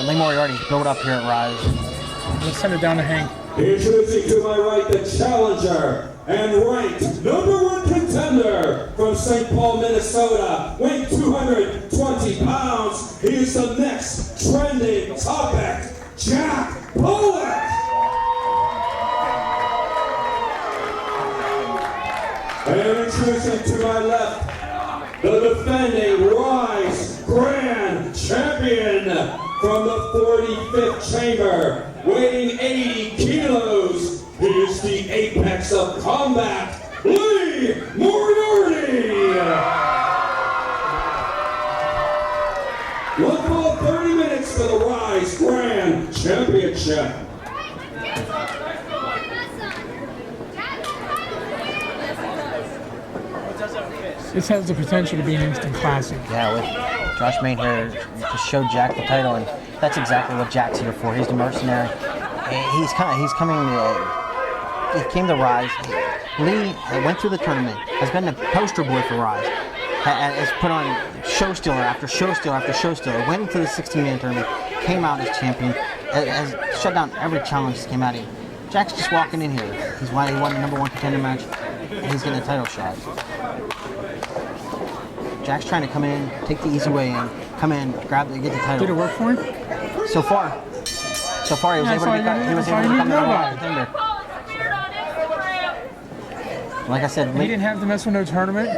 Lee Moriarty's built up here at Ryse. Let's send it down to Hank. Introducing to my right the challenger and ranked #1 contender from St. Paul, Minnesota, weighing 220 pounds. He is the next trending topic, Jack Pollock. And introducing to my left, the defending Ryse Grand Champion from the 45th Chamber, weighing 80 kilos. He is the apex of combat, Lee Moriarty. One full 30 minutes for the Ryse Grand Championship. This has the potential to be an instant classic. Yeah, with Josh Main here to show Jack the title, and that's exactly what Jack's here for. He's the mercenary. He came to Ryse. Lee went through the tournament, has been the poster boy for Ryse, has put on show stealer after show stealer after show stealer, went into the 16-man tournament, came out as champion, has shut down every challenge that came at him. Jack's just walking in here. He won the #1 contender match, and he's getting a title shot. Jack's trying to come in, take the easy way in, come in, get the title. Did it work for him? So far, he was able to become the #1 contender. Like I said, he didn't have to mess with no tournament.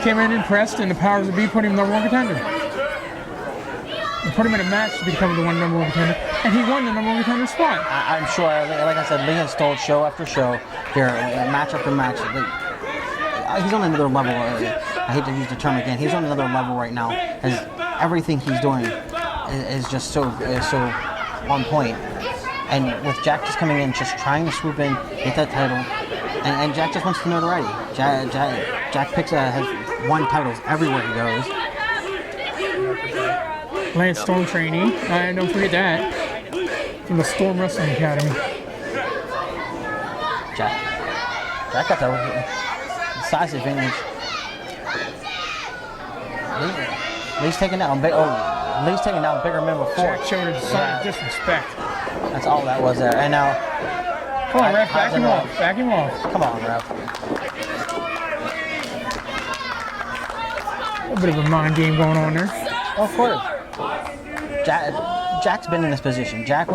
Came in impressed, and the powers that be put him #1 contender. They put him in a match to become the #1 contender, and he won the #1 contender spot. I'm sure, like I said, Lee has told show after show, here, match after match. He's on another level. I hate to use the term again. He's on another level right now, as everything he's doing is just so on point. And with Jack just coming in, just trying to swoop in, get that title, and Jack just wants the notoriety. Jack has won titles everywhere he goes. Lance Storm trainee, don't forget that, from the Storm Wrestling Academy. Jack got the size advantage. Lee's taking down Lee's taking down bigger men before. Jack showed a sign of disrespect. That's all that was there. And now, come on, ref, back him off. Back him off. Come on, ref. A bit of a mind game going on there. Oh, of course. Jack's been in this position. Jack's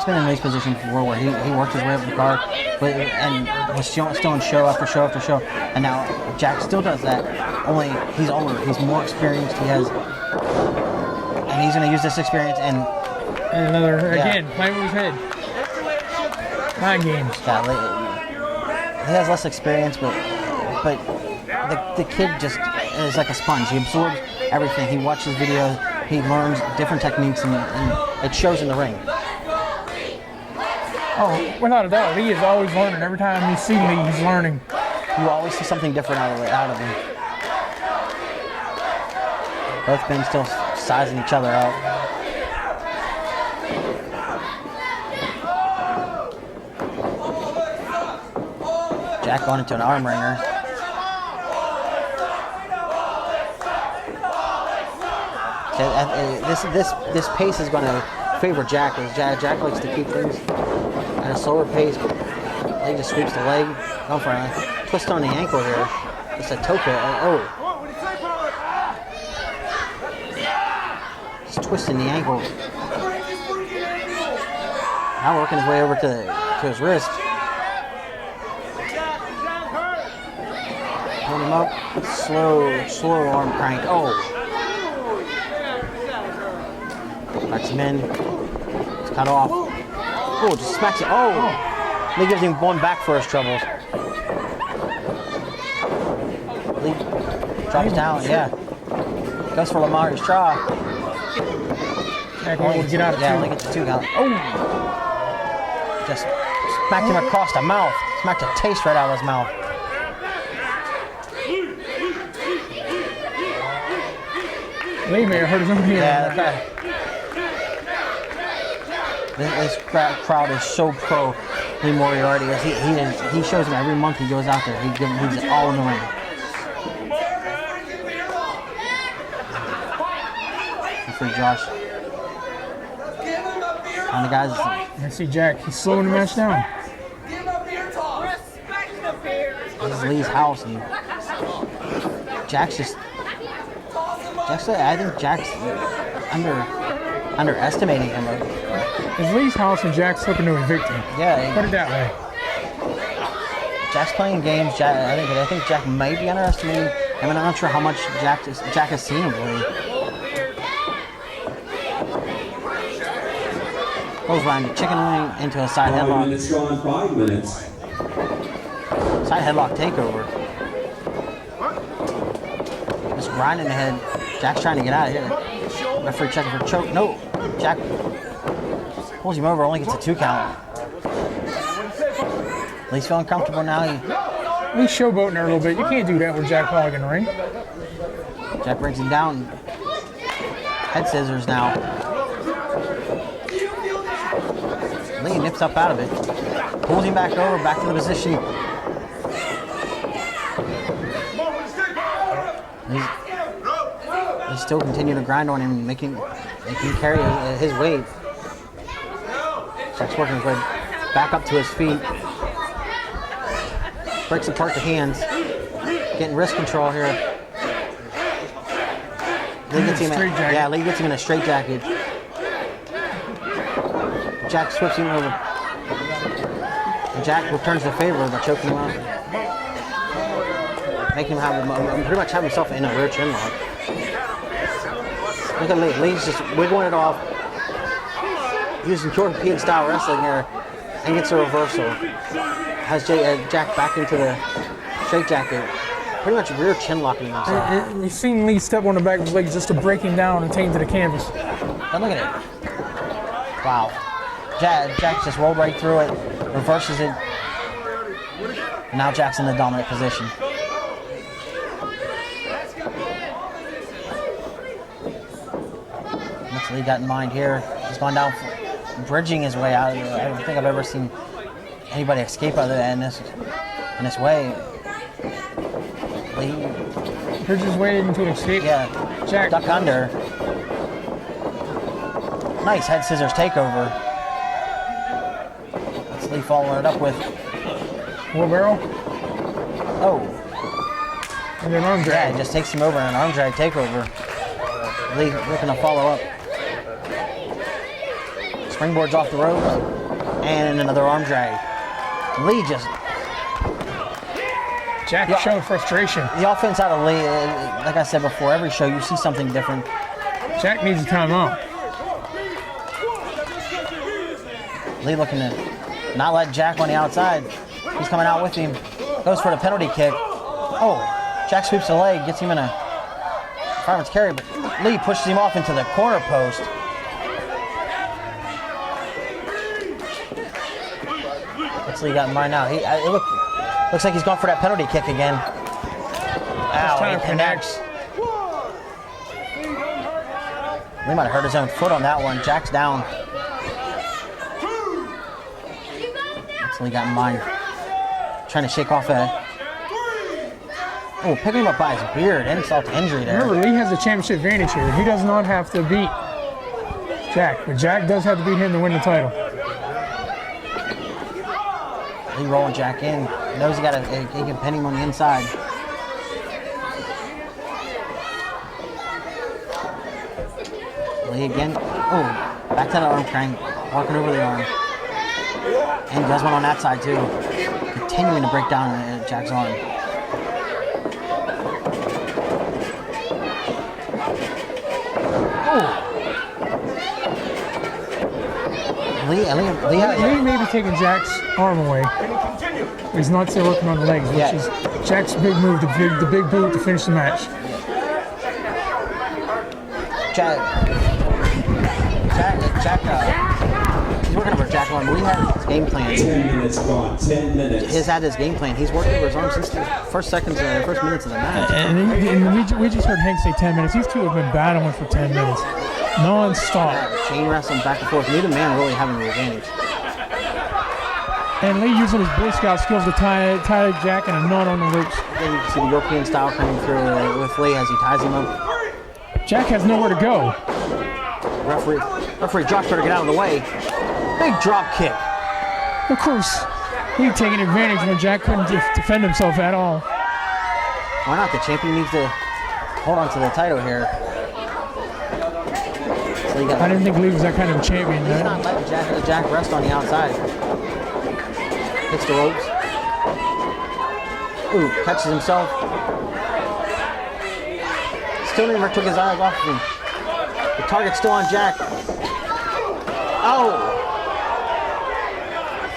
been in this position before, where he worked his way up the card, and was still in show after show after show. And now Jack still does that. Only he's older. He's more experienced. And he's going to use this experience and another again playing with his head. Mind games. Yeah, he has less experience, but the kid just is like a sponge. He absorbs everything. He watches videos. He learns different techniques, and it shows in the ring. Oh, without a doubt, he is always learning. Every time you see Lee, he's learning. You always see something different out of him. Both men still sizing each other out. Jack going into an arm wringer. This pace is going to favor Jack, as Jack likes to keep things at a slower pace. He just sweeps the leg, going for a twist on the ankle here. It's a toe kick. Just twisting the ankle. Now working his way over to his wrist. Pulling him up. Slow arm crank. Backs him in. It's cut off. Oh, just smacks it. Lee gives him one back for his troubles. Lee drops down, Goes for Lamar's jaw. Get out of Lee gets the 2 count. Just smacked him across the mouth. Smacked a taste right out of his mouth. Lee may have hurt his own heel. Yeah, that's This crowd is so pro Lee Moriarty. He shows him every month he goes out there. He's it all in the ring. And for Josh. And the guys, I see Jack. He's slowing the match down. this is Lee's house, and Jack's just. I think Jack's underestimating him. It's Lee's house, and Jack's looking to evict him. Yeah. Put it that way. Jack's playing games. I think Jack might be underestimating him. I mean, I'm not sure how much Jack has seen of Lee. Goes Ryan, chicken wing into a side 5 headlock. minutes gone, 5 minutes. Side headlock takeover. Just grinding the head. Jack's trying to get out of here. Referee checking for choke. No. Jack pulls him over, only gets a 2 count. Lee's feeling comfortable now. Lee's showboating her a little bit. You can't do that with Jack Pollock in the ring. Jack brings him down. Head scissors now. Lee nips up out of it. Pulls him back over, back to the position. They still continue to grind on him, making carry his weight. Jack's working good. Back up to his feet. Breaks apart the hands. Getting wrist control here. Lee gets him Lee gets him in a straight jacket. Jack sweeps him over. Jack returns the favor by choking him out. Making him pretty much have himself in a rear chin lock. Look at Lee. Lee's just wiggling it off. Using European style wrestling here. And gets a reversal. Has Jack back into the straight jacket. Pretty much rear chin locking himself. You've seen Lee step on the back of his legs just to break him down and take him to the canvas. And look at it. Wow. Jack just rolled right through it. Reverses it. Now Jack's in the dominant position. What's Lee got in mind here? He's gone down, bridging his way out. I don't think I've ever seen anybody escape out of that in this way. Lee bridges his way into an escape. Yeah. Jack duck under. Nice head scissors takeover. That's Lee following it up with wheelbarrow. Oh. And then arm drag. Yeah, it just takes him over in an arm drag takeover. Lee looking to follow up. Springboards off the ropes. And another arm drag. Lee just... Jack showing frustration. The offense out of Lee, like I said before, every show you see something different. Jack needs a timeout. Lee looking to not let Jack on the outside. He's coming out with him. Goes for the penalty kick. Oh, Jack sweeps the leg, gets him in a fireman's carry, but Lee pushes him off into the corner post. What's Lee got in mind now? Looks like he's going for that penalty kick again. Ow, he connects. Lee might have hurt his own foot on that one. Jack's down. What's Lee got in mind? Trying to shake off that. Oh, picking him up by his beard. Insult to injury there. Remember, Lee has the championship advantage here. He does not have to beat Jack, but Jack does have to beat him to win the title. Lee rolling Jack in. He knows he can pin him on the inside. Lee again. Oh, back to the arm crank. Walking over the arm. And does one on that side too. Continuing to break down Jack's arm. Oh. Lee may be taking Jack's arm away. He's not still working on the legs, which is Jack's big move, the big boot to finish the match. Jack, he's working over Jack Long. Lee had his game plan. 10 minutes gone, 10 minutes. He's had his game plan. He's working over his arm since the first minutes of the match. And we just heard Hank say 10 minutes. These two have been battling for 10 minutes. Non-stop. Chain wrestling back and forth. Neither man really having the advantage. And Lee using his Boy Scout skills to tie Jack in a knot on the ropes. Then you can see the European style coming through with Lee as he ties him up. Jack has nowhere to go. Referee Josh better get out of the way. Big drop kick. Of course, he's taking advantage when Jack couldn't defend himself at all. Why not? The champion needs to hold on to the title here. So I didn't think Lee was that kind of a champion. He's not letting Jack rest on the outside. Hits the ropes. Ooh, catches himself. Still never took his eyes off of him. The target's still on Jack. Oh!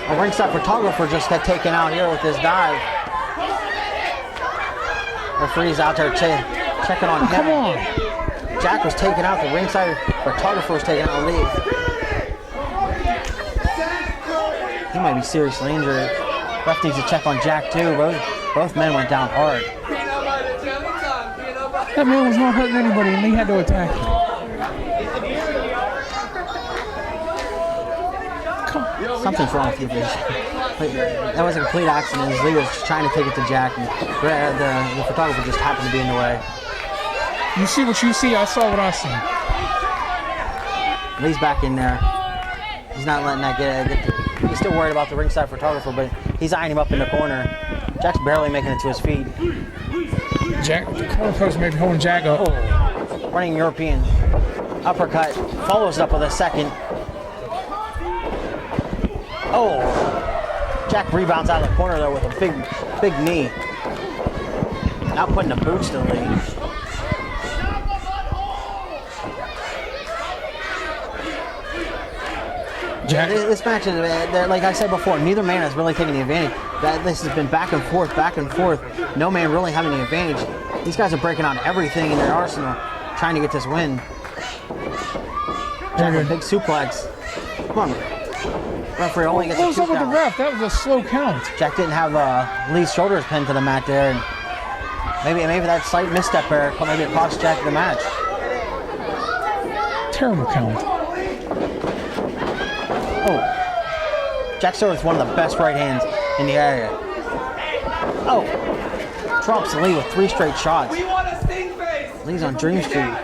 A ringside photographer just got taken out here with this dive. Referee's out there checking on him. Come on. Jack was taken out. The ringside photographer was taken out. He might be seriously injured. Ref needs to check on Jack too. Both men went down hard. That man was not hurting anybody, and Lee had to attack him. Something's wrong with you, bitch. That was a complete accident. Lee was trying to take it to Jack, and the photographer just happened to be in the way. You see what you see, I saw what I see. Lee's back in there. He's not letting that get he's still worried about the ringside photographer, but he's eyeing him up in the corner. Jack's barely making it to his feet. Jack, the corner post may be holding Jack up. Oh, running European uppercut, follows up with a second. Oh, Jack rebounds out of the corner though with a big knee. Now putting the boots to Lee. Jack. This match is, like I said before, neither man has really taken the advantage. This has been back and forth. No man really having the advantage. These guys are breaking on everything in their arsenal, trying to get this win. Jack with a big suplex. Come on. Referee only gets a 2 count. What was up with the ref? That was a slow count. Jack didn't have Lee's shoulders pinned to the mat there. And maybe that slight misstep there, maybe it cost Jack the match. Terrible count. Oh, Jack Stewart is one of the best right hands in the area. Oh, drops Lee with 3 straight shots. We want a sting face. Lee's on Dream Street.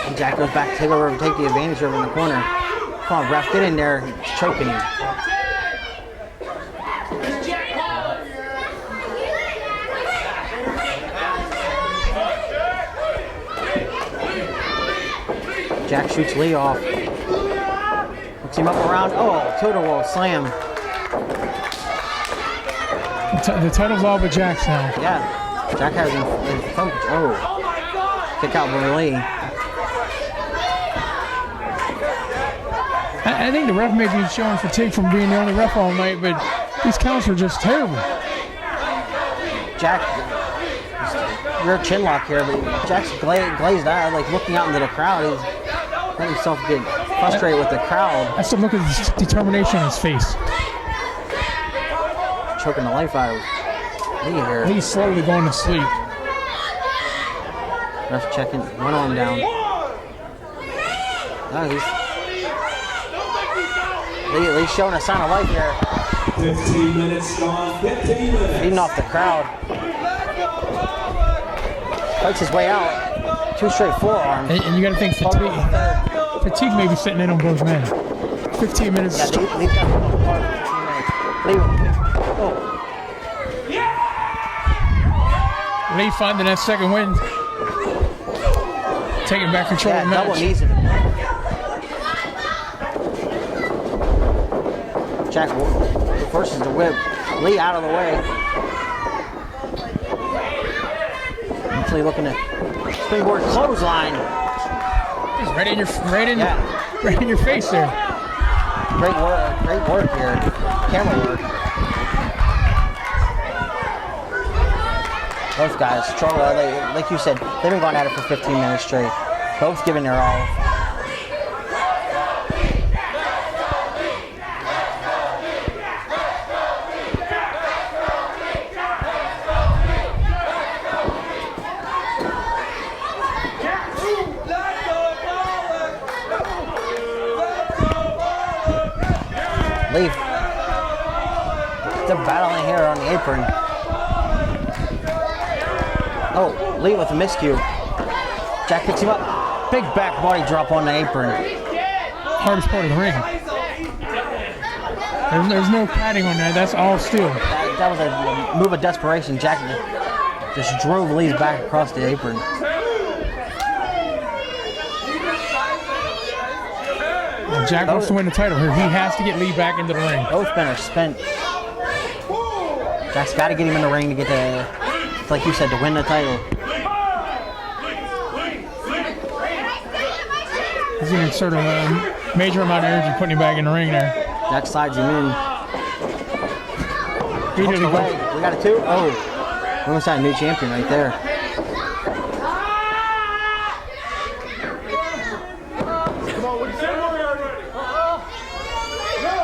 And Jack goes back to take the advantage over in the corner. Come on, ref, get in there. He's choking him. Jack shoots Lee off. Hooks him up around. Oh, total roll slam. The title's all but Jack's now. Yeah. Jack has him in front. Oh. Kick out by Lee. I think the ref may be showing fatigue from being the only ref all night, but these counts are just terrible. Jack, rear chin lock here, but Jack's glazed eye, like looking out into the crowd. He's letting himself get frustrated with the crowd. I still look at the determination in his face. Choking the life out of Lee here. He's slowly going to sleep. Ref checking, one arm down. Oh, Lee's showing a sign of life here. 15 minutes gone, 15 minutes. Feeding off the crowd. Fights his way out. 2 straight forearms. And you got to think fatigue may be sitting in on both men. 15 minutes. Yeah, Lee's got to go hard for 15 minutes. Lee finding that second win. Taking back control of the match. Double knees in him. Jack forces the whip. Lee out of the way. Actually looking at springboard clothesline. He's right in your face there. Great work here. Camera work. Both guys struggle. Like you said, they've been going at it for 15 minutes straight. Both giving their all. Lee, they're battling here on the apron. Oh, Lee with a miscue. Jack picks him up. Big back body drop on the apron. Hardest part of the ring. There's no padding on there. That's all steel. That was a move of desperation. Jack just drove Lee's back across the apron. Jack wants to win the title here. He has to get Lee back into the ring. Both men are spent. Jack's got to get him in the ring to get like you said, to win the title. He's going to insert a major amount of energy putting him back in the ring there. Jack slides him in. Hooks the leg. We got a 2. Oh, we almost had a new champion right there.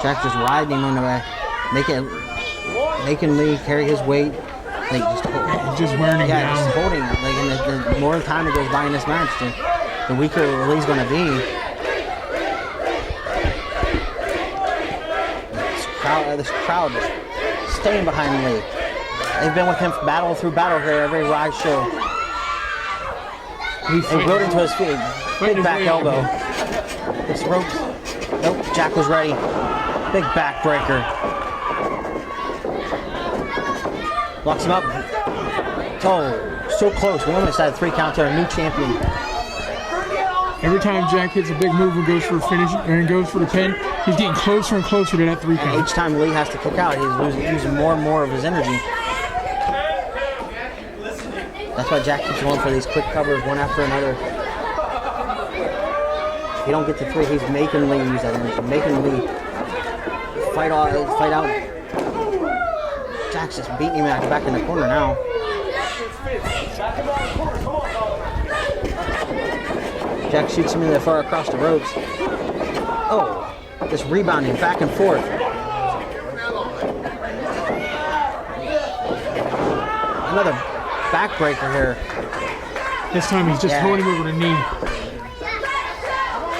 Jack just riding him on the way, making Lee carry his weight, like just wearing him down. Just holding him. Like, and the more time it goes by in this match, the weaker Lee's going to be. This crowd is staying behind Lee. They've been with him battle through battle here every Ryse show. He rode into his feet, big back elbow. This rope. Nope, Jack was ready. Big back breaker. Locks him up. Oh, so close. We almost had a 3 count to our new champion. Every time Jack hits a big move and goes for a finish and goes for the pin, he's getting closer and closer to that 3 count. And each time Lee has to kick out, he's using more and more of his energy. That's why Jack keeps going for these quick covers one after another. If you don't get to 3, he's making Lee use that energy, making Lee fight out. Jack's just beating him back in the corner now. Jack shoots him in the far across the ropes. Oh, just rebounding back and forth. Another backbreaker here. This time he's just holding him over the knee.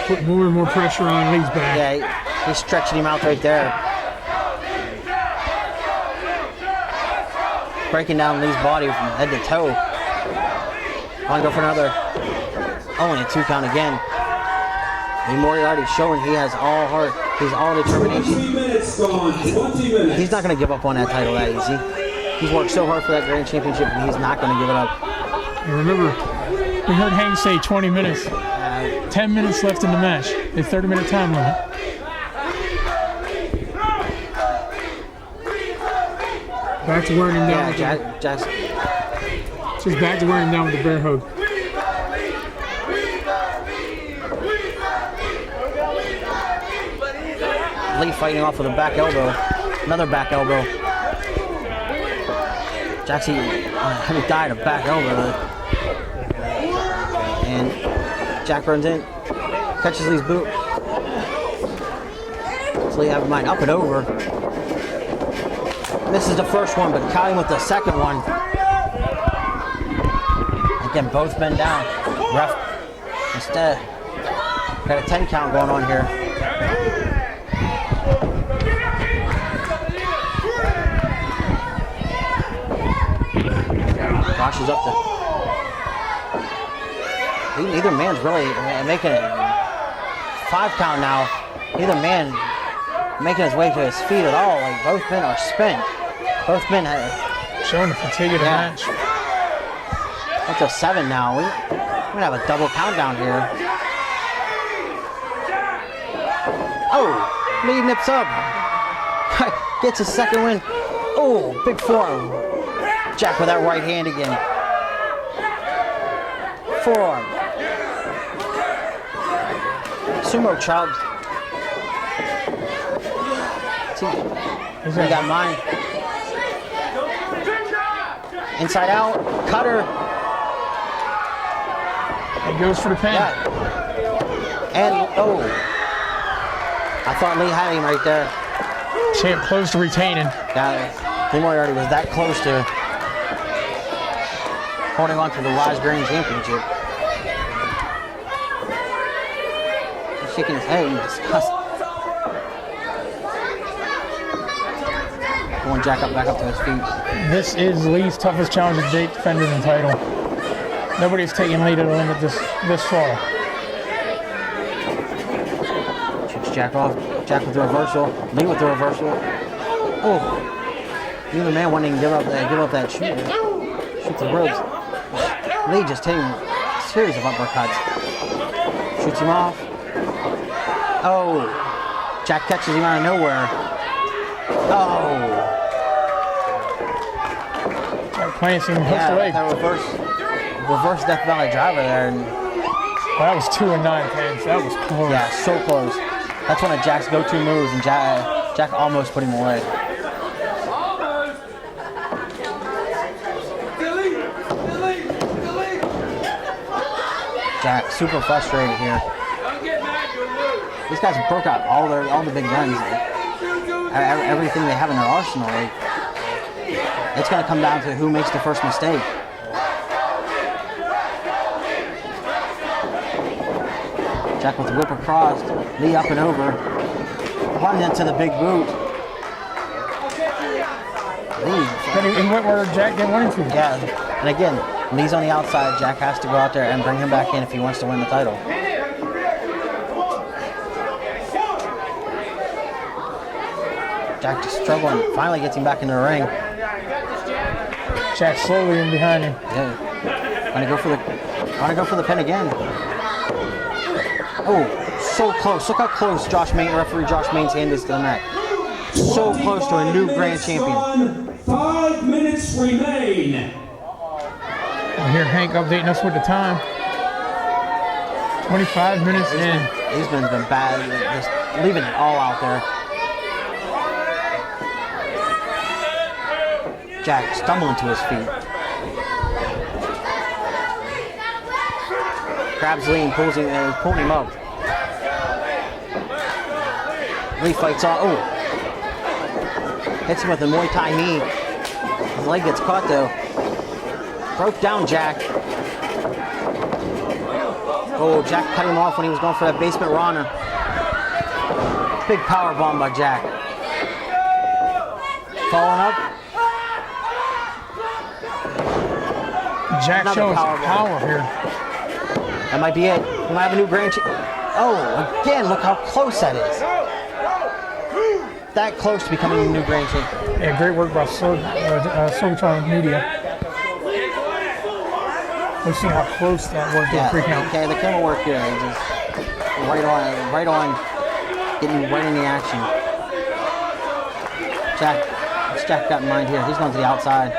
Put more and more pressure on Lee's back. Yeah, he's stretching him out right there. Breaking down Lee's body from head to toe. Want to go for another. Only a 2 count again. And Moriarty showing he has all heart. He's all determination. 20 minutes gone. 20 minutes. He's not going to give up on that title that easy. He's worked so hard for that Grand Championship, and he's not going to give it up. And remember, we heard Hank say 20 minutes. 10 minutes left in the match. A 30-minute time limit. Back to wearing him down. Yeah, Jack's. She's back to wearing him down with the bear hug. Lee fighting off with a back elbow. Another back elbow. Jack's having died of back elbow. And Jack runs in, catches Lee's boot. So Lee have mine up and over. This is the first one, but caught him with the second one. Again, both men down. Ref instead. Got a 10 count going on here. Josh is up to. Neither man's really making it 5 count now. Neither man making his way to his feet at all. Like, both men are spent. Both men have showing the fatigue of the match. Up to 7 now. We're gonna have a double countdown here. Oh, Lee nips up. Gets his second win. Oh, big forearm. Jack with that right hand again. Forearm. Sumo chops. He got mine. Inside out. Cutter. He goes for the pin. Yeah. And, oh. I thought Lee had him right there. Champ close to retaining. Yeah, Lee Moriarty was that close to holding on to the Ryse Grand Championship. He's shaking his head in disgust. Going Jack back up to his feet. This is Lee's toughest challenge to date defending the title. Nobody's taken Lee to the limit this far. Jack off. Jack with the reversal. Lee with the reversal. Oh. Neither man wanting to give up that shoot. Shoot the ropes. Lee just hitting a series of uppercuts. Shoots him off. Oh. Jack catches him out of nowhere. Oh. Jack planting him, hooks the leg. That reverse Death Valley driver there. And that was 2 and 9 pins. That was close. yeah, so close. That's one of Jack's go-to moves, and Jack almost put him away. Jack super frustrated here. These guys broke out all the big guns, everything they have in their arsenal. It's going to come down to who makes the first mistake. Jack with the whip across, Lee up and over, running into the big boot. Lee. He went where Jack didn't want him to. Yeah, and again, Lee's on the outside. Jack has to go out there and bring him back in if he wants to win the title. Jack just struggling, finally gets him back into the ring. Jack slowly in behind him. Yeah, want to go for the pin again. Oh, so close. Look how close referee Josh Main's hand is to the mat. So close to a new grand champion. 5 minutes remain. I hear Hank updating us with the time. 25 minutes in. These men's been bad, just leaving it all out there. Jack stumbling to his feet. Grabs Lee and pulling him up. Lee fights off. Oh. Hits him with a Muay Thai knee. His leg gets caught though. Broke down Jack. Oh, Jack cut him off when he was going for that basement Rana. Big power bomb by Jack. Falling up. Jack shows power here. That might be it. We might have a new grand champion. Oh, again, look how close that is. That close to becoming a new grand champion. Yeah, great work by Sorgatron Media. We've seen how close that was to the 3 count. Okay, the camera work here. Just right on, getting right in the action. What's Jack got in mind here? He's going to the outside.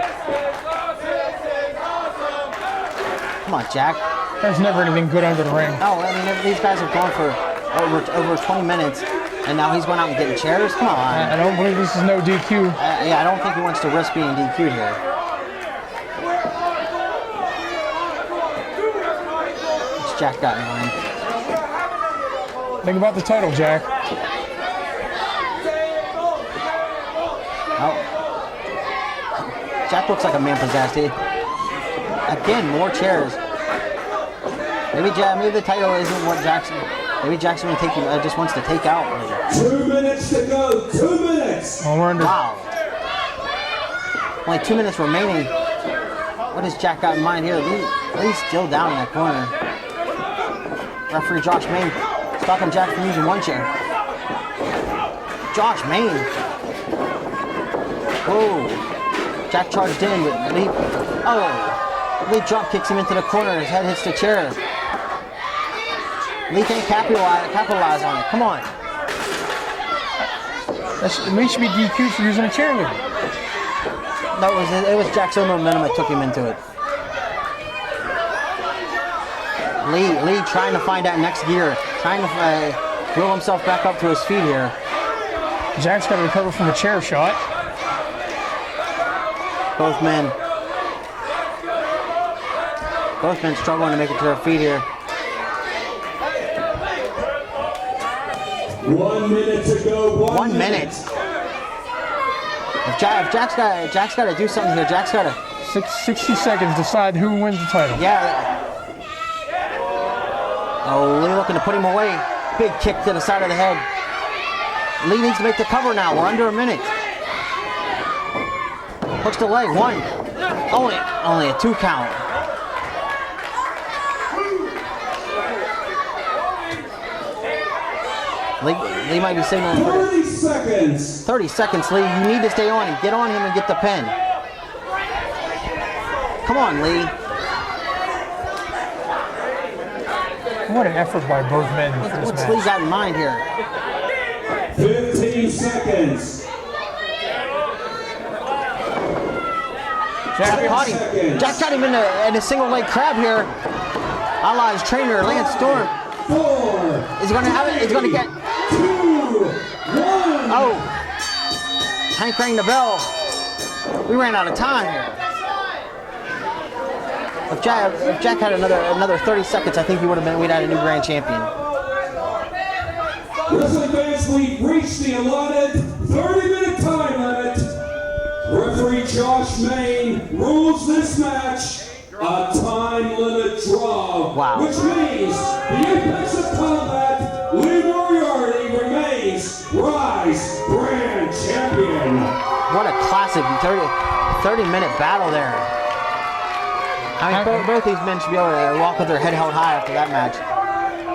Come on, Jack. There's never anything good under the ring. No, I mean, these guys have gone for over 20 minutes, and now he's going out and getting chairs? Come on. I don't believe this is no DQ. Yeah, I don't think he wants to risk being DQ'd here. What's Jack got in mind? Think about the title, Jack. Oh. Jack looks like a man possessed. Again, more chairs. Maybe the title isn't what Jackson. Maybe Jackson just wants to take out. 2 minutes to go. 2 minutes. Oh, we're under. Wow. Only 2 minutes remaining. What has Jack got in mind here? Lee's still down in that corner. Referee Josh Main stopping Jack from using one chair. Josh Main. Whoa. Jack charged in with Lee. Oh. Lee drop kicks him into the corner. His head hits the chair. Lee can't capitalize on it. Come on. Lee should be DQ'd for using a chair with him. It was Jack's own momentum that took him into it. Lee trying to find that next gear. Trying to wheel himself back up to his feet here. Jack's got to recover from the chair shot. Both men struggling to make it to their feet here. 1 minute to go. 1 minute. If Jack's got to do something here. Jack's got to 60 seconds decide who wins the title. Yeah. Oh, Lee looking to put him away. Big kick to the side of the head. Lee needs to make the cover now. We're under a minute. Hooks the leg. 1. Only a 2 count. Lee might be signaling for 30 seconds. 30 seconds, Lee. You need to stay on and get on him and get the pin. Come on, Lee. What an effort by both men for this What's match. Lee got in mind here? 15 seconds. Jack Caught him. Jack got him in a single leg crab here. A la his trainer, Lance Storm. 4. Is he going to have it? He's going to get... 2. 1. Oh. Hank rang the bell. We ran out of time here. If Jack had another 30 seconds, I think we'd had a new grand champion. Wrestling fans, we've reached the allotted 30-minute time limit. Referee Josh Main rules this match a time limit draw. Wow. Which means the Apex of Combat, Lee Moriarty, remains Ryse Grand Champion. What a classic 30-minute battle there. I mean, both these men should be able to walk with their head held high after that match.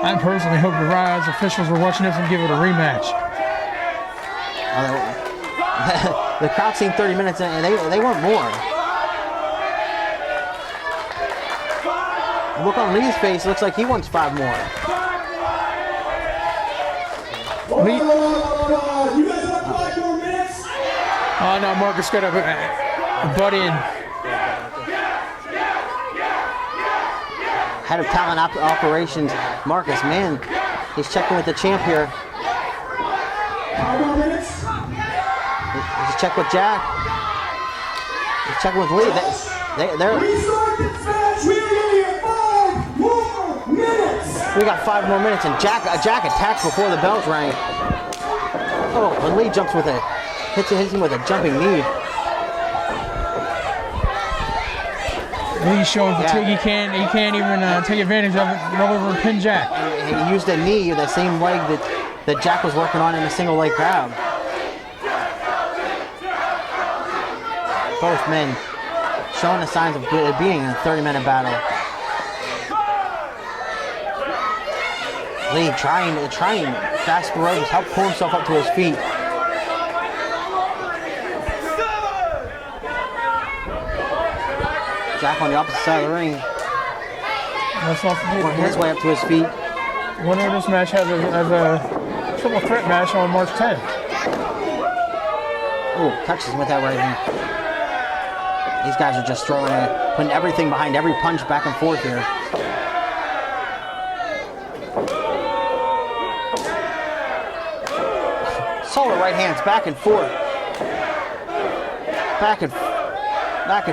I personally hope the Ryse officials were watching this and give it a rematch. The crowd seen 30 minutes and they want more. Look on Lee's face, looks like he wants 5 more. Lee. You guys have 5 more minutes? Oh no, Marcus got a butt in. Head of talent operations, Marcus, man, he's checking with the champ here. 5 more minutes? He's checking with Jack. He's checking with Lee. They're Restart this match. We are getting 5 more minutes. We got 5 more minutes, and Jack attacks before the bells rang. Oh, and Lee jumps with a hits him with a jumping knee. Lee's showing fatigue. He can't even take advantage of it. Roll over and pin Jack. He used a knee, the same leg that Jack was working on in a single leg crowd. Both men showing the signs of being in a 30-minute battle. Lee trying fast roads, help pull himself up to his feet. Jack on the opposite side of the ring, Let's not forget. working his way up to his feet. Winner of this match has a triple threat match on March 10th. Ooh, touches with that right hand. These guys are just throwing it, putting everything behind every punch back and forth here. Solid right hands, back and forth. Back and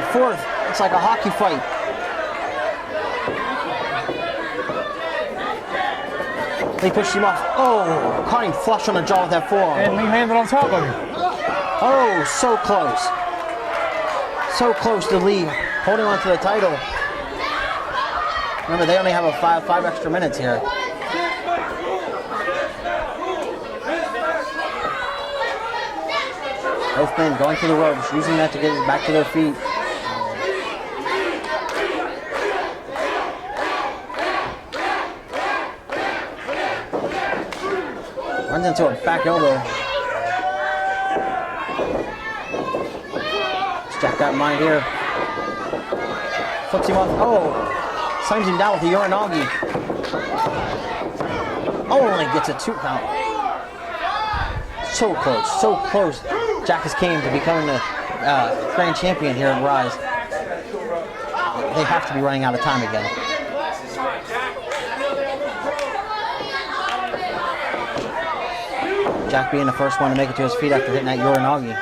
forth. It's like a hockey fight. They pushed him off. Oh, caught him flush on the jaw with that forearm. And Lee landed on top of him. Oh, so close. So close to Lee holding on to the title. Remember, they only have a five extra minutes here. Both men going through the ropes, using that to get back to their feet. Runs into a back elbow. Jack got in mind here. Flips him off. Oh, slams him down with the Uranagi. Only gets a 2 count. So close, so close. Jack has came to becoming the grand champion here in Ryse. They have to be running out of time again. Jack being the first one to make it to his feet after hitting that Uranagi.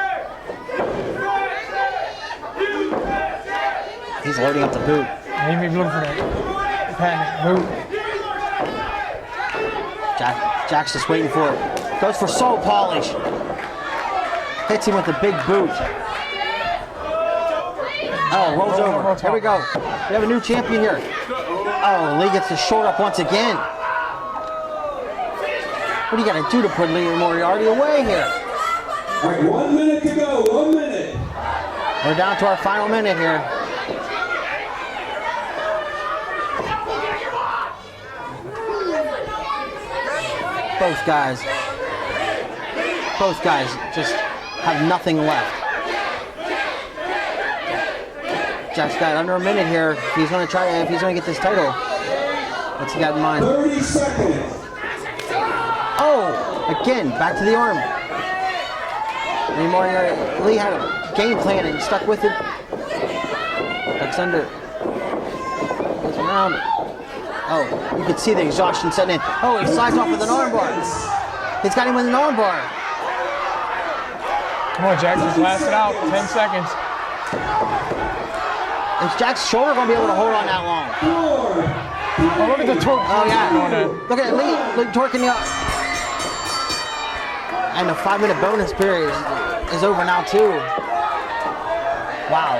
He's loading up the boot. He may be looking for that panic boot. Jack's just waiting for it. Goes for soul polish. Hits him with the big boot. Oh, rolls over. Here we go. We have a new champion here. Oh, Lee gets the short up once again. What do you got to do to put Lee Moriarty away here? All right, 1 minute to go. 1 minute. We're down to our final minute here. Both guys Both guys just have nothing left. Jack's got under a minute here. He's going to try, if he's going to get this title. What's he got in mind? 30 seconds. Oh, again, back to the arm. Lee had a game plan and stuck with it. Ducks under. Goes around. Oh, you can see the exhaustion setting in. Oh, he slides off with an armbar. He's got him with an armbar. Come on, Jack, just last it out. 10 seconds. Is Jack's shoulder going to be able to hold on that long? Oh, look at the torque. Oh, yeah. Look at Lee torquing the up. And the 5-minute bonus period is over now, too. Wow.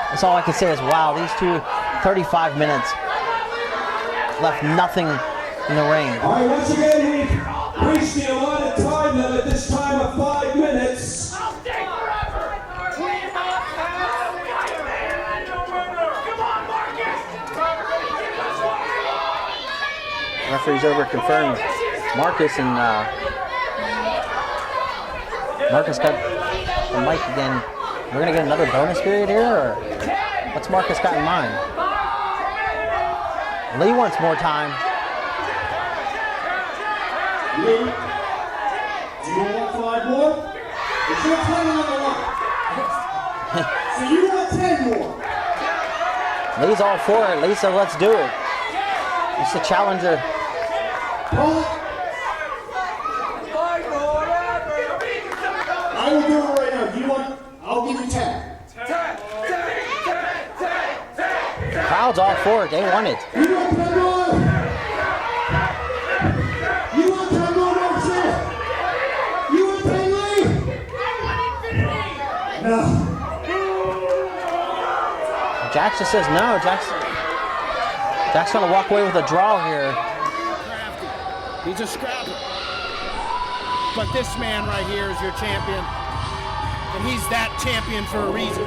That's all I can say is wow. These two, 35 minutes. Left nothing in the ring. All right, once again, we've reached the allotted time limit, this time of 5 minutes. I'll stay forever. We must have a man. Come on, Marcus. Referee's over confirmed Marcus, and Marcus got the mic again. We're going to get another bonus period here, or what's Marcus got in mind? Lee wants more time. Lee, do you want 5 more? It's your time on the line. So you want 10 more? Lee's all for it. Lee said, let's do it. It's the challenger. Pollock, I will do it right now. You want? I'll give you 10. Crowd's all for it. They want it. You want 10 more? You want 10 more, Marcel? You want 10, Lee? No. Jax just says no. Jack's going to walk away with a draw here. He's a scrapper. But this man right here is your champion. And he's that champion for a reason.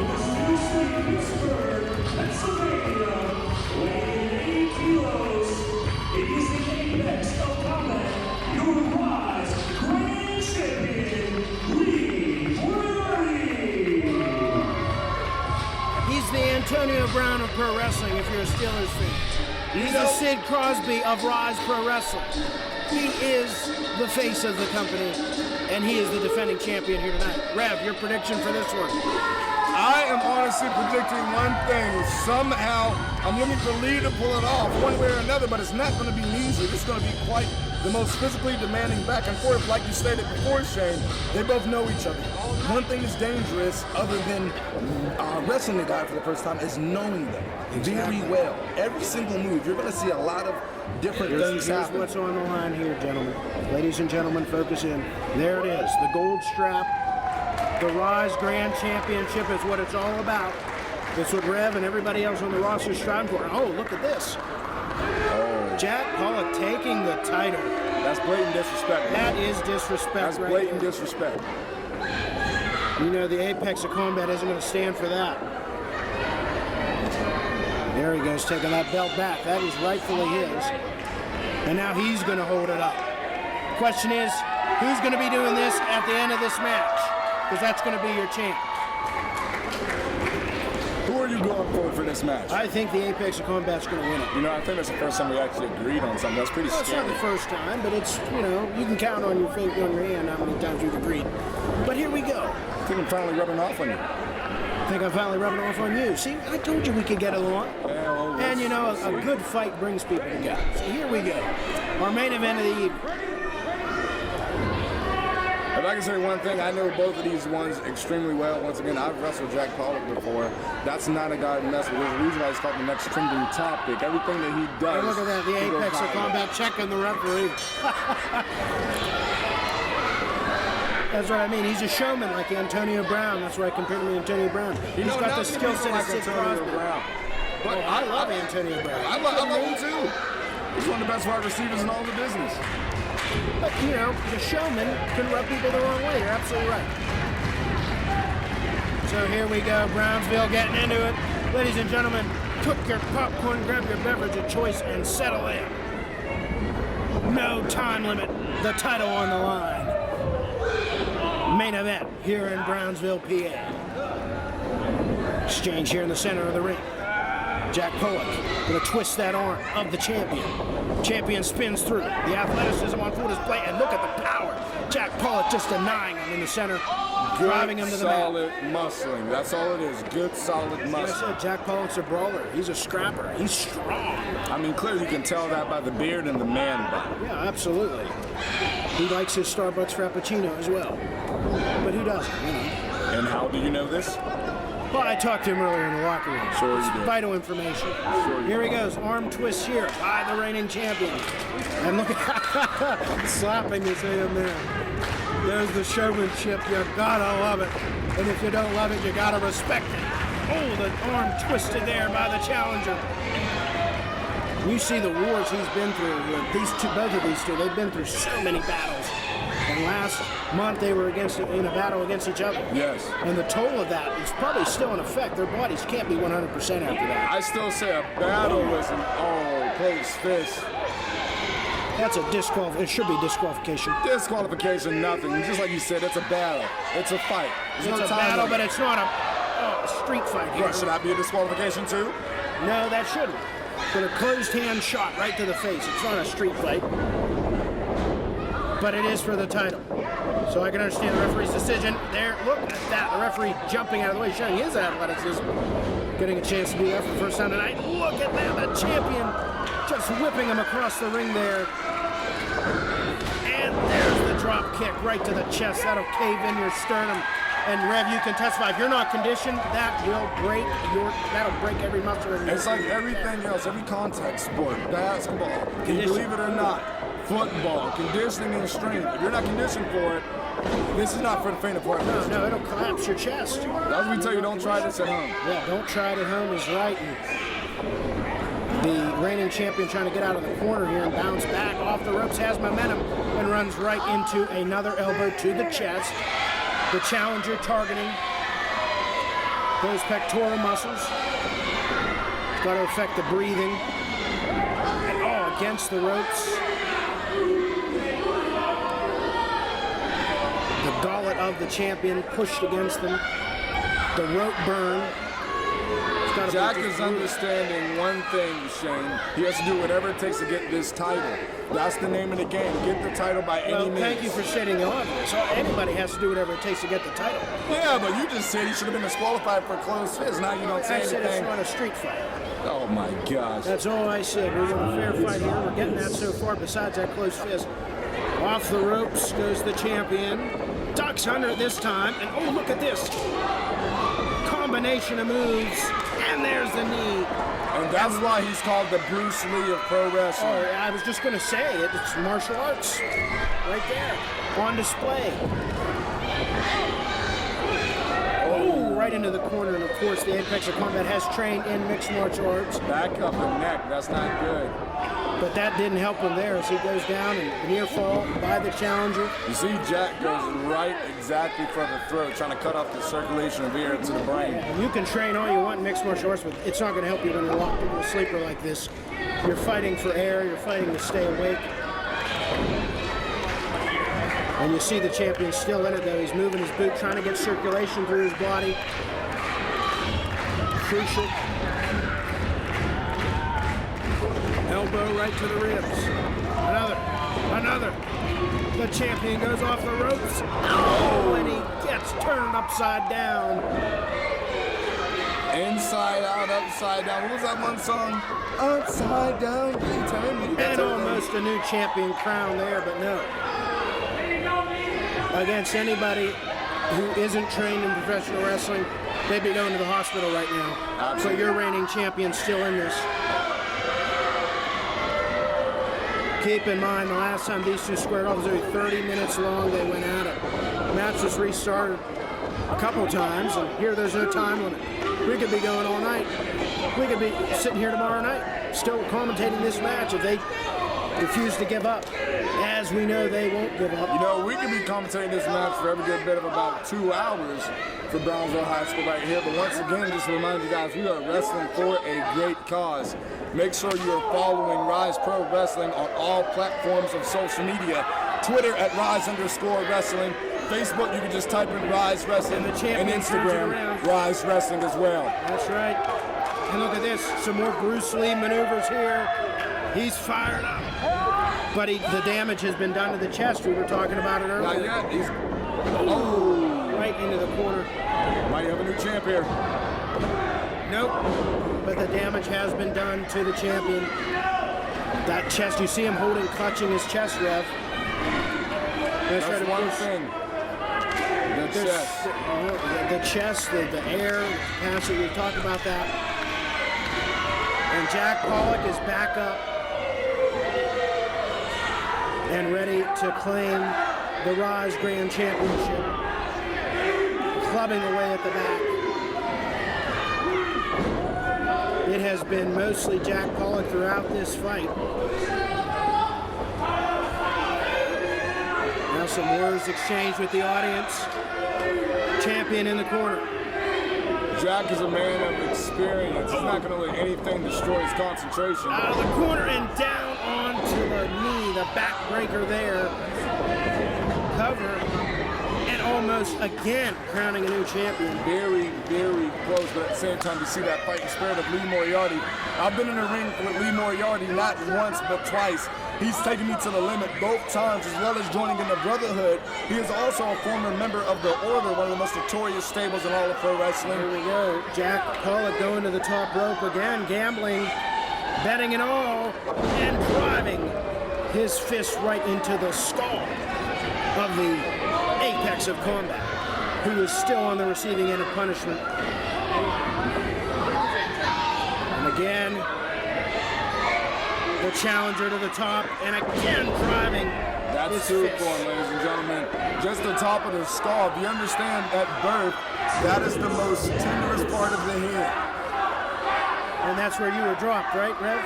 He's the Antonio Brown of pro wrestling if you're a Steelers fan. He's the Sid Crosby of Ryse Pro Wrestling. He is the face of the company, and he is the defending champion here tonight. Rev, your prediction for this one? I am honestly predicting one thing. Somehow, I'm looking for Lee to pull it off one way or another, but it's not going to be easy. It's going to be quite the most physically demanding back and forth. Like you stated before, Shane, they both know each other. One thing is dangerous, other than wrestling the guy for the first time, is knowing them very well. Every single move, you're going to see a lot of different things happen. Here's what's on the line here, gentlemen. Ladies and gentlemen, focus in. There it is, the gold strap. The Ryse Grand Championship is what it's all about. It's what Rev and everybody else on the roster is striving for. Oh, look at this. Jack Pollock taking the title. That's blatant disrespect. That is disrespect. That's right blatant there. disrespect. You know, the apex of combat isn't going to stand for that. There he goes, taking that belt back. That is rightfully his. And now he's going to hold it up. Question is, who's going to be doing this at the end of this match? Because that's going to be your champ. Who are you going for this match? I think the apex of combat's going to win it. You know, I think that's the first time we actually agreed on something. That's pretty Well, it's not scary. the first time, but it's, you know, you can count on your hand how many times you've agreed. But here we go. I think I'm finally rubbing off on you. I think I'm finally rubbing off on you. See, I told you we could get along. Well, And you know, a good fight brings people together. So here we go. Our main event of the evening. if I can say one thing, I know both of these ones extremely well. Once again, I've wrestled Jack Pollock before. That's not a guy to mess with. There's a reason why it's called the next trending topic. Everything that he does. Hey, look at that, the he goes apex of viral. combat checking the referee. That's what I mean. He's a showman like Antonio Brown. That's why I compared him to Antonio Brown. He's You know, got not the many skill people set of like Sid Antonio Crosby. Brown. But Oh, I love Antonio Brown. I love him too. He's one of the best wide receivers in all the business. But, you know, the showman can rub people the wrong way. You're absolutely right. So here we go. Brownsville getting into it. Ladies and gentlemen, cook your popcorn, grab your beverage of choice, and settle in. No time limit. The title on the line. main event here in Brownsville, PA. Exchange here in the center of the ring. Jack Pollock going to twist that arm of the champion. Champion spins through. The athleticism on full display, and look at the power. Jack Pollock just denying him in the center, driving him to the mat. Solid muscling. That's all it is. Good, solid muscling. Like I said, Jack Pollock's a brawler. He's a scrapper. He's strong. I mean, clearly you can tell that by the beard and the man bun. Yeah, absolutely. He likes his Starbucks Frappuccino as well. But who doesn't, you know? And how do you know this? Well, I talked to him earlier in the locker room. Sure It's you did. vital information. Sure you Here he goes, arm twist here by the reigning champion. And look at slapping his hand there. There's the showmanship. You gotta love it. And if you don't love it, you gotta respect it. Oh, the arm twisted there by the challenger. You see the wars he's been through with these two, both of these two. They've been through so many battles. And last month they were in a battle against each other. Yes. And the toll of that is probably still in effect. Their bodies can't be 100% after that. I still say a battle was an close fist. That's a disqualification. It should be disqualification. Disqualification, nothing. Just like you said, it's a battle. It's a fight. There's It's no a time battle, limit. but it's not a street fight here. What, should that be a disqualification too? No, that shouldn't. But a closed hand shot right to the face. It's not a street fight. But it is for the title. So I can understand the referee's decision. There, look at that. The referee jumping out of the way, showing his athleticism. Getting a chance to do that for the first time tonight. Look at that. The champion just whipping him across the ring there. And there's the drop kick right to the chest. That'll cave in your sternum. And Rev, you can testify. If you're not conditioned, that'll break every muscle in your It's like everything else, every contact sport, basketball, can you believe it or not, football, conditioning and strength. If you're not conditioned for it, this is not for the faint of heart. No, it'll collapse your chest. That's what we tell you, don't try this at home. Yeah, don't try it at home is right. And the reigning champion trying to get out of the corner here and bounce back off the ropes, has momentum, and runs right into another elbow to the chest. The challenger targeting those pectoral muscles. It's got to affect the breathing. And against the ropes. The gullet of the champion pushed against them. The rope burn. Jack is understanding one thing, Shane. He has to do whatever it takes to get this title. That's the name of the game. Get the title by any means. Thank you for setting the obvious. Anybody has to do whatever it takes to get the title. Yeah, but you just said he should have been disqualified for closed fist. Now you don't say I said anything. it's not a street fight. Oh my gosh. That's all I said. We're going a fair fight here. We're getting that so far besides that closed fist. Off the ropes goes the champion. Ducks under this time. And look at this. Combination of moves. And there's the knee. And that's why he's called the Bruce Lee of pro wrestling. I was just going to say it. It's martial arts. Right there. On display. Right into the corner. And of course, the Apex of Combat has trained in mixed martial arts. Back up the neck. That's not good. But that didn't help him there as he goes down and near fall by the challenger. You see Jack goes right exactly for the throat, trying to cut off the circulation of air to the brain. You can train all you want in mixed martial arts, but it's not going to help you when you're locked into a sleeper like this. You're fighting for air, you're fighting to stay awake. And you see the champion still in it though. He's moving his boot, trying to get circulation through his body. Crucial. Elbow right to the ribs. Another. The champion goes off the ropes. And he gets turned upside down. Inside out, upside down. What was that one song? Upside down, you turn me. And almost a new champion crown there, but no. Against anybody who isn't trained in professional wrestling, they'd be going to the hospital right now. Absolutely. So your reigning champion's still in this. Keep in mind, the last time these two squared off was only 30 minutes long. They went at it. The match was restarted a couple times, and here there's no time limit. We could be going all night. We could be sitting here tomorrow night, still commentating this match if they refuse to give up. As we know, they won't give up. You know, we could be commentating this match for every good bit of about 2 hours for Brownsville High School right here. But once again, just to remind you guys, we are wrestling for a great cause. Make sure you are following Ryse Pro Wrestling on all platforms of social media. Twitter at Ryse_Wrestling, Facebook, you can just type in Ryse Wrestling, And the champion turns it Instagram, around. Ryse Wrestling as well. That's right. And look at this. Some more Bruce Lee maneuvers here. He's fired up. But the damage has been done to the chest. We were talking about it Not earlier. yet. He's Right into the corner. might have a new champ here. Nope. But the damage has been done to the champion. That chest, you see him clutching his chest, Rev. That's one thing. The chest. The chest, the air passage, we talked about that. And Jack Pollock is back up and ready to claim the Ryse Grand Championship. Clubbing away at the back. It has been mostly Jack Pollock throughout this fight. Now some words exchanged with the audience. Champion in the corner. Jack is a man of experience. He's not going to let anything destroy his concentration. Out of the corner and down onto the knee. The backbreaker there. Cover. And almost again crowning a new champion. Very, very close, but at the same time, you see that fighting spirit of Lee Moriarty. I've been in the ring with Lee Moriarty not once, but twice. He's taken me to the limit both times, as well as joining in the Brotherhood. He is also a former member of the Order, one of the most notorious stables in all of pro wrestling. Here we go. Jack Pollock going to the top rope again, gambling, betting and all, and driving his fist right into the skull of the apex of combat, who is still on the receiving end of punishment. And again, the challenger to the top, and again driving. That's his two fist. point, ladies and gentlemen. Just the top of the skull. If you understand at birth, that is the most tenderest part of the head. And that's where you were dropped, right, Rev?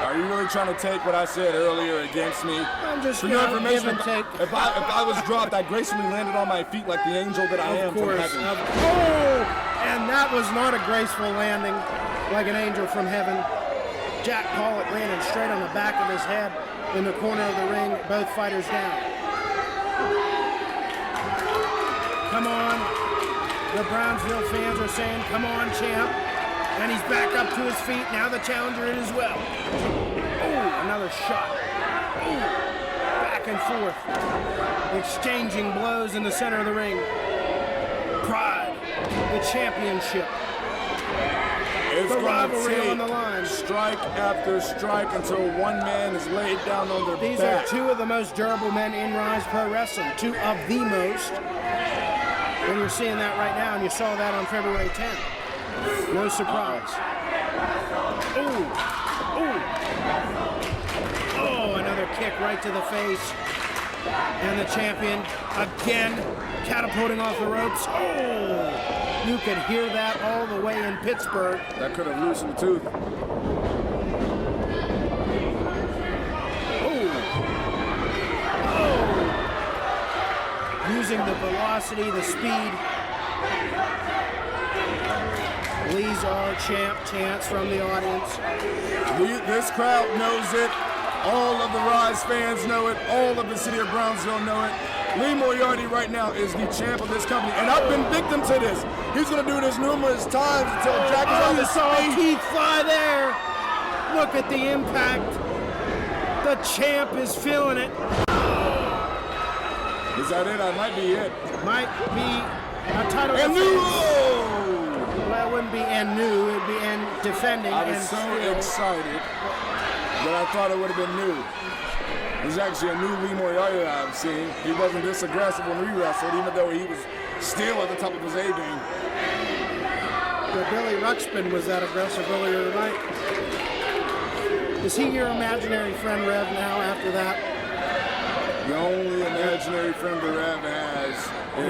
Are you really trying to take what I said earlier against me? I'm just For your give information, and take. if I was dropped, I gracefully landed on my feet like the angel that I am Of from course. heaven. Oh, and that was not a graceful landing like an angel from heaven. Jack Pollock landed straight on the back of his head in the corner of the ring, both fighters down. Come on. The Brownsville fans are saying, come on, champ. And he's back up to his feet. Now the challenger in as well. Oh, another shot. Oh, back and forth. Exchanging blows in the center of the ring. Pride, the championship. It's The going rivalry to on the line. take strike after strike until one man is laid down on their These back. are two of the most durable men in Ryse Pro Wrestling. Two of the most. And you're seeing that right now, and you saw that on February 10th. No surprise. Ooh. Ooh. Oh, another kick right to the face. And the champion again catapulting off the ropes. Oh, you could hear that all the way in Pittsburgh. That could have loosened the tooth. Using the velocity, the speed. Lee's our champ chants from the audience. This crowd knows it. All of the Ryse fans know it. All of the city of Brownsville know it. Lee Moriarty right now is the champ of this company, and I've been victim to this. He's going to do this numerous times until Jack is on You his saw feet. teeth fly there. Look at the impact. The champ is feeling it. Is that it? That might be it. Might be a title And defense. new! Well, it wouldn't be and new. It would be and defending. I was and so still. excited that I thought it would have been new. There's actually a new Lee Moriarty that I've seen. He wasn't this aggressive when we wrestled, even though he was still at the top of his A game. But Billy Ruxpin was that aggressive earlier tonight. Is he your imaginary friend, Rev, now after that? The only imaginary friend the Rev has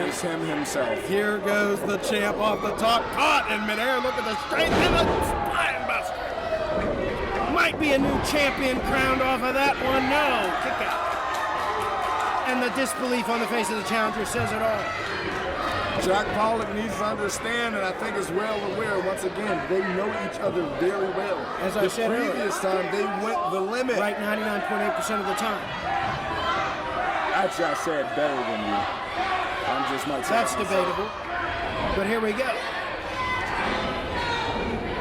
is him himself. Here goes the champ off the top, caught in midair. Look at the strength and the spine buster. Might be a new champion crowned off of that one. No, kick out. And the disbelief on the face of the challenger says it all. Jack Pollock needs to understand, and I think is well aware, once again, they know each other very well. As I said earlier. The previous time, they went the limit. Right 99.8% of the time. Actually, I said better than you. I'm just might say That's debatable. But here we go.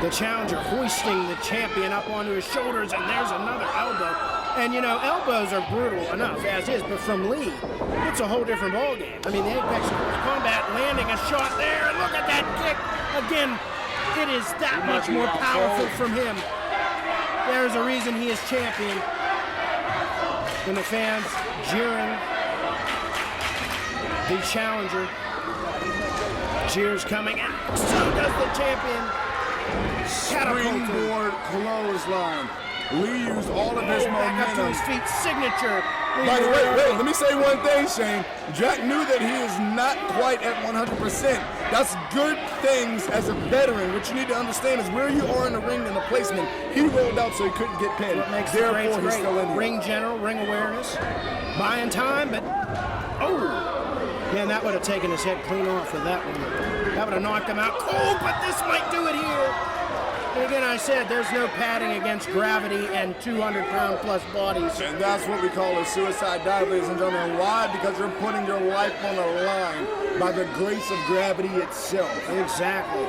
The challenger hoisting the champion up onto his shoulders, and there's another elbow. And, you know, elbows are brutal enough as is, but from Lee, it's a whole different ballgame. I mean, the Apex Combat landing a shot there, and look at that kick. Again, it is that much more powerful from him. There's a reason he is champion. And the fans jeering the challenger. Cheers coming out. So does the champion. Springboard clothesline. Lee used all of his Back up to momentum. his feet. Signature. By the way, wait, let me say one thing, Shane. Jack knew that he is not quite at 100%. That's good things as a veteran. What you need to understand is where you are in the ring and the placement. He rolled out so he couldn't get pinned. What makes Therefore, he's still in here. Ring general, ring awareness. Buying time, but oh. Man, that would have taken his head clean off with that one. That would have knocked him out cold, but this might do it here. And again, I said there's no padding against gravity and 200-pound plus bodies. And that's what we call a suicide dive, ladies and gentlemen. Why? Because you're putting your life on the line by the grace of gravity itself. Exactly.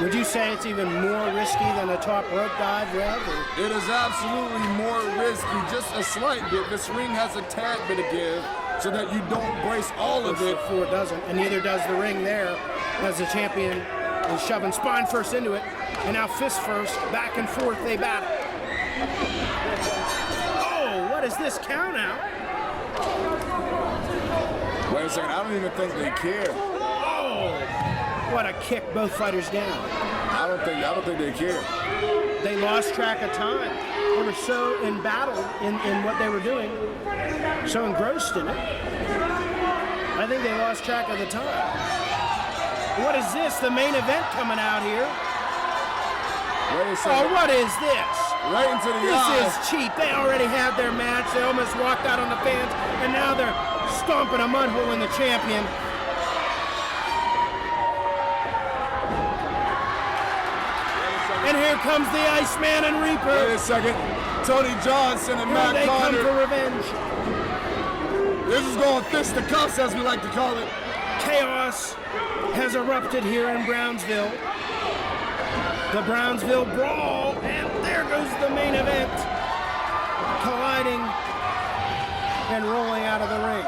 Would you say it's even more risky than a top rope dive, Rev? Or? It is absolutely more risky, just a slight bit. This ring has a tad bit of give so that you don't brace all of it. The floor doesn't, and neither does the ring there, as the champion is shoving spine first into it, and now fist first, back and forth they battle. Oh, what is this count out? Wait a second, I don't even think they care. Oh, what a kick, both fighters down. I don't think they care. They lost track of time. They were so embattled in what they were doing, so engrossed in it. I think they lost track of the time. What is this? The main event coming out here. Wait a second. Oh, what is this? Right into the This eye. is cheap. They already had their match. They almost walked out on the fans, and now they're stomping a mud hole in the champion. And here comes the Iceman and Reaper. Wait a second. Tony Johnson and Here Matt they come for Conard. revenge. This is going fist to cuffs, as we like to call it. Chaos has erupted here in Brownsville. The Brownsville Brawl, and there goes the main event. Colliding and rolling out of the ring.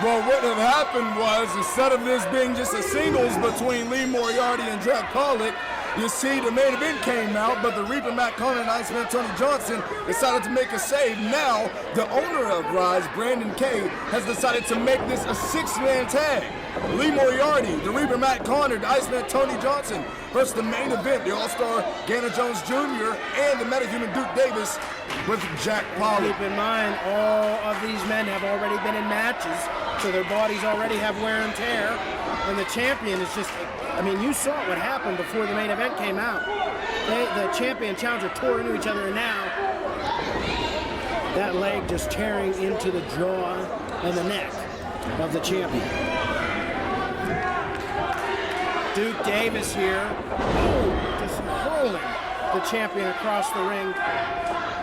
Well, what had happened was, instead of this being just a singles between Lee Moriarty and Jack Pollock, you see the main event came out, but the Reaper, Matt Conard, and Iceman Tony Johnson decided to make a save. Now, the owner of Ryse, Brandon Kay, has decided to make this a six-man tag. Lee Moriarty, the Reaper, Matt Conard, the Iceman Tony Johnson versus the main event, the All-Star Ganon Jones Jr. and the Metahuman Duke Davis with Jack Pollock. Keep in mind, all of these men have already been in matches, so their bodies already have wear and tear, and the champion is just, I mean, you saw what happened before the main event came out. The champion and challenger tore into each other, and now that leg just tearing into the jaw and the neck of the champion. Duke Davis here, just rolling the champion across the ring.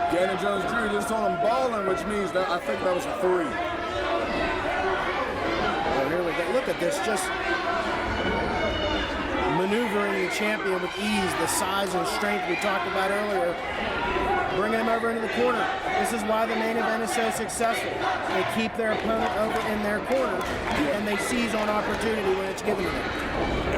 Ganon Jones Jr. just told him balling, which means that I think that was a 3. Oh, here we go. Look at this, just maneuvering the champion with ease, the size and strength we talked about earlier, bringing him over into the corner. This is why the main event is so successful. They keep their opponent over in their corner, and they seize on opportunity when it's given to them.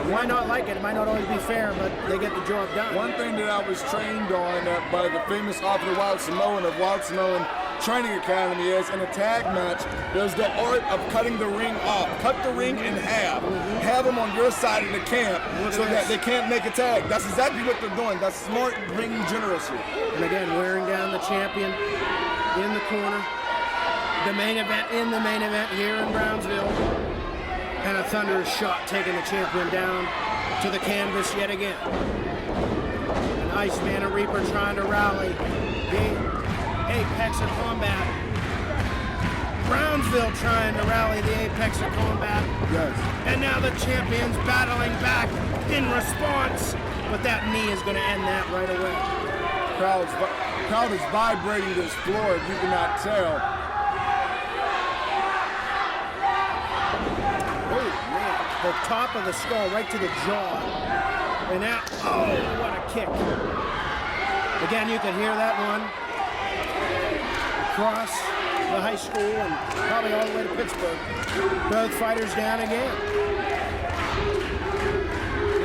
Why not like it? It might not always be fair, but they get the job done. One thing that I was trained on by the famous author Wild Samoan of Wild Samoan Training Academy is, in a tag match, there's the art of cutting the ring off. Cut the ring in half. Have them on your side of the camp so that they can't make a tag. That's exactly what they're doing. That's smart ring generosity. And again, wearing down the champion in the corner. The main event in the main event here in Brownsville. And a thunderous shot taking the champion down to the canvas yet again. An Iceman and Reaper trying to rally the Apex of Combat Brownsville trying to rally the apex of combat. Yes. And now the champion's battling back in response. But that knee is going to end that right away. Crowd is vibrating this floor, if you cannot tell. Oh, man. The top of the skull right to the jaw. And now, oh, what a kick. Again, you can hear that one across the high school and probably all the way to Pittsburgh. Both fighters down again.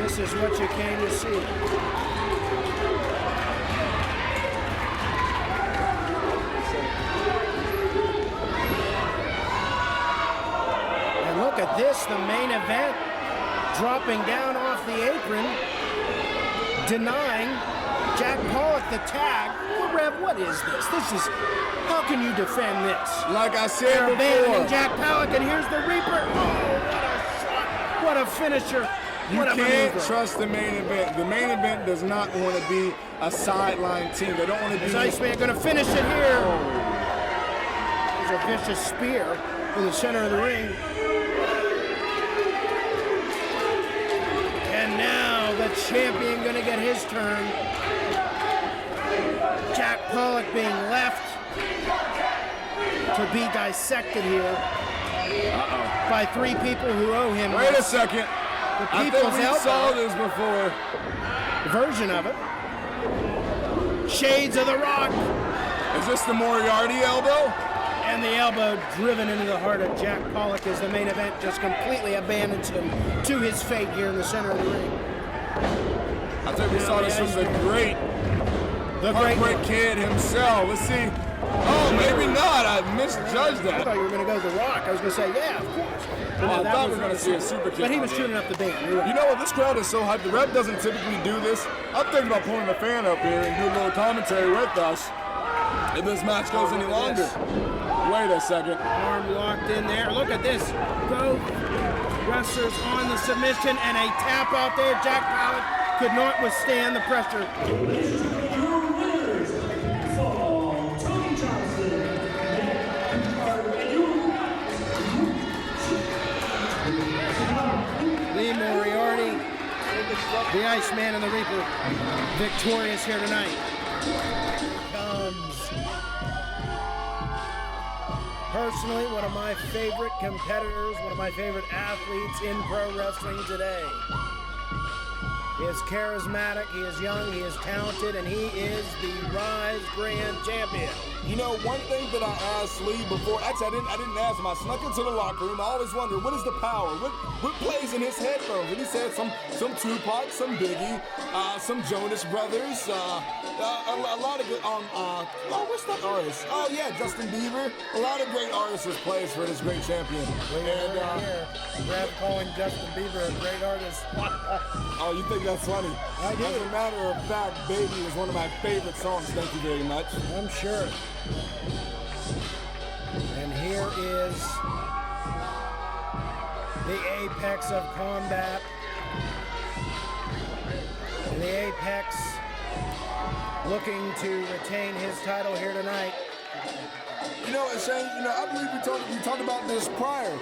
This is what you came to see. And look at this, the main event, dropping down off the apron, denying Jack Pollock the tag. Well, Rev, what is this? This is, how can you defend this? Like I said They're abandoning before, Jack Pollock, and here's the Reaper. Oh, what a shot. What a finisher. you What a can't maneuver. trust the main event. The main event does not want to be a sideline team. They don't want to be. Is Iceman going to finish it here? There's a vicious spear in the center of the ring. And now the champion going to get his turn. Jack Pollock being left to be dissected here by three people who owe him. Wait a second. The I think people's we elbow saw this before. version of it. Shades of the Rock. Is this the Moriarty elbow? And the elbow driven into the heart of Jack Pollock as the main event just completely abandons him to his fate here in the center of the ring. I think we saw this from the great Heartbreak Kid himself. Let's see. Oh, maybe not. I misjudged I that. thought you were going to go The Rock. I was going to say, yeah, of course. But Oh, I that thought we was were going to see a super kick. But he was tuning up the band. You're right. You know what? This crowd is so hyped. The rep doesn't typically do this. I'm thinking about pulling a fan up here and do a little commentary with us if this match goes any longer. Wait a second. Arm locked in there. Look at this. Both wrestlers on the submission and a tap out there. Jack Pollock could not withstand the pressure. Lee Moriarty, the Iceman and the Reaper, victorious here tonight. Personally, one of my favorite competitors, one of my favorite athletes in pro wrestling today. He is charismatic, he is young, he is talented, and he is the Ryse Grand Champion. You know, one thing that I asked Lee before, actually I didn't ask him, I snuck into the locker room. I always wondered, what is the power? What plays in his headphones? And he said some Tupac, some Biggie, some Jonas Brothers, a lot of good, what's that artist? Oh yeah, Justin Bieber. A lot of great artists plays for this great champion. And Brad calling Justin Bieber a great artist. Oh, you think that's funny? I do. As a matter of fact, Baby is one of my favorite songs. Thank you very much. I'm sure. And here is the apex of combat. And the apex looking to retain his title here tonight. You know, Shane, I believe we talked about this prior.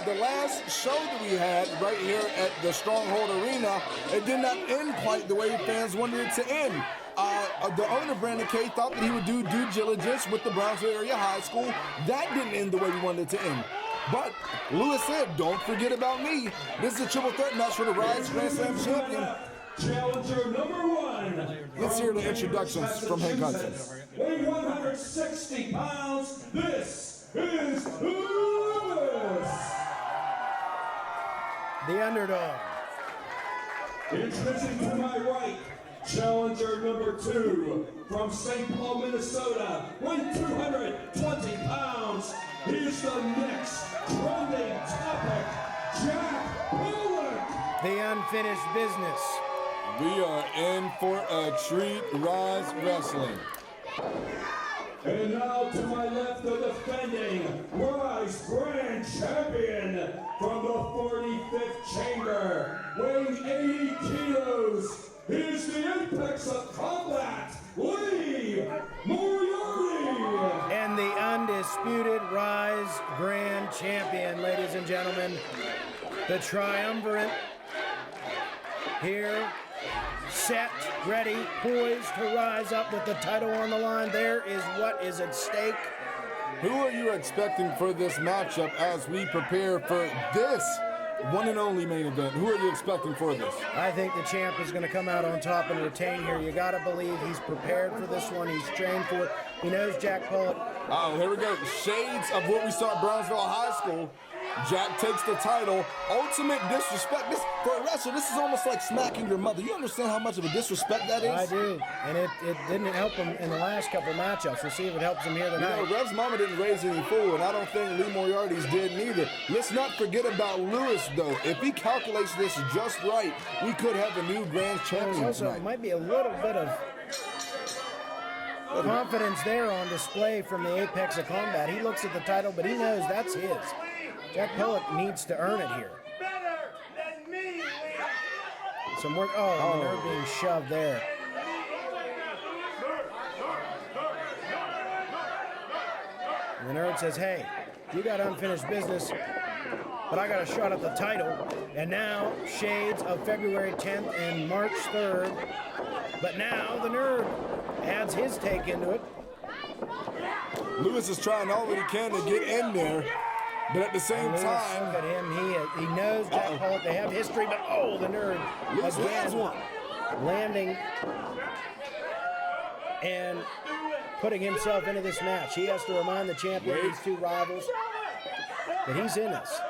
The last show that we had right here at the Stronghold Arena, it did not end quite the way fans wanted it to end. The owner, Brandon Kay, thought that he would do due diligence with the Brownsville Area High School. That didn't end the way we wanted it to end. But Lewis said, don't forget about me. This is a triple threat match for the Ryse Grand Slam champion. Challenger number one. Let's hear the introductions from Hank Hudson. Weighing 160 pounds, this is Lawless. The underdog. Introducing to my right, challenger number two from St. Paul, Minnesota, weighing 220 pounds. Here's the next trending topic, Jack Pollock. The unfinished business. We are in for a treat, Ryse Wrestling. And now to my left, the defending Ryse Grand Champion from the 45th Chamber, weighing 80 kilos. Here's the apex of combat, Lee Moriarty. And the undisputed Ryse Grand Champion, ladies and gentlemen. The triumvirate here, set, ready, poised to rise up with the title on the line. There is what is at stake. Who are you expecting for this matchup as we prepare for this one and only main event? Who are you expecting for this? I think the champ is going to come out on top and retain here. You got to believe he's prepared for this one. He's trained for it. He knows Jack Pollock. Oh, here we go. Shades of what we saw at Brownsville High School. Jack takes the title. Ultimate disrespect. This, for a wrestler, this is almost like smacking your mother. You understand how much of a disrespect that is? I do. And it didn't help him in the last couple matchups. We'll see if it helps him here tonight. You know, Rev's mama didn't raise any fool, and I don't think Lee Moriarty's did neither. Let's not forget about Lewis, though. If he calculates this just right, we could have a new grand champion Also, tonight. might be a little bit of confidence there on display from the apex of combat. He looks at the title, but he knows that's his. Jack Pollock needs to earn it here. Better than me, Some work. Oh, the nerve being shoved there. And the nerd says, hey, you got unfinished business, but I got a shot at the title. And now, shades of February 10th and March 3rd. But now the nerd adds his take into it. Lewis is trying all that he can to get in there, but at the same Lewis, time, look at him. He knows Jack Pollock. They have history, but the nerd Lewis has again one. landing and putting himself into this match. He has to remind the champion of these two rivals that he's in this.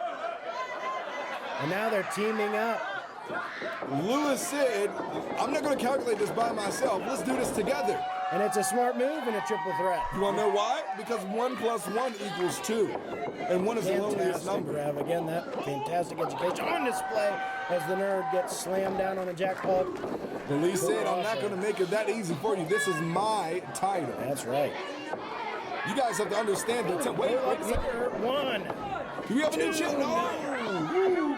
And now they're teaming up. Lewis said, I'm not going to calculate this by myself. Let's do this together. And it's a smart move in a triple threat. You want to know why? Because 1 + 1 = 2. And 1 is the loneliest Fantastic number. grab. Again, that fantastic education on display as the nerd gets slammed down on the Jack Pollock. But Lee said, I'm not going to make it that easy for you. This is my title. That's right. You guys have to understand the wait a second. One. Do we have a new champ? No.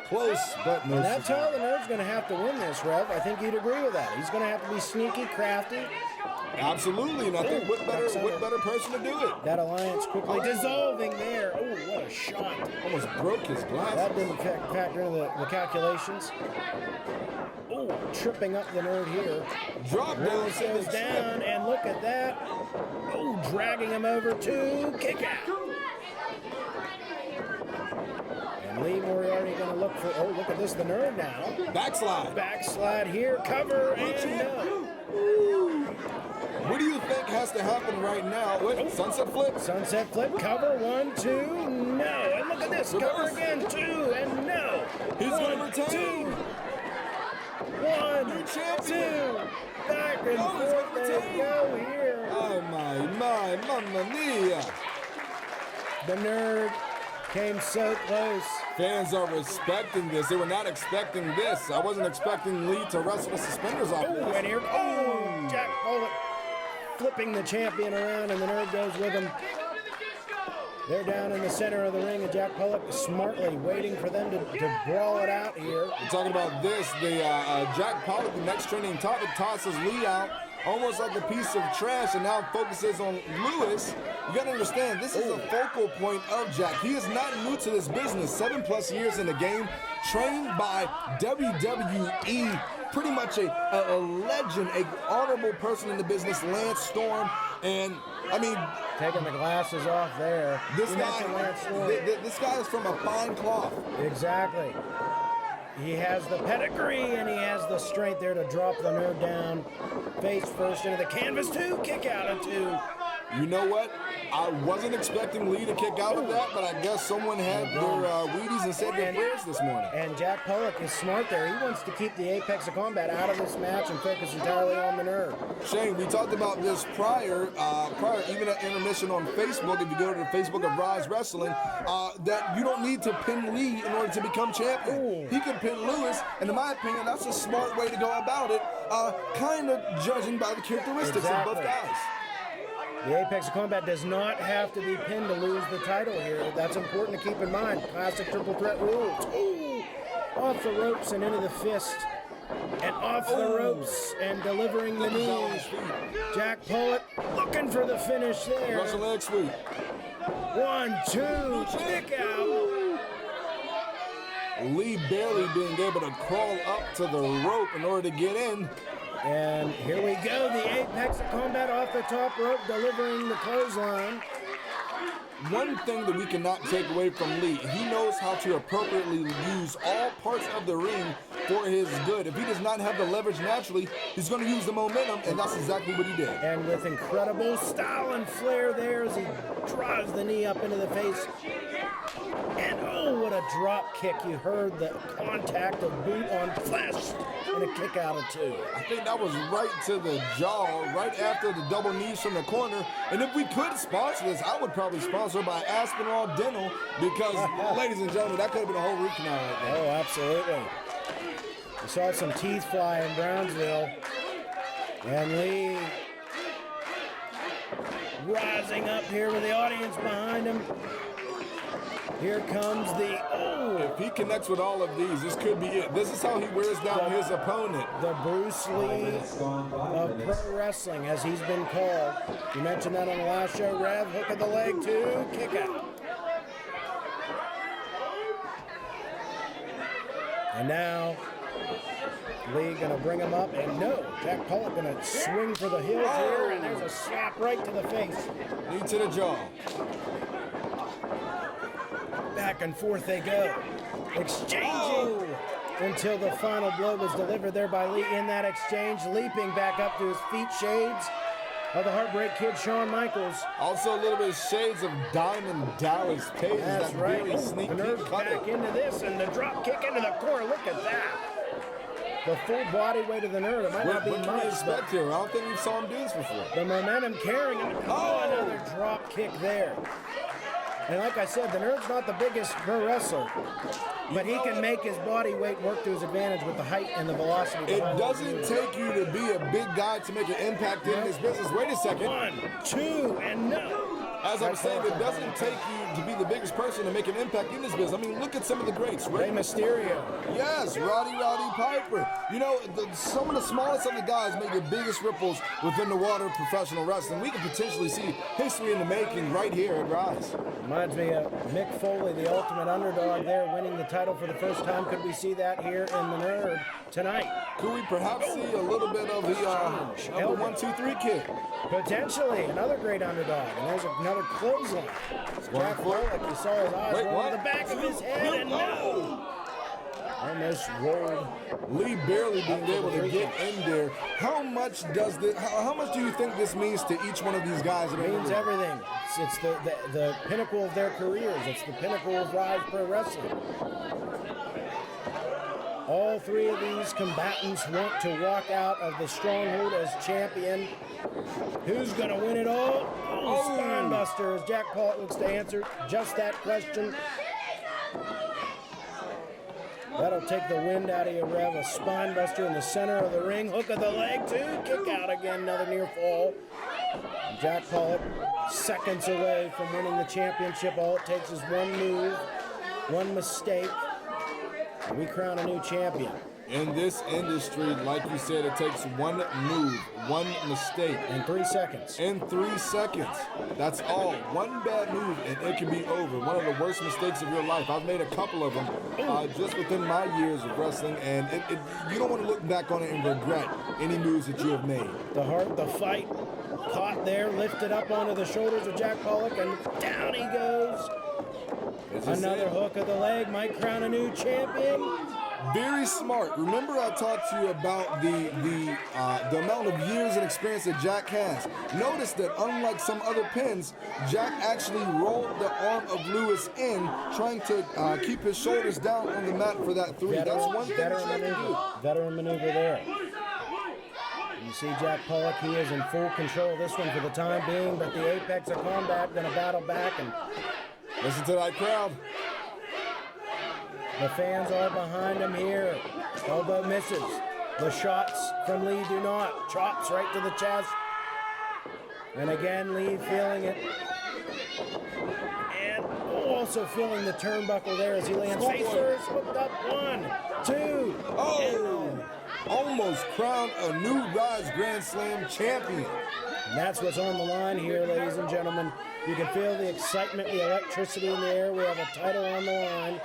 Close, but no. That's how the nerd's going to have to win this, Rev. I think you'd agree with that. He's going to have to be sneaky, crafty. Absolutely, and I think what better person to do it? That alliance quickly dissolving there. Oh, what a shot. Almost broke his glass. That didn't factor into the calculations. Oh, tripping up the nerd here. Drop down. Lewis goes down, and look at that. Oh, dragging him over to kick out. And Lee Moriarty going to look for, look at this, the nerd now. Backslide. Backslide here, cover, and no. What do you think has to happen right now? Wait, sunset flip? Sunset flip, cover, 1, 2, no. And look at this, cover again, 2, and no. He's going to 1, 2. retain. 1, New 2. champion. Back and Oh, he's forth, gonna they retain. go here. Oh my, mamma mia. The nerd came so close. Fans are respecting this. They were not expecting this. I wasn't expecting Lee to wrestle the suspenders off Oh, this. and here, Jack Pollock flipping the champion around, and the nerd goes with him. They're down in the center of the ring, and Jack Pollock is smartly waiting for them to brawl it out here. We're talking about this. The Jack Pollock, the next trending topic, tosses Lee out almost like a piece of trash and now focuses on Lewis. You got to understand, this is a focal point of Jack. He is not new to this business. 7+ years in the game, trained by WWE. Pretty much a legend, a honorable person in the business, Lance Storm. And, I mean, Taking the glasses off there. this You mentioned Lance Storm. this guy is from a fine cloth. Exactly. He has the pedigree and he has the strength there to drop the nerd down. Face first into the canvas, 2, kick out of 2. You know what? I wasn't expecting Lee to kick out of that, but I guess someone had their Wheaties and said their prayers this morning. And Jack Pollock is smart there. He wants to keep the apex of combat out of this match and focus entirely on the nerd. Shane, we talked about this prior, even at intermission on Facebook, if you go to the Facebook of Ryse Wrestling, that you don't need to pin Lee in order to become champion. Ooh. He could pin Lewis, and in my opinion, that's a smart way to go about it, kind of judging by the characteristics of both guys. The apex of combat does not have to be pinned to lose the title here. That's important to keep in mind. Classic triple threat rules. Ooh. Off the ropes and into the fist. And off the ropes and delivering the knee. Jack Pollock looking for the finish there. Russian leg sweep. 1, 2, kick out. Lee barely being able to crawl up to the rope in order to get in. And here we go, the Apex of Combat off the top rope, delivering the clothesline. One thing that we cannot take away from Lee, he knows how to appropriately use all parts of the ring for his good. If he does not have the leverage naturally, he's going to use the momentum, and that's exactly what he did. And with incredible style and flair there as he drives the knee up into the face. And oh, what a drop kick. You heard the contact of boot on flesh and a kick out of 2. I think that was right to the jaw, right after the double knees from the corner. And if we could sponsor this, I would probably sponsor by Aspinall Dental because, ladies and gentlemen, that could have been a whole root canal right there. Oh, absolutely. We saw some teeth fly in Brownsville. And Lee rising up here with the audience behind him. Here comes the, If he connects with all of these, this could be it. This is how he wears down his opponent. The Bruce Lee of pro wrestling, as he's been called. You mentioned that on the last show, Rev. Hook of the leg, 2, kick out. And now, Lee gonna bring him up, and no, Jack Pollock gonna swing for the heels here, and there's a slap right to the face. Knee to the jaw. Back and forth they go, exchanging until the final blow was delivered there by Lee in that exchange, leaping back up to his feet, shades of the Heartbreak Kid, Shawn Michaels. Also a little bit of shades of Diamond Dallas Page. That's that right. Very sneaky The nerve back into this, and the drop kick into the corner. Look at that. The full body weight of the Nerd. It might not be what can we much, expect but here? I don't think we saw him do this before. the momentum carrying him. Oh, another drop kick there. And like I said, the Nerd's not the biggest pro wrestler, but he can make his body weight work to his advantage with the height and the velocity. It doesn't take you to be a big guy to make an impact in this business. Wait a second. 1, 2, and no. As I'm saying, it doesn't take you to be the biggest person to make an impact in this business. I mean, look at some of the greats. Rey Mysterio. Yes, Roddy Piper. You know, some of the smallest of the guys make the biggest ripples within the water of professional wrestling. We could potentially see history in the making right here at Ryse. Reminds me of Mick Foley, the ultimate underdog there, winning the title for the first time. Could we see that here in the Nerd tonight? Could we perhaps see a little bit of the 1, 2, 3 kick? Potentially, another great underdog. And there's another clothesline. Jack Pollock, you saw his eyes roll to the back of his head, and no! Almost rolled. Lee barely being able to get in there. How much do you think this means to each one of these guys? It means everything. It's the pinnacle of their careers. It's the pinnacle of Ryse Pro Wrestling. All 3 of these combatants want to walk out of the stronghold as champion. Who's going to win it all? Oh, Spinebuster, as Jack Pollock looks to answer just that question. That'll take the wind out of you, Rev. A Spinebuster in the center of the ring. Hook of the leg, 2. Kick out again, another near fall. Jack Pollock, seconds away from winning the championship. All it takes is one move, one mistake, and we crown a new champion. In this industry, like you said, it takes one move, one mistake. In 3 seconds. In 3 seconds. That's all. One bad move, and it can be over. One of the worst mistakes of your life. I've made a couple of them just within my years of wrestling, and you don't want to look back on it and regret any moves that you have made. The heart, the fight, caught there, lifted up onto the shoulders of Jack Pollock, and down he goes. Another hook of the leg might crown a new champion. Very smart. Remember I talked to you about the amount of years and experience that Jack has. Notice that unlike some other pins, Jack actually rolled the arm of Lewis in, trying to keep his shoulders down on the mat for that 3. That's one thing that you have to do. Veteran maneuver there. You see Jack Pollock, he is in full control of this one for the time being, but the Apex of Combat going to battle back, and listen to that crowd. The fans are behind him here. Elbow misses. The shots from Lee do not. Chops right to the chest. And again, Lee feeling it. And, oh, also feeling the turnbuckle there as he lands face first, hooked up, 1, 2. Oh, almost crowned a new Ryse Grand Slam champion. And that's what's on the line here, ladies and gentlemen. You can feel the excitement, the electricity in the air. We have a title on the line.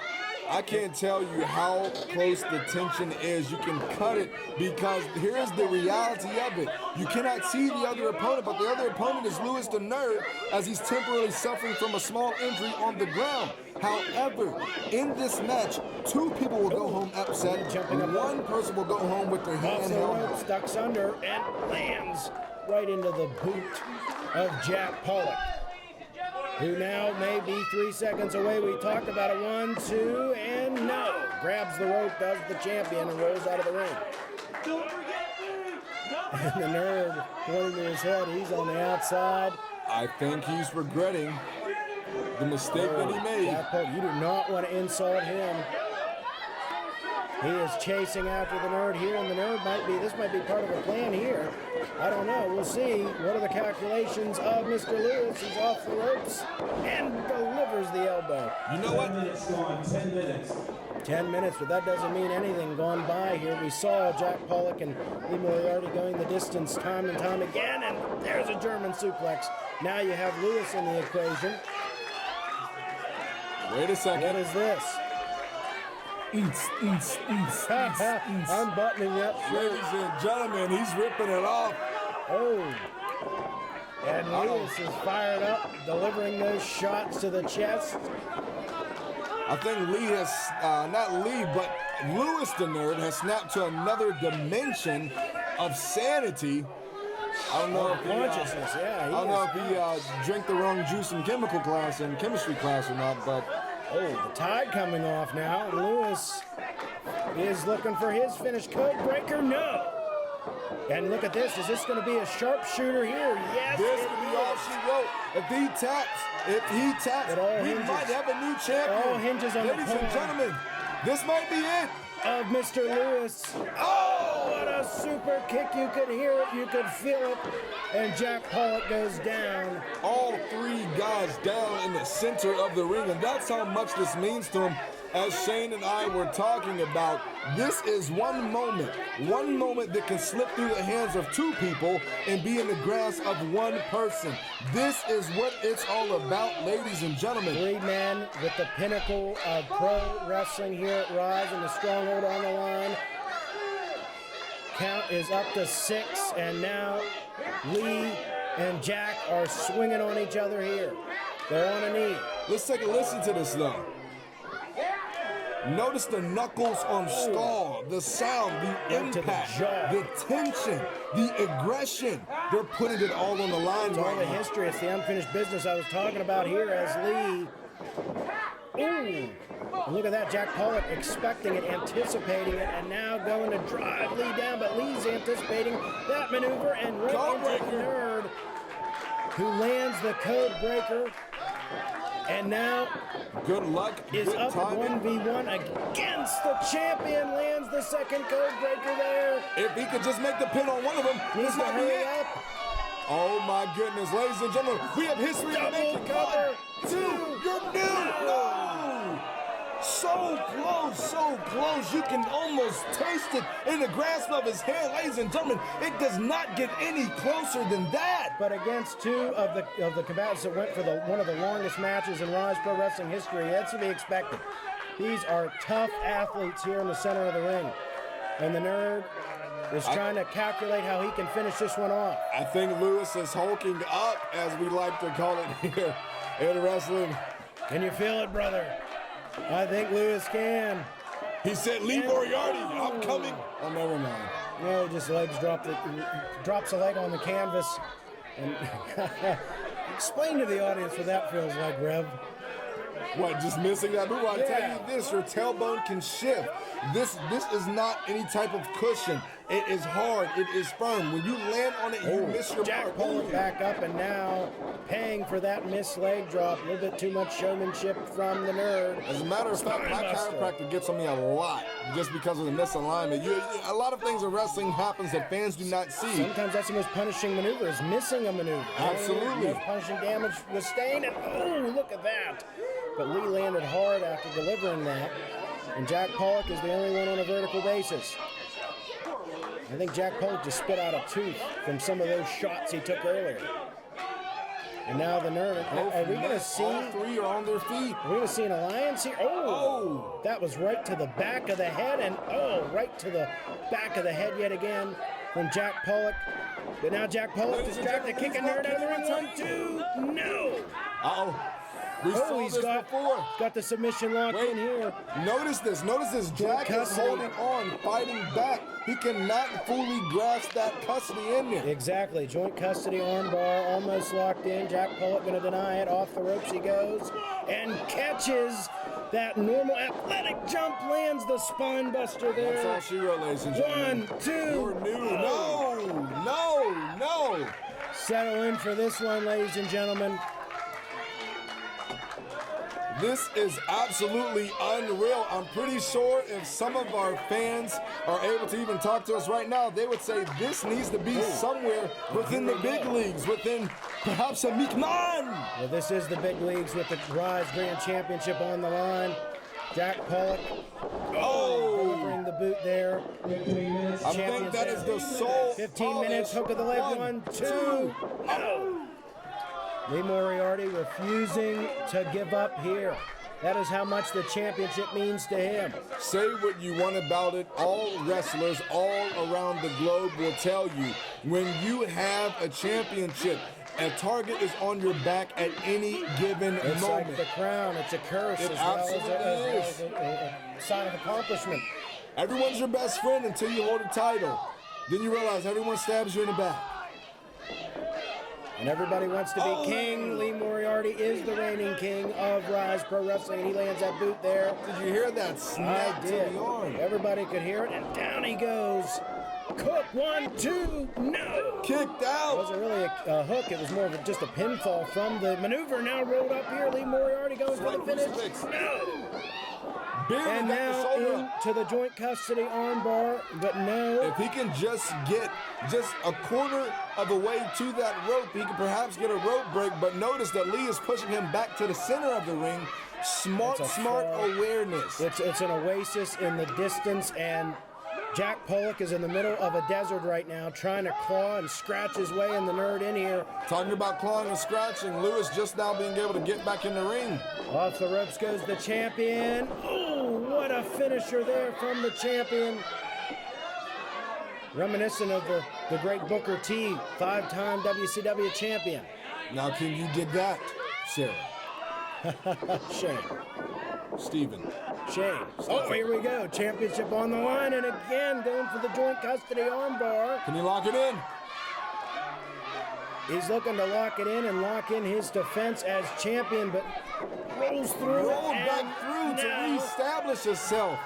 I can't tell you how close the tension is. You can cut it because here's the reality of it. You cannot see the other opponent, but the other opponent is Lawless the Nerd as he's temporarily suffering from a small injury on the ground. However, in this match, 2 people will go home upset. One person will go home with their hand held. Ducks under and lands right into the boot of Jack Pollock, who now may be 3 seconds away. We talked about it. 1, 2, and no. Grabs the rope, does the champion, and rolls out of the ring. Don't forget me! And the Nerd pointing to his head. He's on the outside. I think he's regretting the mistake that he made. Jack Pollock, you do not want to insult him. He is chasing after the Nerd here, and the Nerd this might be part of a plan here. I don't know. We'll see. What are the calculations of Mr. Lawless? He's off the ropes and delivers the elbow. You know what? 10 minutes gone, 10 minutes. 10 minutes, but that doesn't mean anything gone by here. We saw Jack Pollock and Moriarty going the distance time and time again, and there's a German suplex. Now you have Lawless in the equation. Wait a second. What is this? Unbuttoning that shirt. Ladies and gentlemen, he's ripping it off. Oh. And Lawless is fired up, delivering those shots to the chest. I think Lawless the Nerd has snapped to another dimension of sanity. I don't know if Consciousness, I don't know if he drank the wrong juice in chemical class and chemistry class or not, but oh, the tide coming off now. And Lawless is looking for his finish. Code breaker, no. And look at this. Is this going to be a sharpshooter here? Yes. this could be all she wrote. If he taps, we might have a new champion. It all hinges on Ladies and gentlemen, this might be it. Of Mr. Lawless. Oh, what a super kick. You could hear it. You could feel it. And Jack Pollock goes down. All 3 guys down in the center of the ring, and that's how much this means to him. As Shane and I were talking about, this is one moment that can slip through the hands of 2 people and be in the grasp of 1 person. This is what it's all about, ladies and gentlemen. 3 men with the pinnacle of pro wrestling here at Ryse, and the stronghold on the line. Count is up to 6, and now Lee and Jack are swinging on each other here. They're on a knee. Let's take a listen to this, though. Notice the knuckles on skull, the sound, the impact, the tension, the aggression. They're putting it all on the line It's all right the now. history. It's the unfinished business I was talking about here as Lee. Ooh. And look at that. Jack Pollock expecting it, anticipating it, and now going to drive Lee down. But Lee's anticipating that maneuver and right into the Nerd, who lands the code breaker. And now Good luck. is good up timing. 1v1 against the champion. Lands the second code breaker there. If he could just make the pin on one of them, Needs this to might be hurry it. up. Oh my goodness, ladies and gentlemen, we have history to make Double it. cover. 1, 2, you're new. No! So close. You can almost taste it in the grasp of his hand, ladies and gentlemen. It does not get any closer than that. But against 2 of the combatants that went for one of the longest matches in Ryse Pro Wrestling history, that's to be expected. These are tough athletes here in the center of the ring. And the Nerd is trying to calculate how he can finish this one off. I think Lawless is hulking up, as we like to call it here in wrestling. Can you feel it, brother? I think Lawless can. He said, "Lee Moriarty, I'm coming." Oh, never mind. No, just drops a leg on the canvas. And explain to the audience what that feels like, Rev. What, just missing that move? I Yeah. tell you this, your tailbone can shift. This is not any type of cushion. It is hard. It is firm. When you land on it, you miss your Jack mark. Pollock back up and now paying for that missed leg drop. A little bit too much showmanship from the nerd. As a matter of fact, my Spinebuster. chiropractor gets on me a lot just because of the misalignment. A lot of things in wrestling happens that fans do not see. Sometimes that's the most punishing maneuver, is missing a maneuver. Absolutely. The most punishing damage was staying, and oh, look at that. But Lee landed hard after delivering that, and Jack Pollock is the only one on a vertical basis. I think Jack Pollock just spit out a tooth from some of those shots he took earlier. And now the nerd. Are we going to see? All three are on their feet. Are we going to see an alliance here? Oh, that was right to the back of the head, and right to the back of the head yet again from Jack Pollock. But now Jack Pollock distracted, kicking nerd out of the ring. 1, 2, no. Uh-oh. We saw He's this got the submission locked in here. Notice this. Jack is holding on, fighting back. He cannot fully grasp that custody in there. Exactly. Joint custody armbar almost locked in. Jack Pollock going to deny it. Off the ropes he goes and catches that normal athletic jump, lands the spine buster there. That's all she wrote, ladies and gentlemen. 1, 2. You're new. No. Settle in for this one, ladies and gentlemen. This is absolutely unreal. I'm pretty sure if some of our fans are able to even talk to us right now, they would say this needs to be somewhere within the big leagues, within perhaps a McMahon. Well, this is the big leagues with the Ryse Grand Championship on the line. Jack Pollock delivering the boot there. I think that is the soul. 15 minutes, hook of the leg, 1, 2. No. Lee Moriarty refusing to give up here. That is how much the championship means to him. Say what you want about it. All wrestlers all around the globe will tell you, when you have a championship, a target is on your back at any given It's moment. like the crown. It's a curse It as well absolutely as a sign of accomplishment. Everyone's your best friend until you hold a title. Then you realize everyone stabs you in the back. And everybody wants to be king. Lee Moriarty is the reigning king of Ryse Pro Wrestling, and he lands that boot there. Did you hear that snap I to did. the arm? Everybody could hear it, and down he goes. Cook, 1, 2, no. Kicked It out. wasn't really a hook. It was more of just a pinfall from the maneuver. Now rolled up here. Lee Moriarty goes for the finish. Crucifix. No. Barely And got the now shoulder up. into the joint custody armbar, but no. If he can just get just a quarter of a way to that rope, he could perhaps get a rope break. But notice that Lee is pushing him back to the center of the ring. Smart awareness. It's an oasis in the distance, and Jack Pollock is in the middle of a desert right now, trying to claw and scratch his way in the nerd in here. Talking about clawing and scratching, Lewis just now being able to get back in the ring. Off the ropes goes the champion. Oh, what a finisher there from the champion. Reminiscent of the great Booker T, 5-time WCW champion. Now can you dig that, Sarah? Shame. Steven. Shame. Oh, here we go. Championship on the line, and again going for the joint custody armbar. Can you lock it in? He's looking to lock it in and lock in his defense as champion, but rolls through. Rolled and back through to now reestablish himself.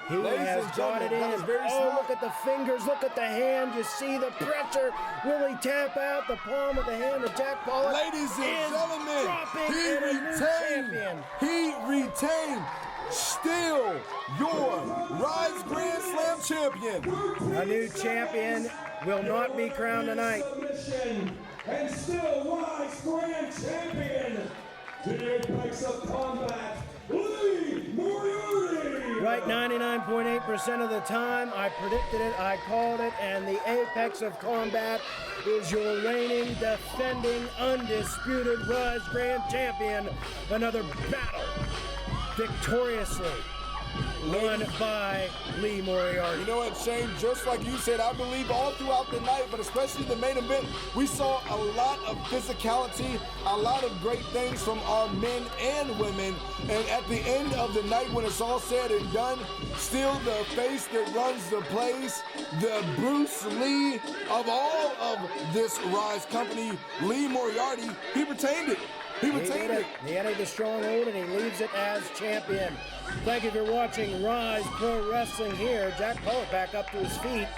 He Ladies has and got it gentlemen, in. that is very Oh, smart. look at the fingers. Look at the hand. You see the pressure. Will he tap out the palm of the hand of Jack Pollock? Ladies and is gentlemen, dropping he in a new retained. champion. He retained. Still your Ryse Grand Slam champion. A new champion will not be crowned tonight. And still Ryse Grand Champion. The apex of combat, Lee Moriarty. Right 99.8% of the time, I predicted it, I called it, and the apex of combat is your reigning, defending, undisputed Ryse Grand Champion. Another battle, victoriously won by Lee Moriarty. You know what, Shane? Just like you said, I believe all throughout the night, but especially the main event, we saw a lot of physicality, a lot of great things from our men and women. And at the end of the night, when it's all said and done, still the face that runs the place, the Bruce Lee of all of this Ryse company, Lee Moriarty, he retained it. He retained it. He entered the stronghold and he leaves it as champion. Thank you for watching Ryse Pro Wrestling here. Jack Pollock back up to his feet.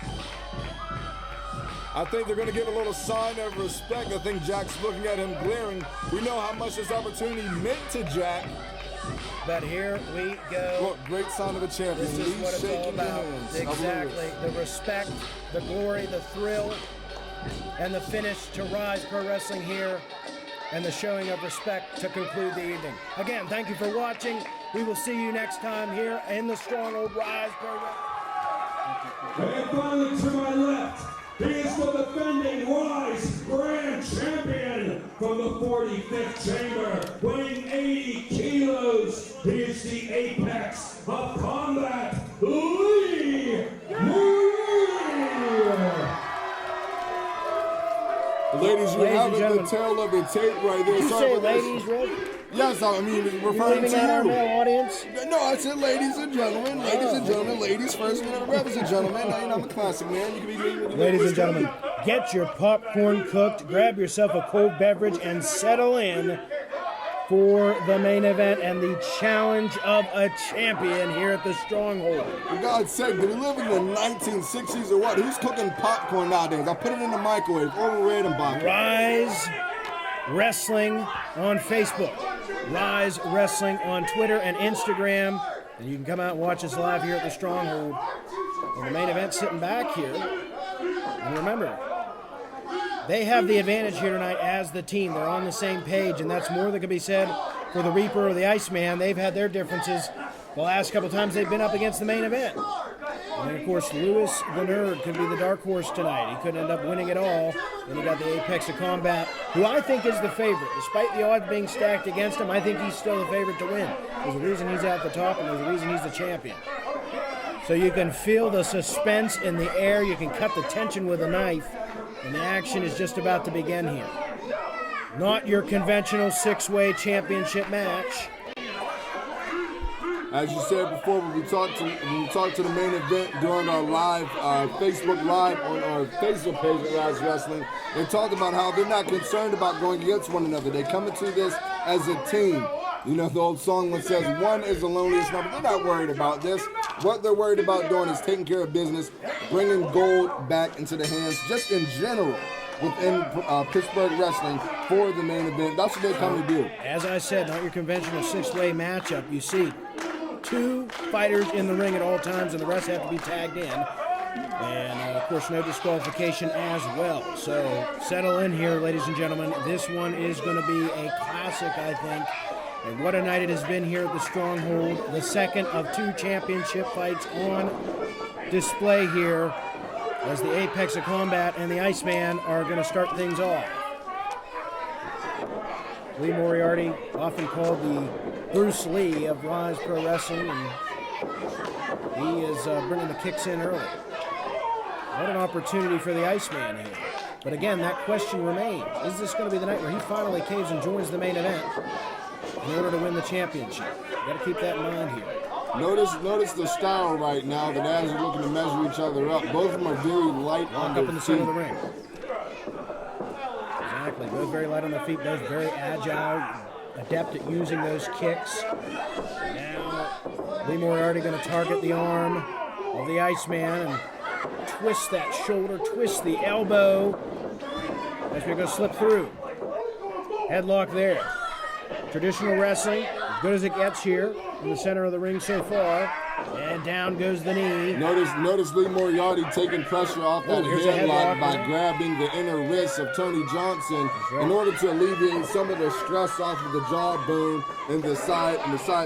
I think they're going to give a little sign of respect. I think Jack's looking at him glaring. We know how much this opportunity meant to Jack. But here we go. Look, great sign of a champion. This is what it's all about. Exactly. The respect, the glory, the thrill, and the finish to Ryse Pro Wrestling here, and the showing of respect to conclude the evening. Again, thank you for watching. We will see you next time here in the stronghold Ryse Pro Wrestling. And finally, to my left, he is the defending Ryse Grand Champion from the 45th Chamber, weighing 80 kilos. He is the apex of combat, Lee Moriarty. Ladies, you have the tail of the tape right there. Did you say ladies, Rick? Yes, I mean, referring Leaving to out our you. male audience? No, I said ladies and gentlemen, ladies first, and then brothers and gentlemen. Now, I'm a classic man. You can be Ladies and gentlemen, get your popcorn cooked, grab yourself a cold beverage, and settle in for the main event and the challenge of a champion here at the Stronghold. For God's sake, do we live in the 1960s or what? Who's cooking popcorn nowadays? I'll put it in the microwave. Overrated and bucket. Ryse Wrestling on Facebook, Ryse Wrestling on Twitter and Instagram, and you can come out and watch us live here at the Stronghold. And the main event sitting back here. And remember, they have the advantage here tonight as the team. They're on the same page, and that's more that can be said for the Reaper or the Iceman. They've had their differences the last couple times they've been up against the main event. And then, of course, Lewis the Nerd could be the dark horse tonight. He couldn't end up winning it all. Then you got the Apex of Combat, who I think is the favorite. Despite the odds being stacked against him, I think he's still the favorite to win. There's a reason he's out the top, and there's a reason he's the champion. So you can feel the suspense in the air. You can cut the tension with a knife. And the action is just about to begin here. Not your conventional six-way championship match. As you said before, when we talked to the main event during our live Facebook Live on our Facebook page at Ryse Wrestling, they talked about how they're not concerned about going against one another. They come into this as a team. You know, the old song that says, one is the loneliest number. They're not worried about this. What they're worried about doing is taking care of business, bringing gold back into the hands, just in general, within Pittsburgh Wrestling for the main event. That's what they come to do. As I said, not your conventional six-way matchup. You see two fighters in the ring at all times, and the rest have to be tagged in. And, of course, no disqualification as well. So settle in here, ladies and gentlemen. This one is going to be a classic, I think. And what a night it has been here at the Stronghold. The second of two championship fights on display here as the Apex of Combat and the Iceman are going to start things off. Lee Moriarty, often called the Bruce Lee of Ryse Pro Wrestling, and he is bringing the kicks in early. What an opportunity for the Iceman here. But again, that question remains. Is this going to be the night where he finally caves and joins the main event in order to win the championship? You've got to keep that in mind here. Notice the style right now. The guys are looking to measure each other up. Both of them are very light on their up in the feet. center of the ring. Exactly. Both very light on their feet. Both very agile, adept at using those kicks. Now, Lee Moriarty going to target the arm of the Iceman and twist that shoulder, twist the elbow. As we're going to slip through. Headlock there. Traditional wrestling, as good as it gets here in the center of the ring so far. And down goes the knee. Notice Lee Moriarty taking pressure off that headlock by there. grabbing the inner wrist of Tony Johnson in order to alleviate some of the stress off of the jawbone and the side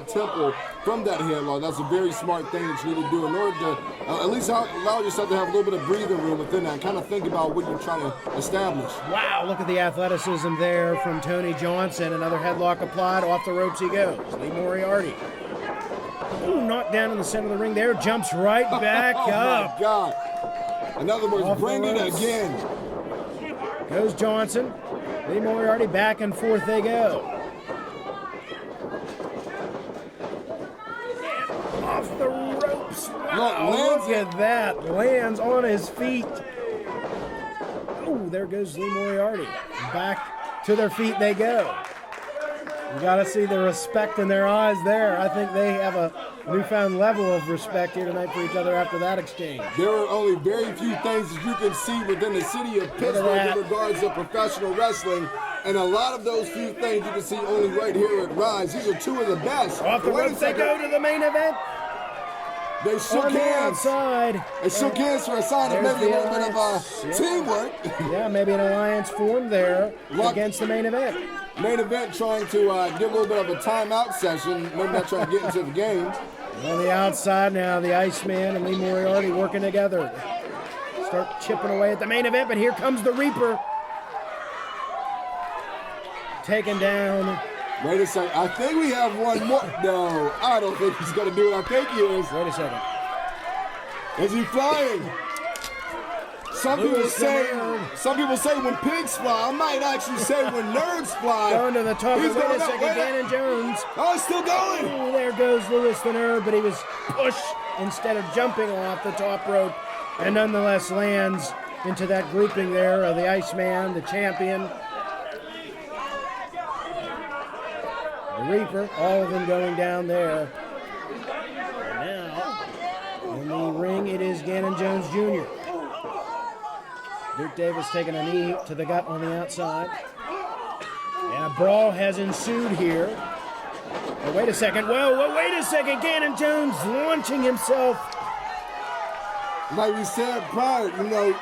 temple from that headlock. That's a very smart thing that you need to do in order to at least allow yourself to have a little bit of breathing room within that and kind of think about what you're trying to establish. Wow, look at the athleticism there from Tony Johnson. Another headlock applied. Off the ropes he goes. Lee Moriarty. Ooh, knocked down in the center of the ring there. Jumps right back up. Oh, my God. In other words, Off bring the it ropes. again. Goes Johnson. Lee Moriarty, back and forth they go. Off the ropes. Wow, look at that. Lands on his feet. Oh, there goes Lee Moriarty. Back to their feet they go. You got to see the respect in their eyes there. I think they have a newfound level of respect here tonight for each other after that exchange. There are only very few things that you can see within the city of Pittsburgh in regards to professional wrestling, and a lot of those few things you can see only right here at Ryse. These are two of the best. Off the ropes they go to the main event. They shook hands. They shook hands for a sign of maybe a little bit of teamwork. Yeah, maybe an alliance formed there against the main event. Main event trying to give a little bit of a timeout session, maybe not trying to get into the game. On the outside now, the Iceman and Lee Moriarty working together. Start chipping away at the main event, but here comes the Reaper. Taken down. Wait a second. I think we have one more. No, I don't think he's going to do it. I think he is. Wait a second. Is he flying? Some people say when pigs fly. I might actually say when nerds fly. Going to the top. Wait a second. Ganon Jones. Oh, it's still going. Oh, there goes Lewis the Nerd, but he was pushed instead of jumping off the top rope, and nonetheless lands into that grouping there of the Iceman, the champion, the Reaper, all of them going down there. And now, in the ring, it is Ganon Jones Jr. Duke Davis taking a knee to the gut on the outside. And a brawl has ensued here. Oh, wait a second. Whoa, wait a second. Ganon Jones launching himself. Like we said prior, you know,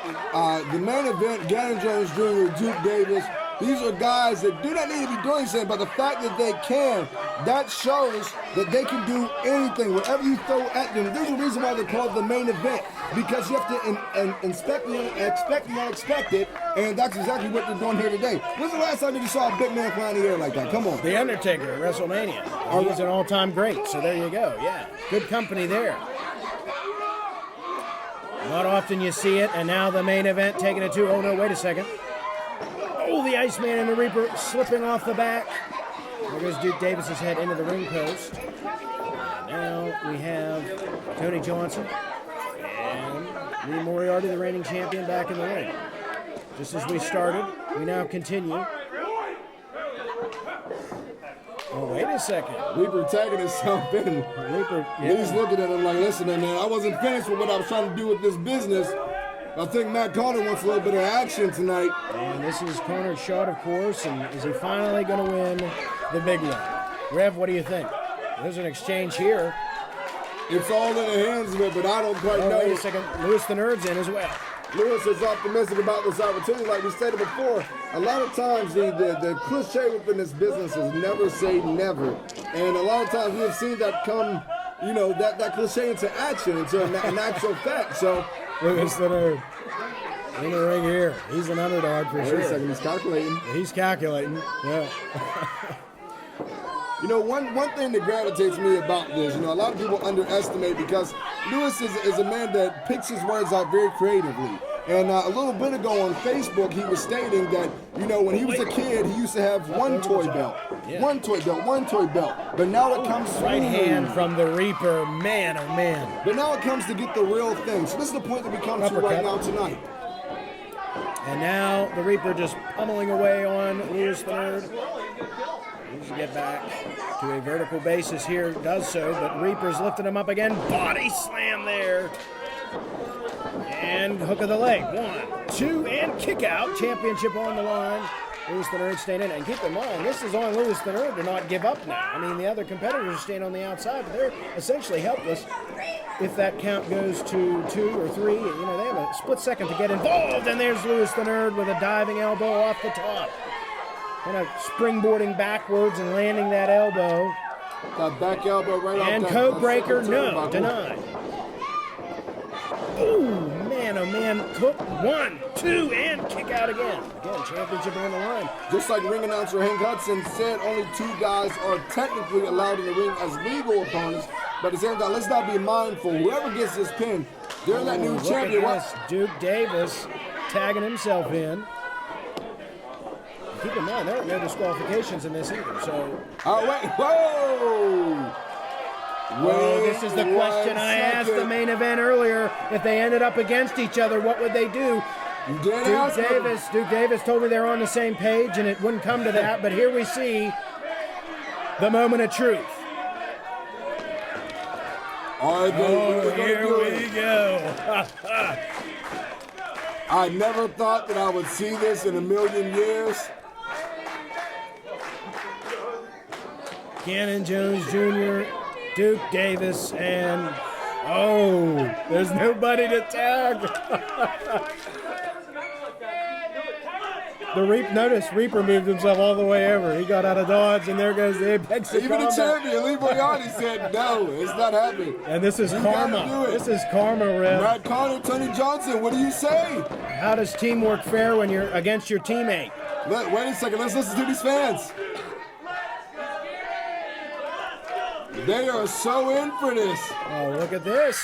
the main event, Ganon Jones Jr., Duke Davis, these are guys that do not need to be doing something, but the fact that they can, that shows that they can do anything. Whatever you throw at them, there's a reason why they're called the main event, because you have to expect the unexpected, and that's exactly what they're doing here today. When's the last time that you saw a big man fly in the air like that? Come on. The Undertaker at WrestleMania. He's an all-time great, so there you go. Yeah, good company there. Not often you see it, and now the main event taking it to, oh no, wait a second. Oh, the Iceman and the Reaper slipping off the back. There goes Duke Davis's head into the ring post. And now we have Tony Johnson and Lee Moriarty, the reigning champion, back in the ring. Just as we started, we now continue. Oh, wait a second. Reaper tagging himself in. Reaper, yeah. He's looking at him like, listen, man, I wasn't finished with what I was trying to do with this business. I think Matt Conard wants a little bit of action tonight. And this is Conard's shot, of course, and is he finally going to win the big one? Rev, what do you think? There's an exchange here. It's all in the hands of it, but I don't quite know. Wait a second. Lewis the Nerd's in as well. Lewis is optimistic about this opportunity. Like we said it before, a lot of times the cliche within this business is never say never. And a lot of times we have seen that come, you know, that cliche into action, into an actual fact. So Lewis the Nerd in the ring here. He's an underdog for sure. Wait a second, he's calculating. He's calculating, yeah. You know, one thing that gravitates me about this, you know, a lot of people underestimate, because Lewis is a man that picks his words out very creatively. And a little bit ago on Facebook, he was stating that, you know, when he was a kid, he used to have one toy belt. Yeah. One toy belt. But now it comes right hand from the Reaper, man, oh man. But now it comes to get the real thing. So this is the point that we come to right now tonight. And now the Reaper just pummeling away on Lewis the Nerd. Needs to get back to a vertical basis here, does so, but Reaper's lifting him up again. Body slam there. And hook of the leg. 1, 2, and kick out. Championship on the line. Lewis the Nerd staying in. And keep in mind, this is on Lewis the Nerd to not give up now. I mean, the other competitors are staying on the outside, but they're essentially helpless if that count goes to 2 or 3. You know, they have a split second to get involved. And there's Lewis the Nerd with a diving elbow off the top. Kind of springboarding backwards and landing that elbow. That back elbow right off. And code breaker, no, denied. Ooh, man, oh man. Hook, 1, 2, and kick out again. Again, championship on the line. Just like ring announcer Hank Hudson said, only 2 guys are technically allowed in the ring as legal opponents. But at the same time, let's not be mindful. Whoever gets this pin, they're that new champion. Duke Davis tagging himself in. Keep in mind, there are no disqualifications in this either, so... Oh, wait, whoa! Well, this is the question I asked the main event earlier. If they ended up against each other, what would they do? Duke Davis told me they're on the same page, and it wouldn't come to that, but here we see the moment of truth. Are they really gonna Here do we it? go. I never thought that I would see this in a million years. Ganon Jones Jr., Duke Davis, and there's nobody to tag. Notice Reaper moved himself all the way over. He got out of dodge, and there goes the Apex of Even the Combat. champion, Lee Moriarty, said no, it's not happening. And this is You karma. gotta do it. This is karma, Rev. Matt Conard, Tony Johnson, what do you say? How does teamwork fare when you're against your teammate? Wait a second, let's listen to these fans. They are so in for this. Oh, look at this.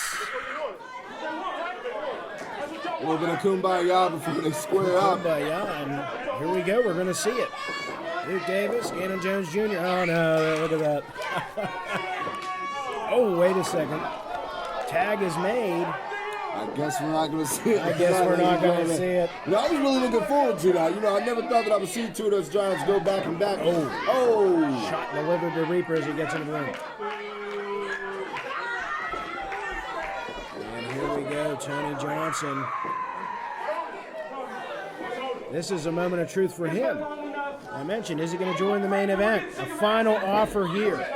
A little bit of kumbaya before they square up. Kumbaya, and here we go. We're going to see it. Duke Davis, Ganon Jones Jr. Oh, no, look at that. Oh, wait a second. Tag is made. I guess we're not going to see it. I guess we're not going to see it. You know, I was really looking forward to that. You know, I never thought that I would see two of those giants go back and back. Oh. Shot delivered to Reaper as he gets in the ring. And here we go, Tony Johnson. This is a moment of truth for him. I mentioned, is he going to join the main event? A final offer here.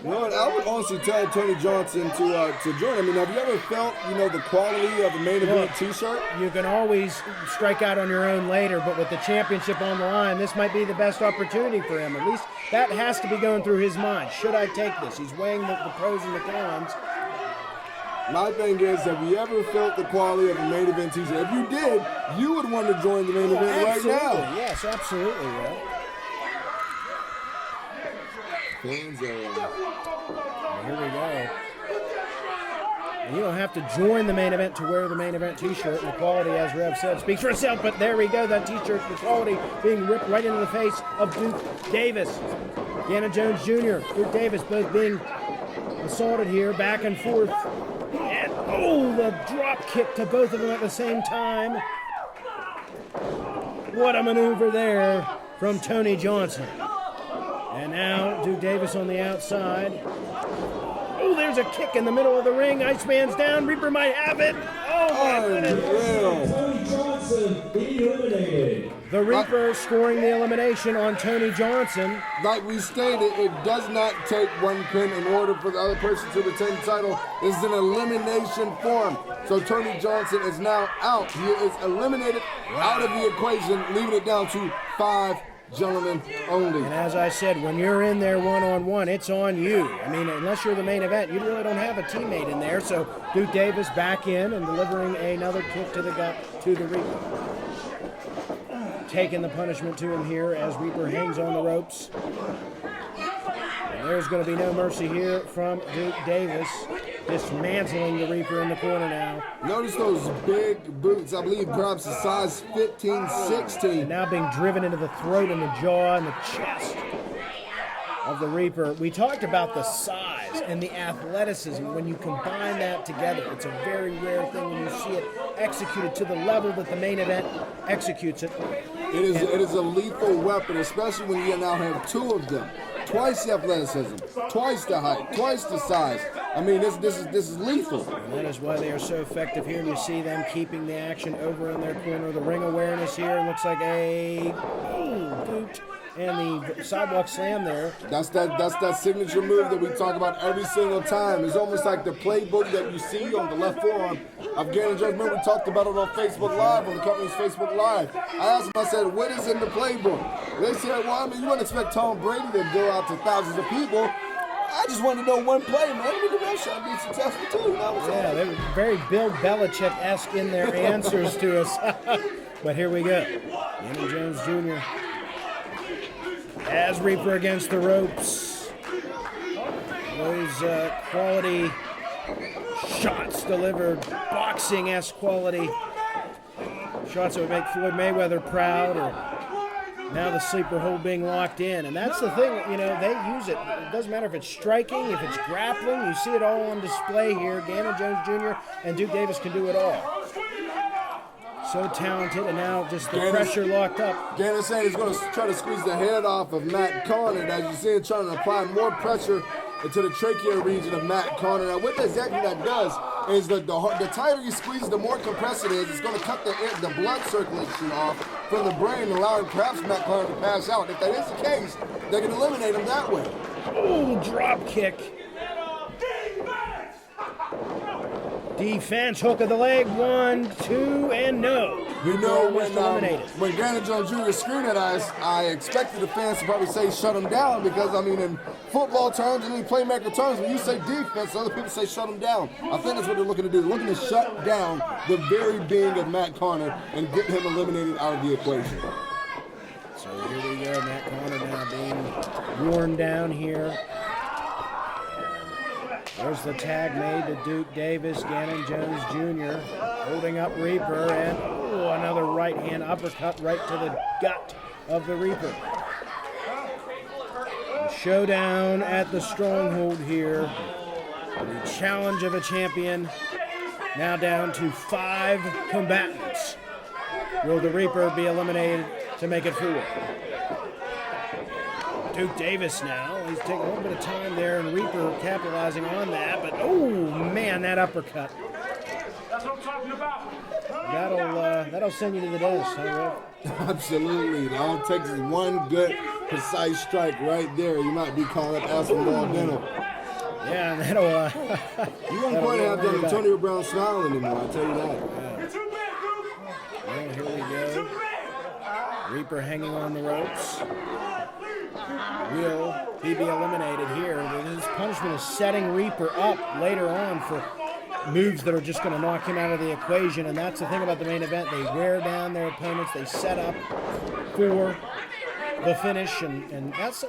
You know what? I would honestly tell Tony Johnson to join. I mean, have you ever felt, the quality of a main event T-shirt? You can always strike out on your own later, but with the championship on the line, this might be the best opportunity for him. At least that has to be going through his mind. Should I take this? He's weighing the pros and the cons. My thing is, have you ever felt the quality of a main event T-shirt? If you did, you would want to join the main event right now. Yes, absolutely, Will. Fans Here we go. You don't have to join the main event to wear the main event T-shirt. And the quality, as Rev said, speaks for itself. But there we go, that T-shirt, the quality being ripped right into the face of Duke Davis. Ganon Jones Jr., Duke Davis both being assaulted here, back and forth. And, the drop kick to both of them at the same time. What a maneuver there from Tony Johnson. And now Duke Davis on the outside. Oh, there's a kick in the middle of the ring. Iceman's down. Reaper might have it. Oh, my goodness. Tony Johnson eliminated. The Reaper scoring the elimination on Tony Johnson. Like we stated, it does not take one pin in order for the other person to retain the title. It's an elimination form. So Tony Johnson is now out. He is eliminated out of the equation, leaving it down to 5 gentlemen only. And as I said, when you're in there one-on-one, it's on you. I mean, unless you're the main event, you really don't have a teammate in there. So Duke Davis back in and delivering another kick to the gut to the Reaper. Taking the punishment to him here as Reaper hangs on the ropes. And there's going to be no mercy here from Duke Davis, dismantling the Reaper in the corner now. Notice those big boots, I believe perhaps a size 15, 16. And now being driven into the throat and the jaw and the chest of the Reaper. We talked about the size and the athleticism. When you combine that together, it's a very rare thing when you see it executed to the level that the main event executes it. It is a lethal weapon, especially when you now have two of them. Twice the athleticism, twice the height, twice the size. I mean, this is lethal. And that is why they are so effective here. And you see them keeping the action over in their corner. The ring awareness here looks like a boot. And the sidewalk slam there. That's that signature move that we talk about every single time. It's almost like the playbook that you see on the left forearm of Ganon Jones. Remember we talked about it on Facebook Live, on the company's Facebook Live. I asked them, I said, what is in the playbook? They said, well, I mean, you wouldn't expect Tom Brady to go out to thousands of people. I just wanted to know one play, man. Look at that shot being successful too. Yeah, they were very Bill Belichick-esque in their answers to us. But here we go. Ganon Jones Jr. as Reaper against the ropes. Those quality shots delivered, boxing-esque quality shots that would make Floyd Mayweather proud. Or now the sleeper hold being locked in. And that's the thing, they use it. It doesn't matter if it's striking, if it's grappling. You see it all on display here. Ganon Jones Jr. and Duke Davis can do it all. So talented, and now just the pressure locked up. Ganon said he's going to try to squeeze the head off of Matt Conard. As you see him trying to apply more pressure into the trachea region of Matt Conard. Now, what exactly that does is the tighter you squeeze, the more compressed it is. It's going to cut the blood circulation off from the brain, allowing perhaps Matt Conard to pass out. If that is the case, they can eliminate him that way. Oh, drop kick. Defense, hook of the leg, 1, 2, and no. You know, eliminated. when Ganon Jones Jr. screamed at us, I expected the fans to probably say shut him down because, I mean, in football terms and in playmaker terms, when you say defense, other people say shut him down. I think that's what they're looking to do. They're looking to shut down the very being of Matt Conard and get him eliminated out of the equation. So here we go, Matt Conard now being worn down here. There's the tag made to Duke Davis, Ganon Jones Jr. holding up Reaper, and another right hand uppercut right to the gut of the Reaper. The showdown at the Stronghold here. The challenge of a champion, now down to 5 combatants. Will the Reaper be eliminated to make it 4? Duke Davis now. He's taking a little bit of time there, and Reaper capitalizing on that. But oh man, that uppercut. That's what I'm talking about. That'll send you to the dentist, huh, Rick? Absolutely. All it takes is one good, precise strike right there. You might be calling up Aspenwall Dental. Yeah, and that'll. You won't quite have that Antonio Brown smile anymore. I tell you that. Well, here we go. Reaper hanging on the ropes. Will he be eliminated here? His punishment is setting Reaper up later on for moves that are just going to knock him out of the equation, and that's the thing about the main event. They wear down their opponents. They set up for the finish, and that's a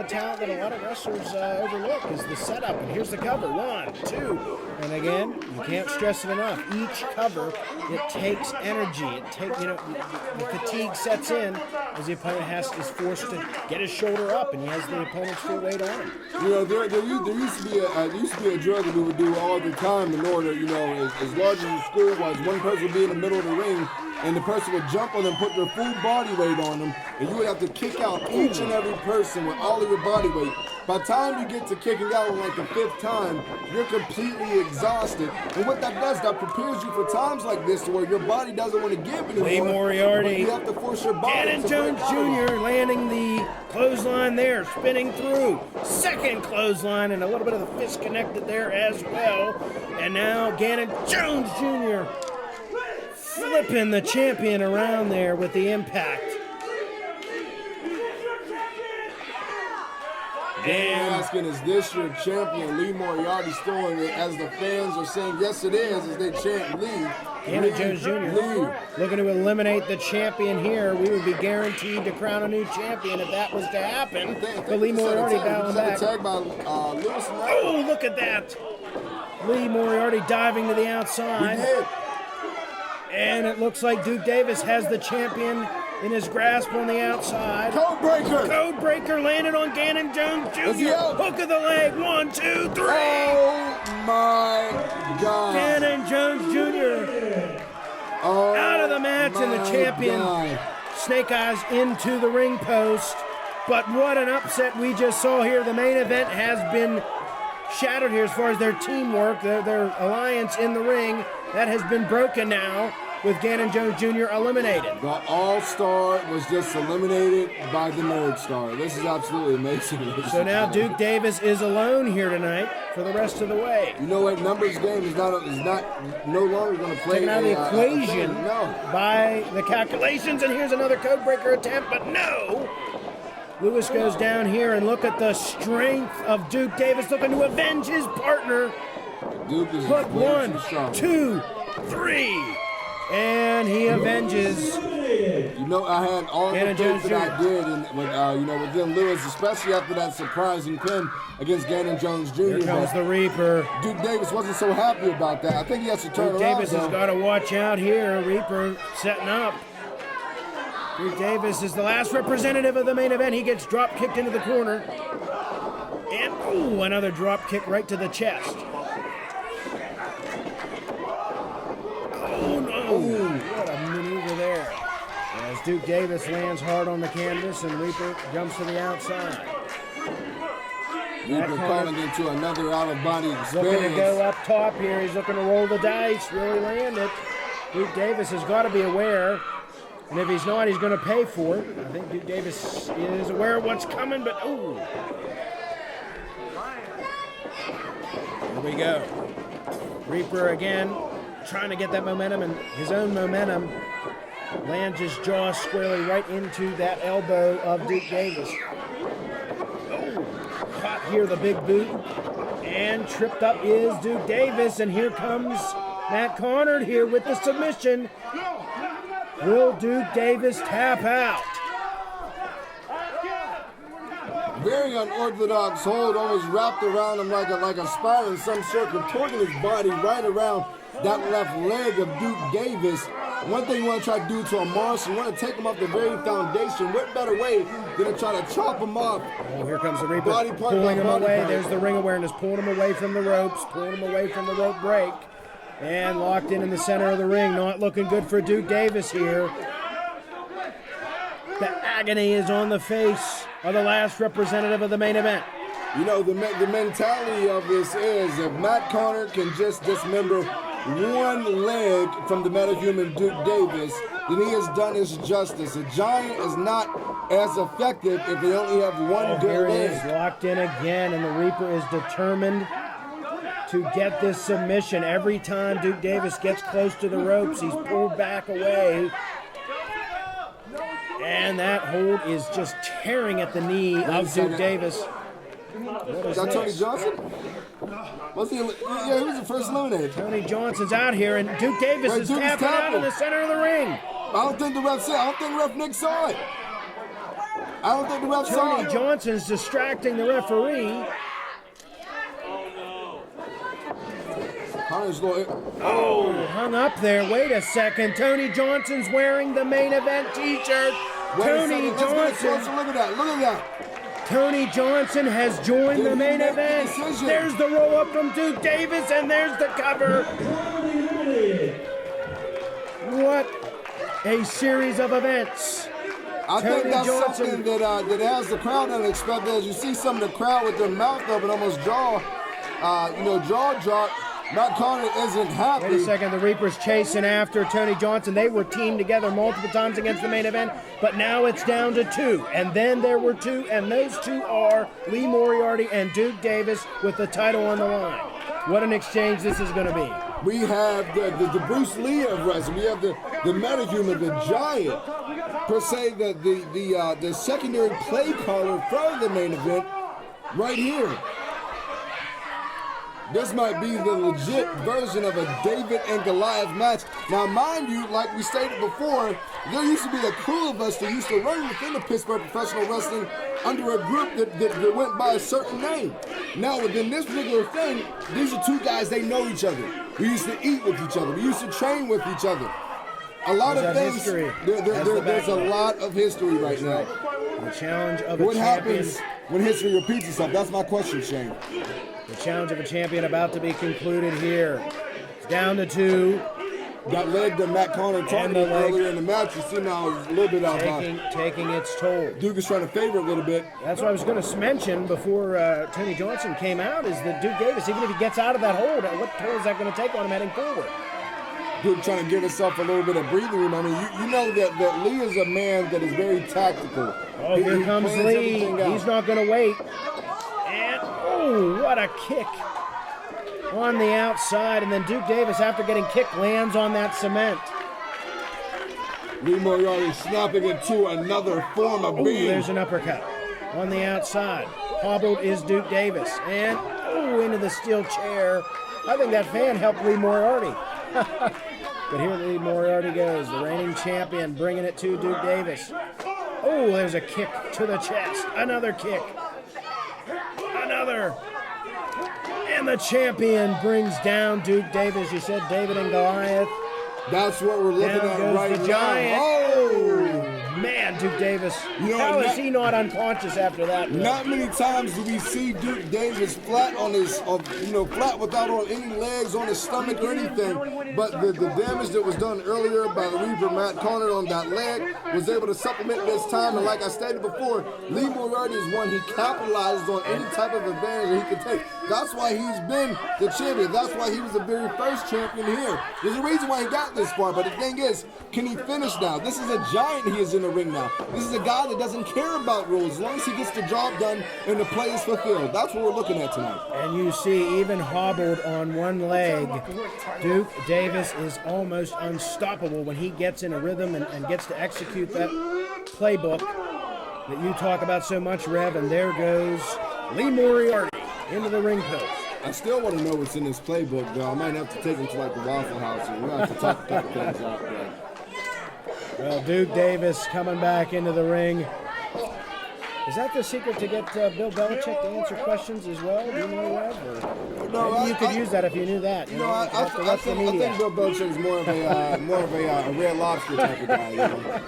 talent that a lot of wrestlers overlook is the setup. And here's the cover, 1, 2, and again, you can't stress it enough. Each cover, it takes energy. The fatigue sets in as the opponent is forced to get his shoulder up, and he has the opponent's full weight on him. You know, there used to be a drill that we would do all the time in order, as large as the school was, one person would be in the middle of the ring, and the person would jump on them, put their full body weight on them, and you would have to kick out each and every person with all of your body weight. By the time you get to kicking out on like the 5th time, you're completely exhausted. And what that does, that prepares you for times like this where your body doesn't want to give anymore. Lee Moriarty. You have to force your body Ganon to Jones break out. Jr. landing the clothesline there, spinning through. Second clothesline, and a little bit of the fist connected there as well. And now Ganon Jones Jr. flipping the champion around there with the impact. Dan asking, is this your champion? Lee Moriarty still in it as the fans are saying, yes it is, as they chant Lee. Ganon Jones Jr. looking to eliminate the champion here. We would be guaranteed to crown a new champion if that was to happen. But Lee Moriarty bowing back. Tag by Lewis. Oh, look at that. Lee Moriarty diving to the outside. We did. And it looks like Duke Davis has the champion in his grasp on the outside. Codebreaker. Codebreaker landed on Ganon Jones Jr. Hook of the leg. 1, 2, 3. Oh my God. Ganon Jones Jr. out of the match, and the champion Snake Eyes into the ring post. But what an upset we just saw here. The main event has been shattered here as far as their teamwork, their alliance in the ring. That has been broken now with Ganon Jones Jr. eliminated. The All-Star was just eliminated by the Nerd Star. This is absolutely amazing. So now Duke Davis is alone here tonight for the rest of the way. You know what? Numbers game is no longer going to play. Taken out of the equation by the calculations, and here's another codebreaker attempt, but no. Lewis goes down here, and look at the strength of Duke Davis looking to avenge his partner. Duke is Hook 1, 2, 3. And he avenges. You know, I had all the things that I did, and within Lewis, especially after that surprising pin against Ganon Jones Jr. Here comes the Reaper. Duke Davis wasn't so happy about that. I think he has to turn Duke around. Davis has got to watch out here. Reaper setting up. Duke Davis is the last representative of the main event. He gets drop kicked into the corner. And another drop kick right to the chest. Oh no! What a maneuver there. As Duke Davis lands hard on the canvas and Reaper jumps to the outside. Reaper calling into another out-of-body Looking to experience. go up top here. He's looking to roll the dice, really land it. Duke Davis has got to be aware. And if he's not, he's going to pay for it. I think Duke Davis is aware of what's coming, but ooh. Here we go. Reaper again, trying to get that momentum, and his own momentum lands his jaw squarely right into that elbow of Duke Davis. Oh, caught here the big boot, and tripped up is Duke Davis, and here comes Matt Conard here with the submission. Will Duke Davis tap out? Very unorthodox hold, always wrapped around him like a spiral in some sort, contorting his body right around that left leg of Duke Davis. One thing you want to try to do to a monster, you want to take him off the very foundation. What better way than to try to chop him off? Oh, here comes the Reaper, Body part pulling by him body away. part. There's the ring awareness, pulling him away from the ropes, pulling him away from the rope break. And locked in the center of the ring. Not looking good for Duke Davis here. The agony is on the face of the last representative of the main event. You know, the mentality of this is if Matt Conard can just dismember one leg from the metahuman Duke Davis, then he has done his justice. A giant is not as effective if they only have one Here good it is, leg. locked in again, and the Reaper is determined to get this submission. Every time Duke Davis gets close to the ropes, he's pulled back away. And that hold is just tearing at the knee of Duke Davis. What is Is that Tony this? Johnson? Was he? Yeah, he was the first eliminated. Tony Johnson's out here, and Duke Davis Wait, is Duke's tapping out in the center of the ring. I don't think the ref saw it. I don't think ref Nick saw it. I don't think the ref saw Tony it. Johnson's distracting the referee. Connor's lawyer. Hung up there. Wait a second. Tony Johnson's wearing the main event t-shirt. Wait a Tony second, let's get a Johnson. closer look at that. Look at that. Tony Johnson has joined Did the he main make the event. decision? There's the roll up from Duke Davis, and there's the cover. What a series of events. I think Tony that's Johnson. something that has the crowd unexpected. As you see some of the crowd with their mouth open, almost jaw drop. Matt Conard isn't happy. Wait a second, the Reaper's chasing after Tony Johnson. They were teamed together multiple times against the main event, but now it's down to two. And then there were two, and those two are Lee Moriarty and Duke Davis with the title on the line. What an exchange this is going to be. We have the Bruce Lee of wrestling. We have the metahuman, the giant, per se, the secondary play caller for the main event right here. This might be the legit version of a David and Goliath match. Now, mind you, like we stated before, there used to be a crew of us that used to run within the Pittsburgh Professional Wrestling under a group that went by a certain name. Now, within this particular thing, these are two guys, they know each other. We used to eat with each other. We used to train with each other. A lot There's of that things, history. there's a lot of history right now. The challenge of a What champion. happens when history repeats itself? That's my question, Shane. The challenge of a champion about to be concluded here. It's down to two. That leg that Matt Conard targeted earlier in the match, you see now is a little bit out of Taking its toll. Duke is trying to favor a little bit. That's what I was going to mention before Tony Johnson came out, is that Duke Davis, even if he gets out of that hold, what toll is that going to take on him heading forward? Duke trying to give himself a little bit of breathing room. I mean, you know that Lee is a man that is very tactical. Oh, here comes plans Lee. everything out. He's not going to wait. And, oh, what a kick on the outside. And then Duke Davis, after getting kicked, lands on that cement. Lee Moriarty snapping into another form of Oh, being. there's an uppercut on the outside. Hobbled is Duke Davis. And, oh, into the steel chair. I think that fan helped Lee Moriarty. But here Lee Moriarty goes, the reigning champion, bringing it to Duke Davis. Oh, there's a kick to the chest. Another kick. Another. And the champion brings down Duke Davis. You said David and Goliath. That's what we're looking Down at goes right the now. giant. Oh! Man, that, Duke Davis? You know, How is he not unconscious after that? Rev? Not many times do we see Duke Davis flat on his, flat without on any legs on his stomach or anything. But the damage that was done earlier by the Reaper Matt Conard on that leg was able to supplement this time. And like I stated before, Lee Moriarty is one he capitalized on any type of advantage that he could take. That's why he's been the champion. That's why he was the very first champion here. There's a reason why he got this far, but the thing is, can he finish now? This is a giant he is in the ring now. This is a guy that doesn't care about rules as long as he gets the job done and the play is fulfilled. That's what we're looking at tonight. And you see, even hobbled on one leg, Duke Davis is almost unstoppable when he gets in a rhythm and gets to execute that playbook that you talk about so much, Rev. And there goes Lee Moriarty into the ring post. I still want to know what's in this playbook, though. I might have to take him to like the Waffle House and we're going to have to talk a couple things out there. Well, Duke Davis coming back into the ring. Is that the secret to get Bill Belichick to answer questions as well? Do you know, Rev? No, you could use that if you knew that. You know, I think Bill Belichick is more of a Red Lobster type of guy. You know?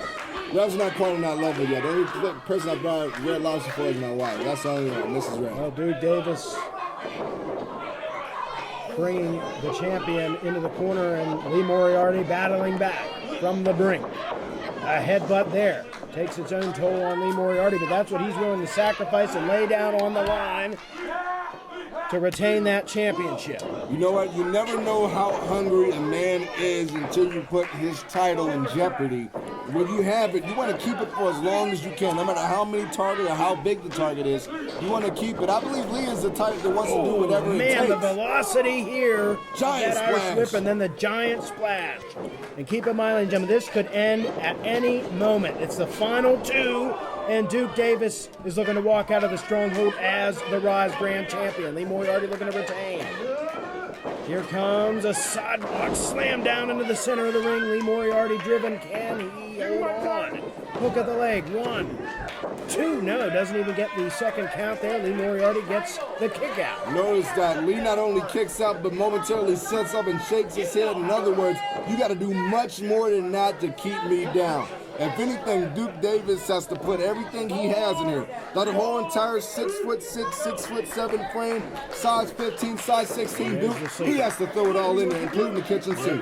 Rev's not quite on that level yet. The only person I brought Red Lobster for is my wife. That's the only one. This is Rev. Well, Duke Davis bringing the champion into the corner, and Lee Moriarty battling back from the brink. A headbutt there takes its own toll on Lee Moriarty, but that's what he's willing to sacrifice and lay down on the line to retain that championship. You know what? You never know how hungry a man is until you put his title in jeopardy. When you have it, you want to keep it for as long as you can, no matter how many target or how big the target is. You want to keep it. I believe Lee is the type that wants to do whatever it takes. Man, the velocity here. Giant that Irish splash. whip and then the giant splash. And keep in mind, ladies and gentlemen, this could end at any moment. It's the final two, and Duke Davis is looking to walk out of the stronghold as the Ryse Grand Champion. Lee Moriarty looking to retain. Here comes a sidewalk slam down into the center of the ring. Lee Moriarty driven. Can he hold on? Hook of the leg. 1, 2. No, doesn't even get the second count there. Lee Moriarty gets the kick out. Notice that Lee not only kicks out, but momentarily sets up and shakes his head. In other words, you got to do much more than that to keep me down. If anything, Duke Davis has to put everything he has in here. That whole entire 6'6", 6'7" frame, size 15, size 16 Duke, he has to throw it all in there, including the kitchen sink.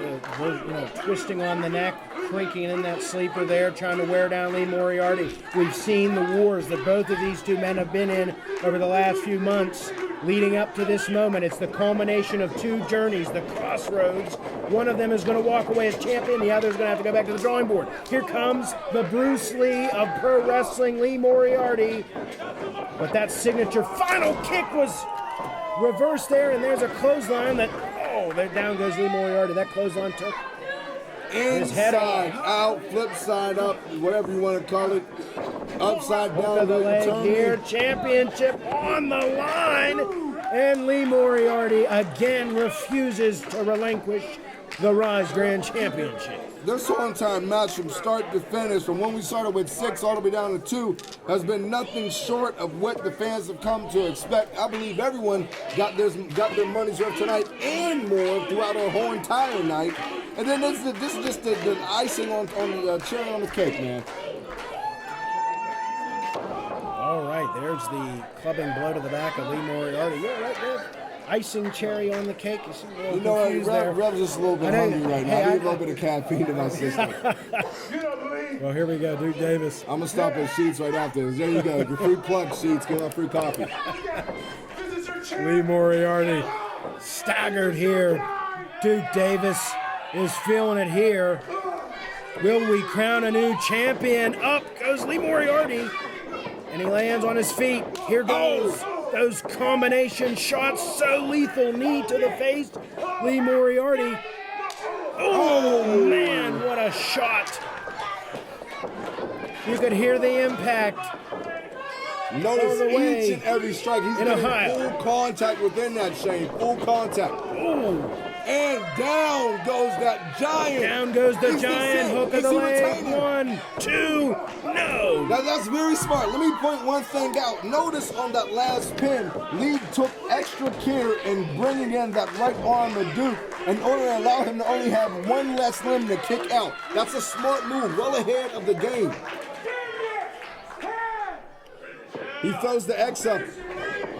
Twisting on the neck, cranking in that sleeper there, trying to wear down Lee Moriarty. We've seen the wars that both of these two men have been in over the last few months leading up to this moment. It's the culmination of two journeys, the crossroads. One of them is going to walk away as champion, the other is going to have to go back to the drawing board. Here comes the Bruce Lee of pro wrestling, Lee Moriarty. But that signature final kick was reversed there, and there's a clothesline that, there down goes Lee Moriarty. That clothesline took his head Inside, off. out, flip side up, whatever you want to call it. Upside Hook down. of the leg here, championship on the line. And Lee Moriarty again refuses to relinquish the Ryse Grand Championship. This whole entire match from start to finish, from when we started with 6 all the way down to 2, has been nothing short of what the fans have come to expect. I believe everyone got their money's worth tonight and more throughout our whole entire night. And then this is just the icing on the cherry on the cake, man. All right, there's the clubbing blow to the back of Lee Moriarty. Yeah, right there. Icing cherry on the cake. You know what? Rev's just a little bit hungry right now. I need a little bit of caffeine in my system. Well, here we go, Duke Davis. I'm going to stop at Sheets right after this. There you go. Your free plug, Sheets. Give out free coffee. Lee Moriarty staggered here. Duke Davis is feeling it here. Will we crown a new champion? Up goes Lee Moriarty. And he lands on his feet. Here goes. Those combination shots, so lethal. Knee to the face. Lee Moriarty. Oh, man, what a shot. You could hear the impact. Notice each and every strike. He's getting Ohio. full contact within that chain. Full contact. Ooh. And down goes that giant. Down goes the Is giant. this it? Hook of Is the he leg. retaining? 1, 2, no. Now that's very smart. Let me point one thing out. Notice on that last pin, Lee took extra care in bringing in that right arm of Duke in order to allow him to only have one less limb to kick out. That's a smart move, well ahead of the game. He throws the X up.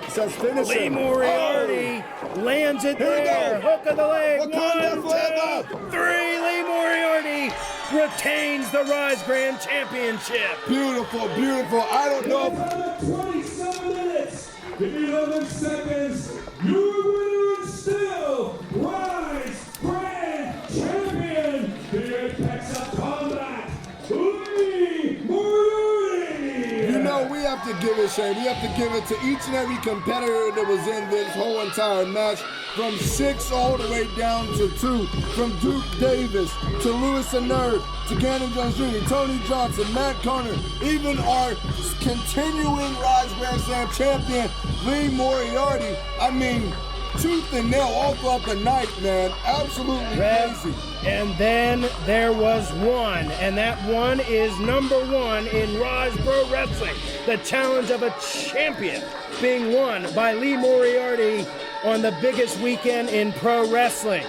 He says finish Lee him. Moriarty lands it Here we there. go. Hook of the leg. Wakanda 1, forever. 2, 3. Lee Moriarty retains the Ryse Grand Championship. Beautiful, beautiful. I don't know. Another 27 minutes, 11 seconds. Your winner is still Ryse Grand Champion, the Apex of Combat, Lee Moriarty. You know, we have to give it, Shay. We have to give it to each and every competitor that was in this whole entire match. From 6 all the way down to 2. From Duke Davis to Lewis the Nerd to Ganon Jones Jr., Tony Johnson, Matt Conard, even our continuing Ryse Grand Slam champion, Lee Moriarty. I mean, tooth and nail all throughout the night, man. Absolutely crazy. And then there was one, and that one is number 1 in Ryse Pro Wrestling. The challenge of a champion being won by Lee Moriarty on the biggest weekend in pro wrestling.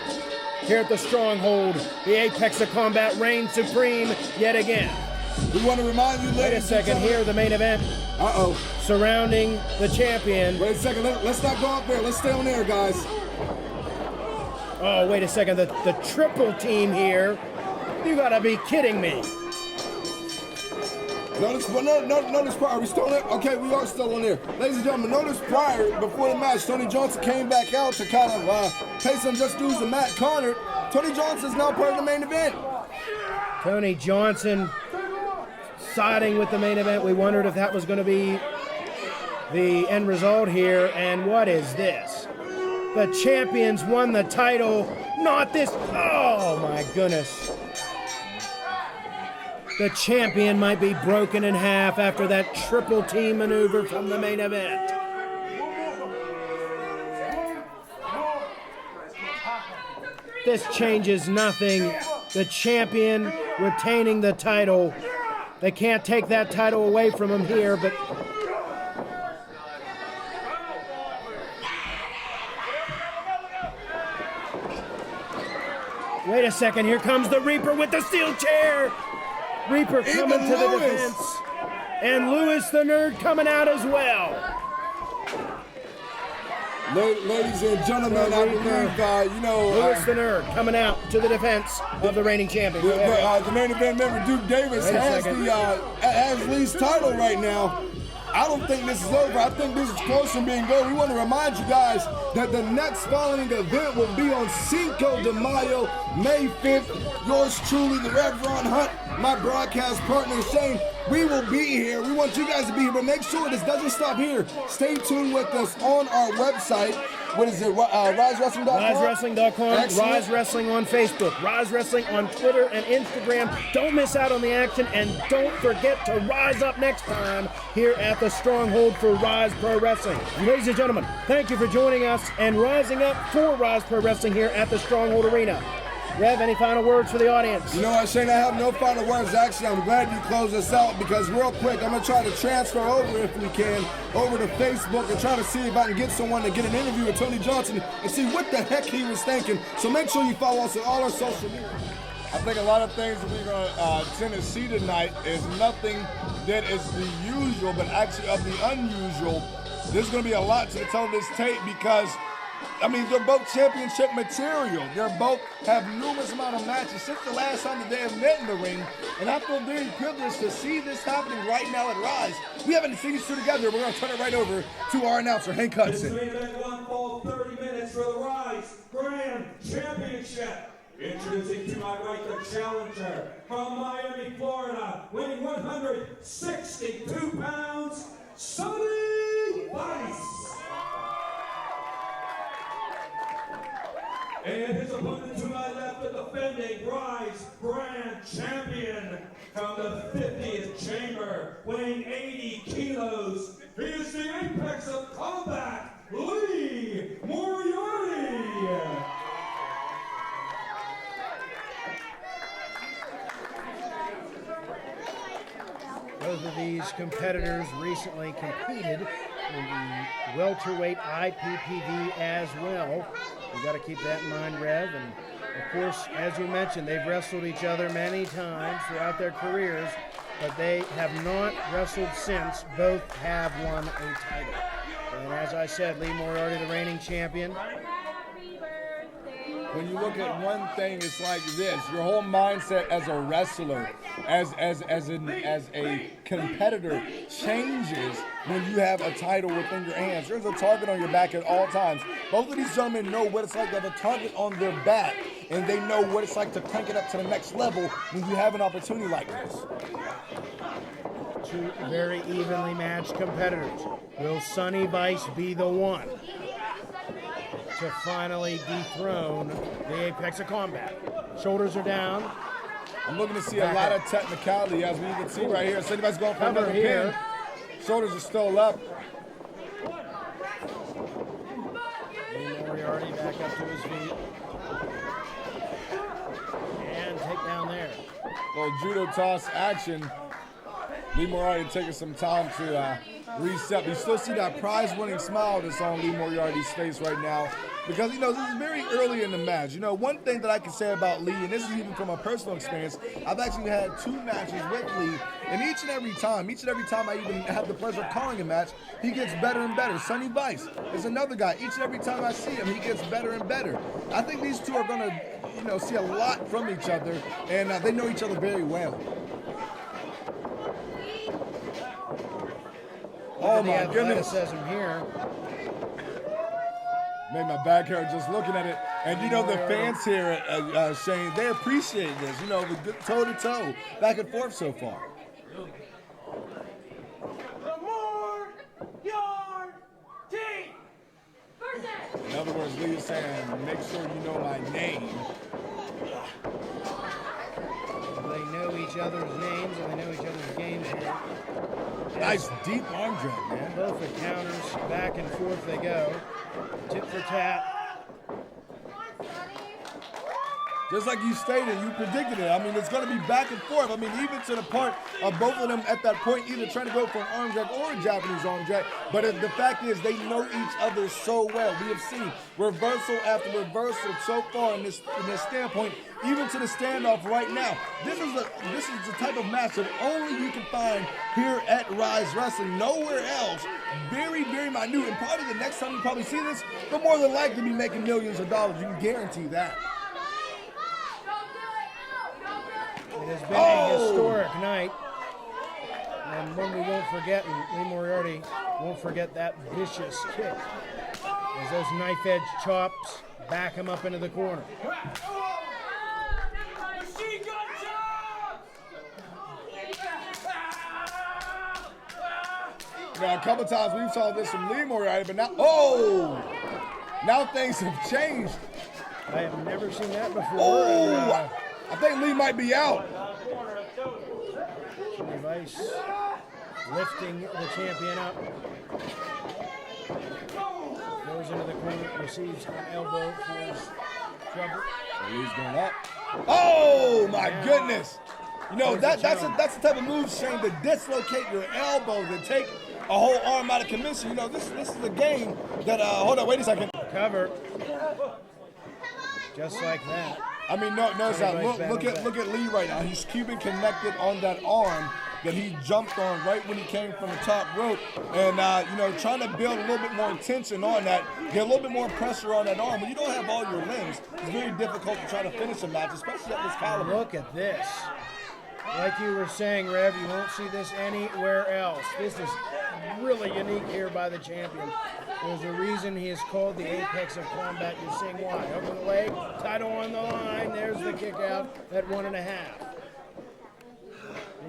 Here at the Stronghold, the Apex of Combat reigns supreme yet again. We want to remind you, Wait a ladies and second, gentlemen. here the main event Uh-oh. surrounding the champion. Wait a second. Let's not go up there. Let's stay on there, guys. Oh, wait a second, the triple team here. You gotta be kidding me. Notice prior, are we still on there? Okay, we are still on there. Ladies and gentlemen, notice prior, before the match, Tony Johnson came back out to kind of pay some just dues to Matt Conard. Tony Johnson's now part of the main event. Tony Johnson siding with the main event. We wondered if that was going to be the end result here. And what is this? The champions won the title. Not this. Oh, my goodness. The champion might be broken in half after that triple team maneuver from the main event. This changes nothing. The champion retaining the title. They can't take that title away from him here, but wait a second, here comes the Reaper with the steel chair. Reaper coming to the defense. And Lewis the Nerd coming out as well. Ladies and gentlemen, I believe, Lewis the Nerd coming out to the defense of the reigning champion. the main event member, Duke Davis, has Lee's title right now. I don't think this is over. I think this is close from being over. We want to remind you guys that the next following event will be on Cinco de Mayo, May 5th. Yours truly, the Rev Ron Hunt, my broadcast partner, Shane. We will be here. We want you guys to be here, but make sure this doesn't stop here. Stay tuned with us on our website. What is it? RyseWrestling.com? RyseWrestling.com, Ryse Wrestling on Facebook, Ryse Wrestling on Twitter and Instagram. Don't miss out on the action, and don't forget to rise up next time here at the Stronghold for Ryse Pro Wrestling. Ladies and gentlemen, thank you for joining us and rising up for Ryse Pro Wrestling here at the Stronghold Arena. Rev, any final words for the audience? You know what, Shane? I have no final words. Actually, I'm glad you closed us out because real quick, I'm going to try to transfer over, if we can, over to Facebook and try to see if I can get someone to get an interview with Tony Johnson and see what the heck he was thinking. So make sure you follow us on all our social media. I think a lot of things that we're going to tend to see tonight is nothing that is the usual, but actually of the unusual. There's going to be a lot to tell this tape because they're both championship material. They both have numerous amount of matches since the last time that they have met in the ring. And I feel very privileged to see this happening right now at Ryse. We haven't seen these two together. We're going to turn it right over to our announcer, Hank Hudson. This main event one fall 30 minutes for the Ryse Grand Championship. Introducing to my right the challenger from Miami, Florida, weighing 162 pounds, Sonny Ryse. And his opponent to my left, the defending Ryse Grand Champion from the 50th Chamber, weighing 80 kilos. He is the Apex of Combat, Lee Moriarty. Both of these competitors recently competed in the welterweight IPPV as well. We've got to keep that in mind, Rev. And of course, as you mentioned, they've wrestled each other many times throughout their careers. but they have not wrestled since. Both have won a title. And as I said, Lee Moriarty, the reigning champion. When you look at one thing, it's like this: your whole mindset as a wrestler, as a competitor, changes when you have a title within your hands. There's a target on your back at all times. Both of these gentlemen know what it's like to have a target on their back, and they know what it's like to crank it up to the next level when you have an opportunity like this. Two very evenly matched competitors. Will Sonny Ryse be the one to finally dethrone the apex of combat? Shoulders are down. I'm looking to see a lot of technicality, as we can see right here. Sonny Ryse going for another pin. Shoulders are still up. Lee Moriarty back up to his feet. And take down there. Little judo toss action. Lee Moriarty taking some time to reset. You still see that prize-winning smile that's on Lee Moriarty's face right now, because this is very early in the match. One thing that I can say about Lee, and this is even from a personal experience, I've actually had 2 matches with Lee, and each and every time I even have the pleasure of calling a match, he gets better and better. Sonny Ryse is another guy. Each and every time I see him, he gets better and better. I think these two are going to, see a lot from each other, and they know each other very well. Oh my goodness! Here. Made my back hurt just looking at it. And the fans here at Shane, they appreciate this. The good toe-to-toe, back and forth so far. In other words, Lee is saying, make sure you know my name. They know each other's names and they know each other's games here. Nice deep arm drag, man. Both the counters, back and forth they go. Tit for tat. Just like you stated, you predicted it. I mean, it's going to be back and forth. I mean, even to the part of both of them at that point either trying to go for an arm drag or a Japanese arm drag. But the fact is, they know each other so well. We have seen reversal after reversal so far in this standpoint, even to the standoff right now. This is the type of match that only you can find here at Ryse Wrestling. Nowhere else. Very, very minute. And probably the next time you probably see this, they'll more than likely be making millions of dollars. You can guarantee that. It has been a historic night, and one we won't forget, and Lee Moriarty won't forget that vicious kick as those knife-edge chops back him up into the corner. Now, a couple times we saw this from Lee Moriarty, but now things have changed. I have never seen that before. Oh, I think Lee might be out. Sonny Ryse lifting the champion up. Goes into the corner, receives an elbow for his trouble. Lee's going up. Oh my goodness! That's the type of move, Shane, to dislocate your elbow, to take a whole arm out of commission. This is a game that. Hold on, wait a second. Cover. Just like that. I mean, notice that. Look at Lee right now. He's keeping connected on that arm that he jumped on right when he came from the top rope, and trying to build a little bit more tension on that, get a little bit more pressure on that arm. When you don't have all your limbs, it's very difficult to try to finish a match, especially at this caliber. Look at this. Like you were saying, Rev, you won't see this anywhere else. This is really unique here by the champion. There's a reason he is called the apex of combat. You're seeing why. Over the leg, title on the line. There's the kick out at 1.5.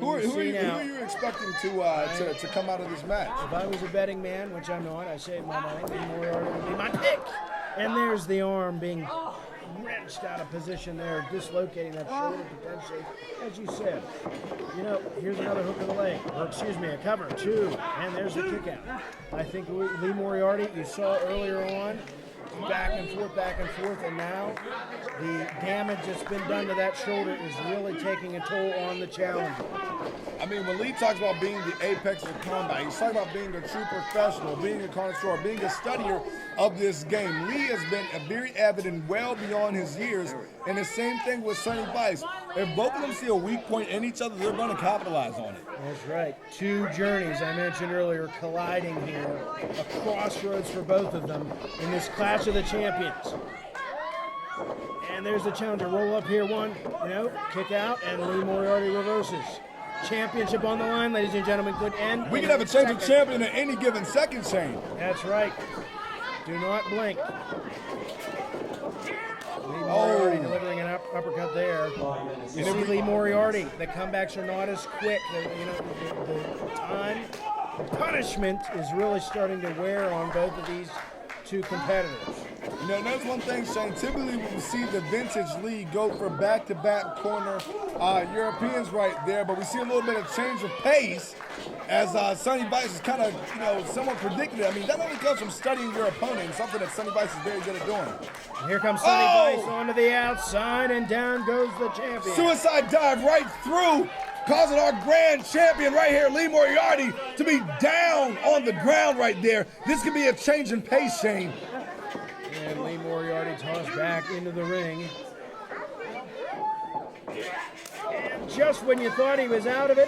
Who are you expecting to come out of this match? If I was a betting man, which I'm not, I saved my mind. Lee Moriarty would be my pick. And there's the arm being wrenched out of position there, dislocating that shoulder potentially. As you said, here's another hook of the leg. Or excuse me, a cover, 2. And there's the kick out. I think Lee Moriarty, you saw earlier on, back and forth, and now the damage that's been done to that shoulder is really taking a toll on the challenger. I mean, when Lee talks about being the apex of combat, he's talking about being a true professional, being a connoisseur, being a studier of this game. Lee has been very avid and well beyond his years, and the same thing with Sonny Vice. If both of them see a weak point in each other, they're going to capitalize on it. That's right. Two journeys I mentioned earlier colliding here, a crossroads for both of them in this Clash of the Champions. And there's the challenger. Roll up here, one, kick out, and Lee Moriarty reverses. Championship on the line, ladies and gentlemen. Could end. We can have a change of champion at any given second, Shane. That's right. Do not blink. Lee Moriarty delivering an uppercut there. You see Lee Moriarty. The comebacks are not as quick. The time, the punishment is really starting to wear on both of these two competitors. That's one thing, Shane. Typically, when we see the vintage league go for back-to-back corner Europeans right there, but we see a little bit of change of pace as Sonny Vice is kind of, somewhat predicted. I mean, that only comes from studying your opponent, something that Sonny Vice is very good at doing. And here comes Sonny Vice onto the outside, and down goes the champion. Suicide dive right through, causing our grand champion right here, Lee Moriarty, to be down on the ground right there. This could be a change in pace, Shane. And Lee Moriarty tossed back into the ring. And just when you thought he was out of it.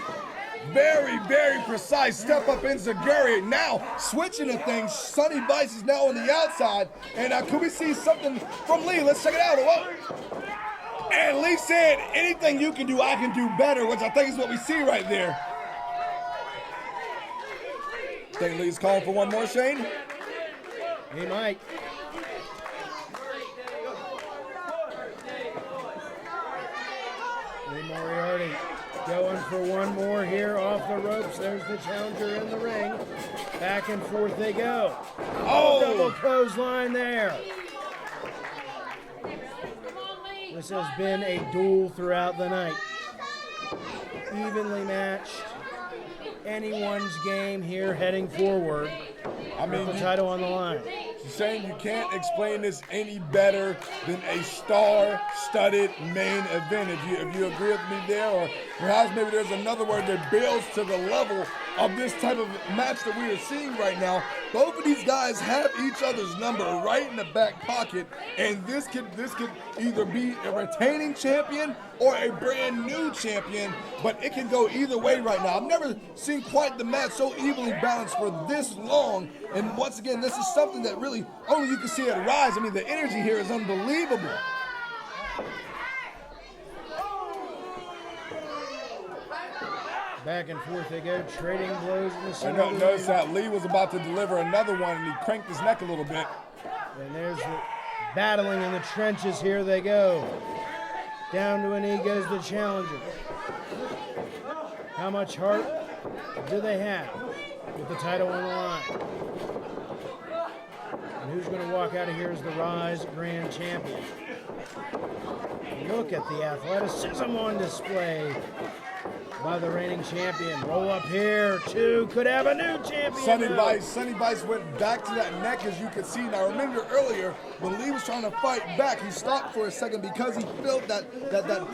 Very, very precise step up in Zaguri. Now, switching to things, Sonny Vice is now on the outside. And could we see something from Lee? Let's check it out. Whoa. And Lee said, anything you can do, I can do better, which I think is what we see right there. Think Lee's calling for one more, Shane? He might. Lee Moriarty going for one more here off the ropes. There's the challenger in the ring. Back and forth they go. Double clothesline there. This has been a duel throughout the night. Evenly matched. Anyone's game here heading forward. With the title on the line. Saying you can't explain this any better than a star-studded main event. If you agree with me there, or perhaps maybe there's another word that builds to the level of this type of match that we are seeing right now. Both of these guys have each other's number right in the back pocket, and this could either be a retaining champion or a brand new champion, but it can go either way right now. I've never seen quite the match so evenly balanced for this long, and once again, this is something that really only you can see at Ryse. I mean, the energy here is unbelievable. Back and forth they go, trading blows in the center. Notice that Lee was about to deliver another one, and he cranked his neck a little bit. And there's the battling in the trenches. Here they go. Down to a knee goes the challenger. How much heart do they have with the title on the line? And who's going to walk out of here as the Ryse Grand Champion? Look at the athleticism on display by the reigning champion. Roll up here, two could have a new champion. Sonny Vice went back to that neck, as you could see. Now remember earlier, when Lee was trying to fight back, he stopped for a second because he felt that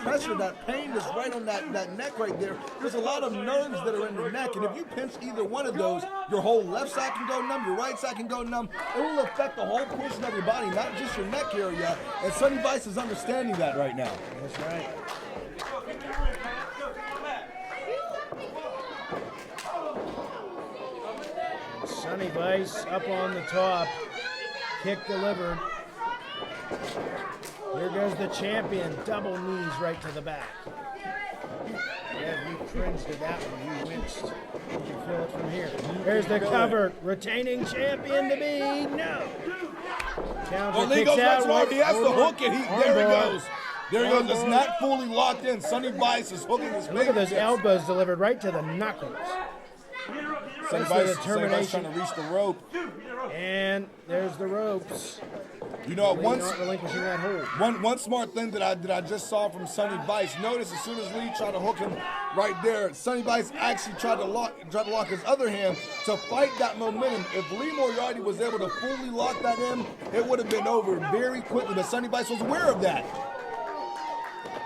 pressure, that pain that's right on that neck right there. There's a lot of nerves that are in the neck, and if you pinch either one of those, your whole left side can go numb, your right side can go numb. It will affect the whole portion of your body, not just your neck area, and Sonny Vice is understanding that right now. That's right. Sonny Vice up on the top. Kick delivered. Here goes the champion. Double knees right to the back. Yeah, you cringed at that one. You winced. You can feel it from here. There's the cover. Retaining champion to be. No. Challenger Lee kicks goes out. right, he has to hook it. There he goes. There he goes. It's Armbar. not fully locked in. Sonny Vice is hooking his Look at those elbows delivered right to the knuckles. Sonny Vice trying to reach the rope. And there's the ropes. You know, Lee not relinquishing that hold. one smart thing that I just saw from Sonny Vice. Notice as soon as Lee tried to hook him right there, Sonny Vice actually tried to lock his other hand to fight that momentum. If Lee Moriarty was able to fully lock that in, it would have been over very quickly. But Sonny Vice was aware of that.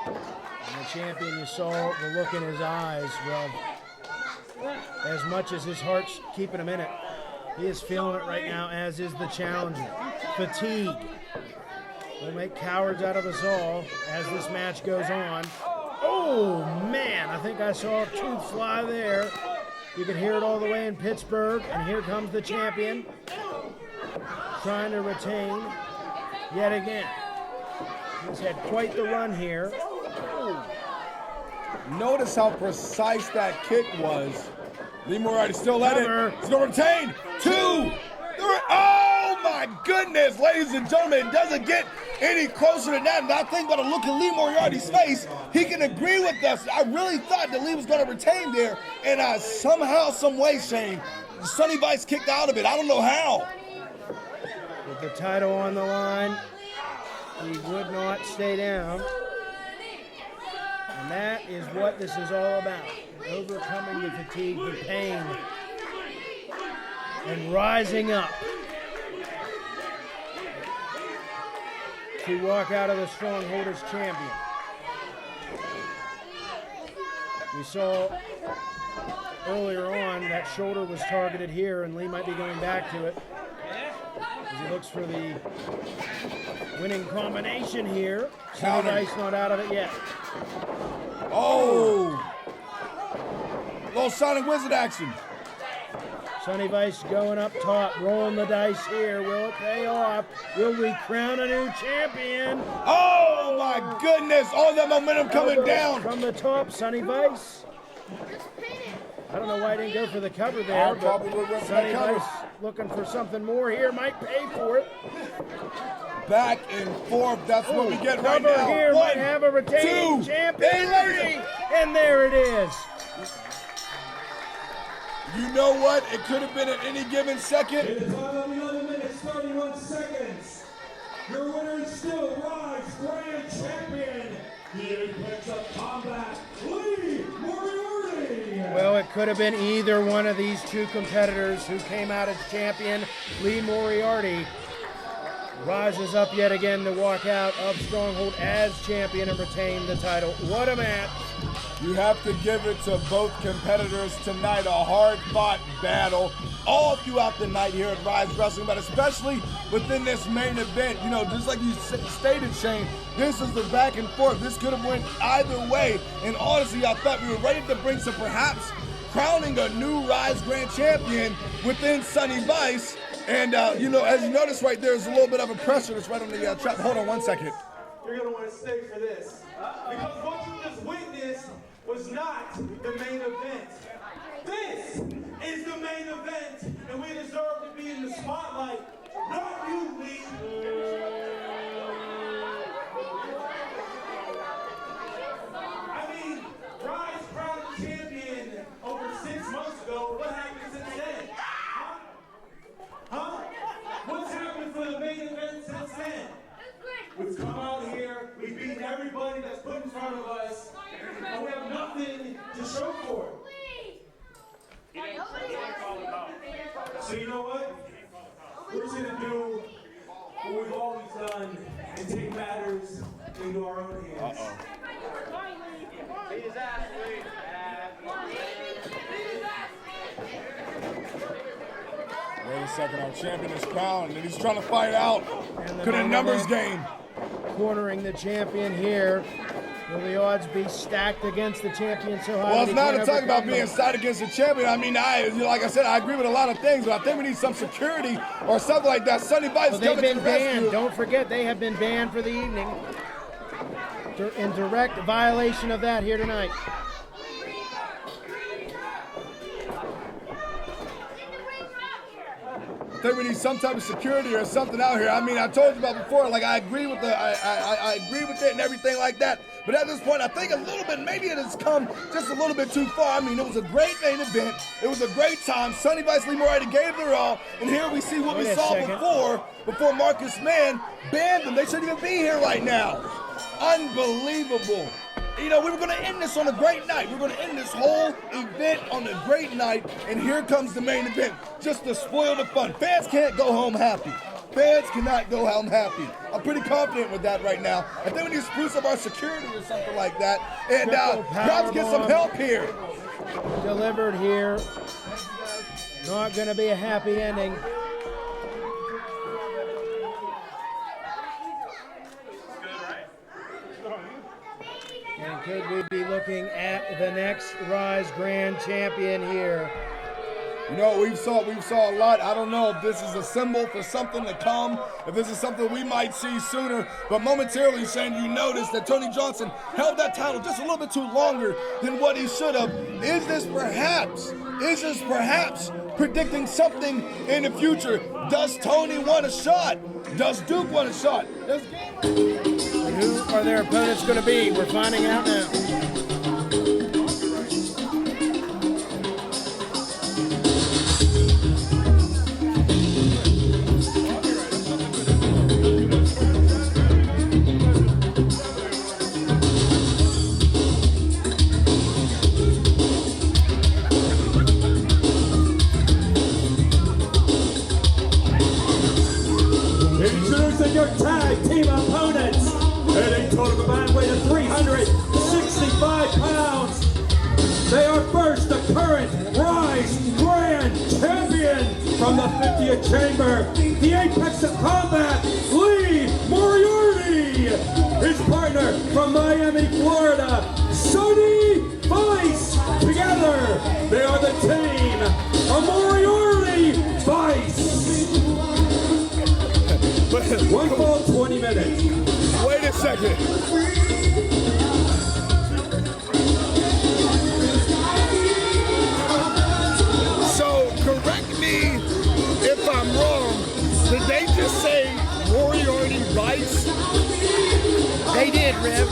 And the champion, you saw the look in his eyes. Well, as much as his heart's keeping him in it. He is feeling it right now, as is the challenger. Fatigue will make cowards out of us all as this match goes on. Oh, man, I think I saw a tooth fly there. You can hear it all the way in Pittsburgh, and here comes the champion trying to retain yet again. He's had quite the run here. Notice how precise that kick was. Lee Moriarty still at it. He's going to retain. 2. Oh, my goodness, ladies and gentlemen. It doesn't get any closer than that. And I think by the look at Lee Moriarty's face, he can agree with us. I really thought that Lee was going to retain there. And somehow, some way, Shane, Sonny Vice kicked out of it. I don't know how. With the title on the line, he would not stay down. And that is what this is all about. Overcoming the fatigue, the pain, and rising up to walk out of the Stronghold as champion. We saw earlier on that shoulder was targeted here, and Lee might be going back to it as he looks for the winning combination here. Sonny Vice not out of it yet. Oh! Little Sonic Wizard action. Sonny Vice going up top, rolling the dice here. Will it pay off? Will we crown a new champion? Oh my goodness! All that momentum coming down. From the top, Sonny Vice. I don't know why he didn't go for the cover there, but Sonny Vice looking for something more here. Might pay for it. Back and forth. That's what we get right now. Here might have a retaining champion. And there it is. You know what? It could have been at any given second. It is on 11 minutes, 31 seconds. Your winner is still Ryse Grand Champion. The Apex of Combat, Lee Moriarty. Well, it could have been either one of these two competitors who came out as champion. Lee Moriarty rises up yet again to walk out of Stronghold as champion and retain the title. What a match. You have to give it to both competitors tonight. A hard-fought battle all throughout the night here at Ryse Wrestling, but especially within this main event. You know, just like you stated, Shane, this is the back and forth. This could have went either way. And honestly, I thought we were ready to bring some perhaps crowning a new Ryse Grand Champion within Sonny Vice. And, you know, as you notice right there, there's a little bit of a pressure that's right on the trap. Hold on 1 second. You're going to want to stay for this. Because what you just witnessed was not the main event. This is the main event, and we deserve to be in the spotlight. Not you, Lee. I mean, Ryse crowned champion over 6 months ago. What happened since then? Huh? What's happened for the main event since then? We've come out here, we've beaten everybody that's put in front of us, and we have nothing to show for it. So you know what? We're just gonna do what we've always done and take matters into our own hands. Wait a second, our champion is crowned, and he's trying to fight out. Could a numbers game. Cornering the champion here. Will the odds be stacked against the champion so high? Well, it's not a talk about being stacked against the champion. I mean, like I said, I agree with a lot of things, but I think we need some security or something like that. Sonny Vice they've been banned. Don't forget, they have been banned for the evening. In direct violation of that here tonight. I think we need some type of security or something out here. I mean, I told you about before, like I agree with I agree with it and everything like that. But at this point, I think a little bit, maybe it has come just a little bit too far. I mean, it was a great main event. It was a great time. Sonny Vice, Lee Moriarty gave their all. And here we see what we saw before Marcus Mann banned them. They shouldn't even be here right now. Unbelievable. You know, we were going to end this on a great night. We're going to end this whole event on a great night, and here comes the main event, just to spoil the fun. Fans can't go home happy. Fans cannot go home happy. I'm pretty confident with that right now. I think we need to spruce up our security or something like that, and perhaps get some help here. delivered here. Not going to be a happy ending. And could we be looking at the next Ryse Grand Champion here? You know, we saw a lot. I don't know if this is a symbol for something to come, if this is something we might see sooner. But momentarily, Shane, you noticed that Tony Johnson held that title just a little bit too longer than what he should have. Is this perhaps predicting something in the future? Does Tony want a shot? Does Duke want a shot? Who are their opponents going to be? We're finding out now. Introducing your tag team opponents at a total combined weight of 365 pounds. They are first the current Ryse Grand Champion from the 50th Chamber, the apex of combat, Lee Moriarty. His partner from Miami, Florida, Sonny Ryse. Together, they are the team of Moriarty Ryse. 1 ball, 20 minutes. Wait a second. So, correct me if I'm wrong. Did they just say Moriarty Ryse? They did, Rev.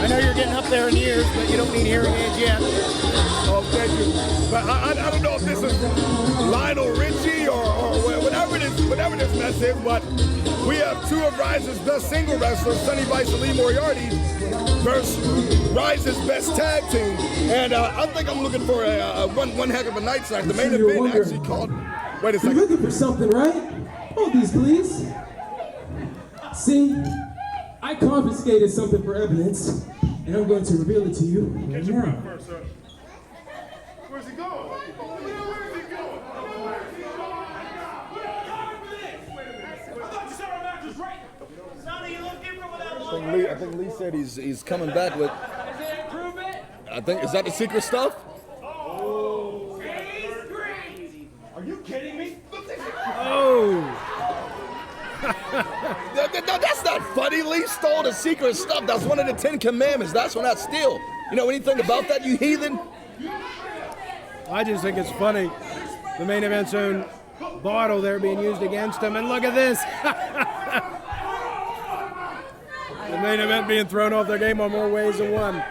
I know you're getting up there in years, but you don't need hearing aids yet. Oh, thank you. But I don't know if this is Lionel Richie or whatever this mess is, but we have two of Ryse's best single wrestlers, Sonny Ryse and Lee Moriarty, versus Ryse's best tag team. And I think I'm looking for one heck of a night tonight. The main event actually called. Wait a second. You're looking for something, right? Hold these, please. See, I confiscated something for evidence, and I'm going to reveal it to you right now. First, sir. Where's he going? Where's he going? I think Lee said he's coming back with. I think, is that the secret stuff? Are you kidding me? Oh! That's not funny. Lee stole the secret stuff. That's one of the 10 commandments. That's when I steal. You know anything about that, you heathen? I just think it's funny. The main event's own bottle there being used against him, and look at this. The main event being thrown off their game on more ways than one.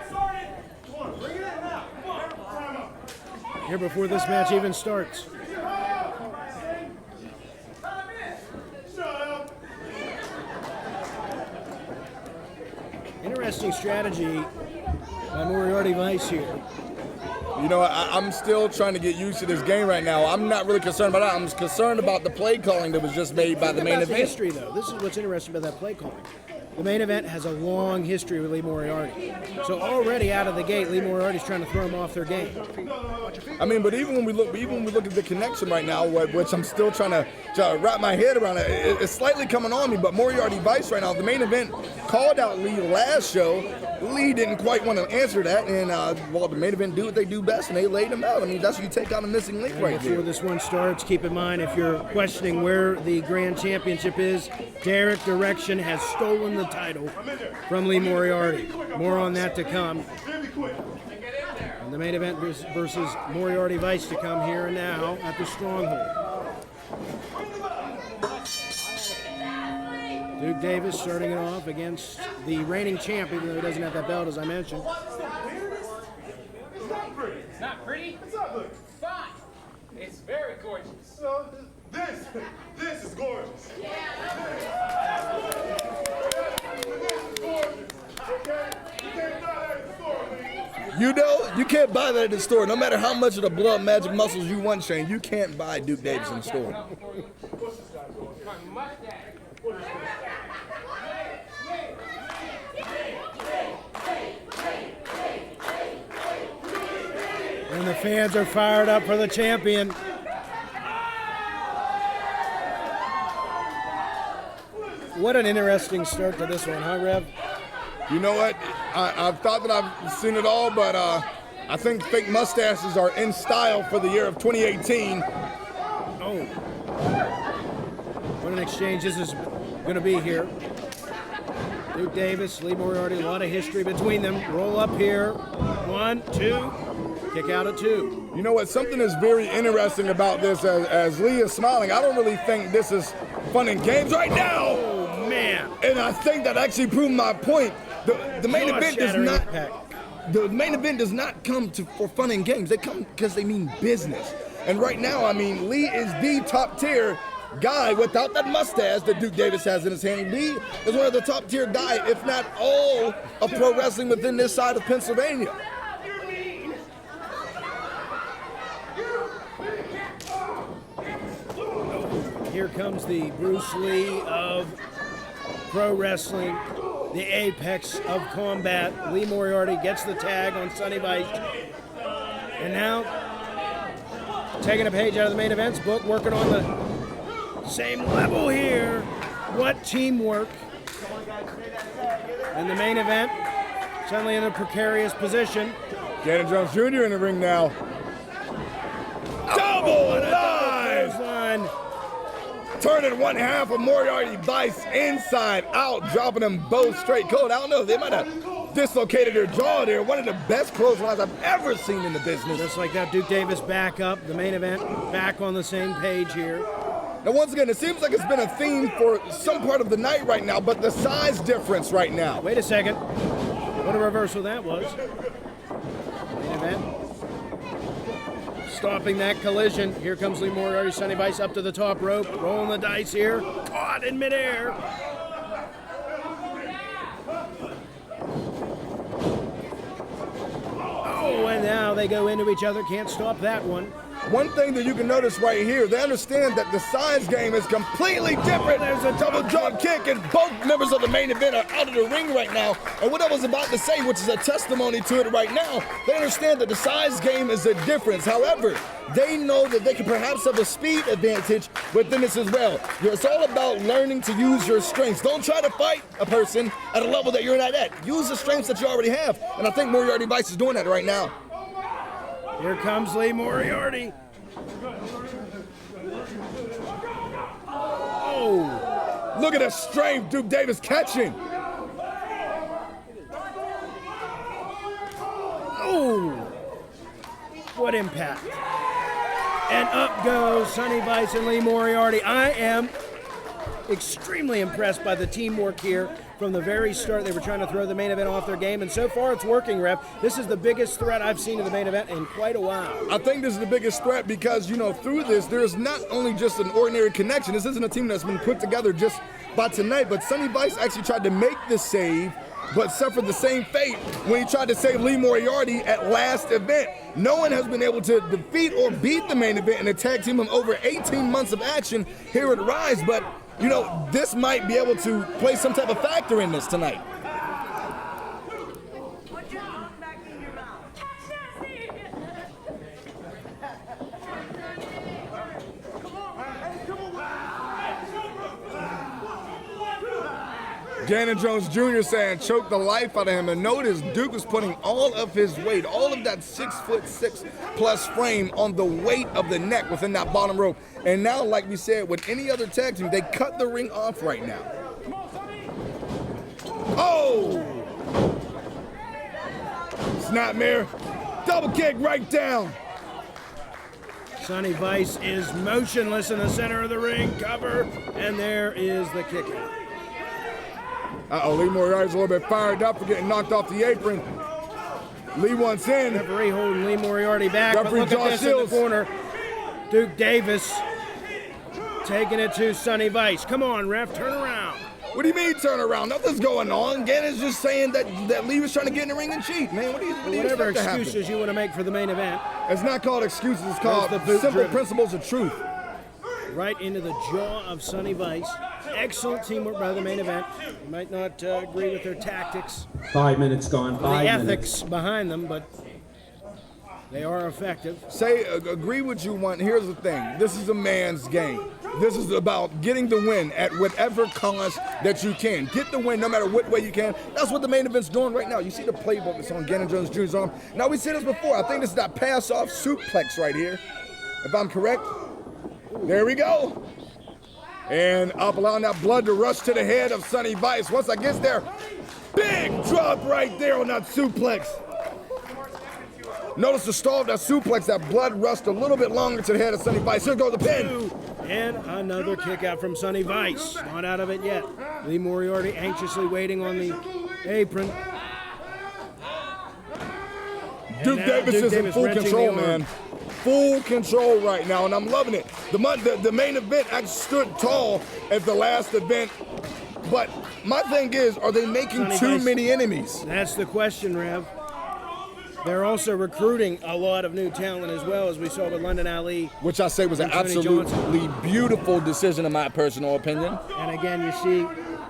Here before this match even starts. Interesting strategy by Moriarty Ryse here. You know, I'm still trying to get used to this game right now. I'm not really concerned about that. I'm concerned about the play calling that was just made by the main event. History, though. This is what's interesting about that play calling. The main event has a long history with Lee Moriarty. So already out of the gate, Lee Moriarty's trying to throw him off their game. I mean, but even when we look at the connection right now, which I'm still trying to wrap my head around, it's slightly coming on me. But Moriarty Ryse right now, the main event called out Lee last show. Lee didn't quite want to answer that, and well, the main event do what they do best, and they laid him out. I mean, that's what you take out a missing link right there. Before this one starts, keep in mind if you're questioning where the Grand Championship is, Derek Direction has stolen the title from Lee Moriarty. More on that to come. And the main event versus Moriarty Ryse to come here and now at the Stronghold. Duke Davis starting it off against the reigning champ, even though he doesn't have that belt, as I mentioned. It's not pretty. It's not good. Fine. It's very gorgeous. So, this is gorgeous. You know, you can't buy that at the store. No matter how much of the blood magic muscles you want, Shane, you can't buy Duke Davis in the store. And the fans are fired up for the champion. What an interesting start to this one, huh, Rev? You know what? I've thought that I've seen it all, but I think fake mustaches are in style for the year of 2018. Oh. What an exchange this is going to be here. Duke Davis, Lee Moriarty, a lot of history between them. Roll up here. 1, 2. Kick out at 2. You know what? Something is very interesting about this as Lee is smiling. I don't really think this is fun and games right now. Oh, man. And I think that actually proved my point. The main event does not. The main event does not come for fun and games. They come because they mean business. And right now, I mean, Lee is the top tier guy without that mustache that Duke Davis has in his hand. Lee is one of the top tier guys, if not all, of pro wrestling within this side of Pennsylvania. Here comes the Bruce Lee of pro wrestling, the apex of combat. Lee Moriarty gets the tag on Sonny Vice. And now, taking a page out of the main event's book, working on the same level here. What teamwork. And the main event, suddenly in a precarious position. Ganon Jones Jr. in the ring now. Double line! Turning one half of Moriarty Vice inside out, dropping them both straight cold. I don't know, they might have dislocated their jaw there. One of the best clotheslines I've ever seen in the business. Just like that, Duke Davis back up, the main event, back on the same page here. Now once again, it seems like it's been a theme for some part of the night right now, but the size difference right now. Wait a second. What a reversal that was. Main event. Stopping that collision. Here comes Lee Moriarty, Sonny Vice up to the top rope, rolling the dice here, caught in midair. Oh, and now they go into each other, can't stop that one. One thing that you can notice right here, they understand that the size game is completely different. There's a double drop kick, and both members of the main event are out of the ring right now. And what I was about to say, which is a testimony to it right now, they understand that the size game is a difference. However, they know that they can perhaps have a speed advantage within this as well. It's all about learning to use your strengths. Don't try to fight a person at a level that you're not at. Use the strengths that you already have. And I think Moriarty Vice is doing that right now. Here comes Lee Moriarty. Oh! Look at the strength Duke Davis catching. Oh! What impact. And up goes Sonny Vice and Lee Moriarty. I am extremely impressed by the teamwork here. From the very start, they were trying to throw the main event off their game, and so far it's working, Ref. This is the biggest threat I've seen to the main event in quite a while. I think this is the biggest threat because, you know, through this, there's not only just an ordinary connection. This isn't a team that's been put together just by tonight, but Sonny Vice actually tried to make the save, but suffered the same fate when he tried to save Lee Moriarty at last event. No one has been able to defeat or beat the main event in a tag team of over 18 months of action here at Ryse, but you know, this might be able to play some type of factor in this tonight. Ganon Jones Jr. saying choke the life out of him, and notice Duke was putting all of his weight, all of that 6'6" frame on the weight of the neck within that bottom rope. And now, like we said, with any other tag team, they cut the ring off right now. Oh! Snapmare, double kick right down. Sonny Vice is motionless in the center of the ring, cover, and there is the kick out. Uh-oh, Lee Moriarty's a little bit fired up for getting knocked off the apron. Lee wants in. Referee holding Lee Moriarty back, Referee but look Josh at this Shields. in the corner. Duke Davis taking it to Sonny Vice. Come on, ref, turn around. What do you mean turn around? Nothing's going on. Ganon's just saying that Lee was trying to get in the ring and cheat, man. What do you Whatever expect to happen? excuses you want to make for the main event. It's not called excuses. It's called the boot simple driven. principles of truth. Right into the jaw of Sonny Vice. Excellent teamwork by the main event. You might not agree with their tactics, 5 minutes gone. the 5 ethics minutes. behind them, but They are effective. Agree with you one. Here's the thing. This is a man's game. This is about getting the win at whatever cost that you can. Get the win no matter what way you can. That's what the main event's doing right now. You see the playbook that's on Ganon Jones Jr.'s arm. Now, we said this before. I think this is that pass-off suplex right here, if I'm correct. There we go. And up, allowing that blood to rush to the head of Sonny Vice. Once I get there, big drop right there on that suplex. Notice the stall of that suplex, that blood rushed a little bit longer to the head of Sonny Vice. Here goes the pin. And another kick out from Sonny Vice. Not out of it yet. Lee Moriarty anxiously waiting on the apron. Duke Davis is in full control, man. Full control right now, and I'm loving it. The main event actually stood tall at the last event, but my thing is, are they making too many enemies? That's the question, Rev. They're also recruiting a lot of new talent as well, as we saw with London Ali. Which I say was an absolutely beautiful decision in my personal opinion. And again, you see,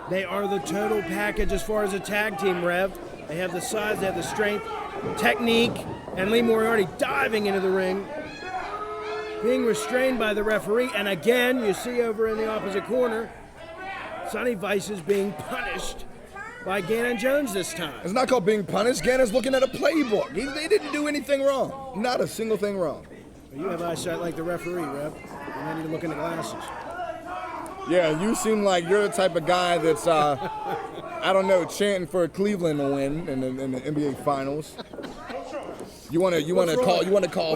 they are the total package as far as a tag team, Rev. They have the size, they have the strength, technique, and Lee Moriarty diving into the ring, being restrained by the referee. And again, you see over in the opposite corner, Sonny Vice is being punished by Ganon Jones this time. It's not called being punished. Ganon's looking at a playbook. They didn't do anything wrong. Not a single thing wrong. You have eyesight like the referee, Rev. You might need to look in the glasses. Yeah, you seem like you're the type of guy that's, I don't know, chanting for Cleveland to win in the NBA Finals. You want to call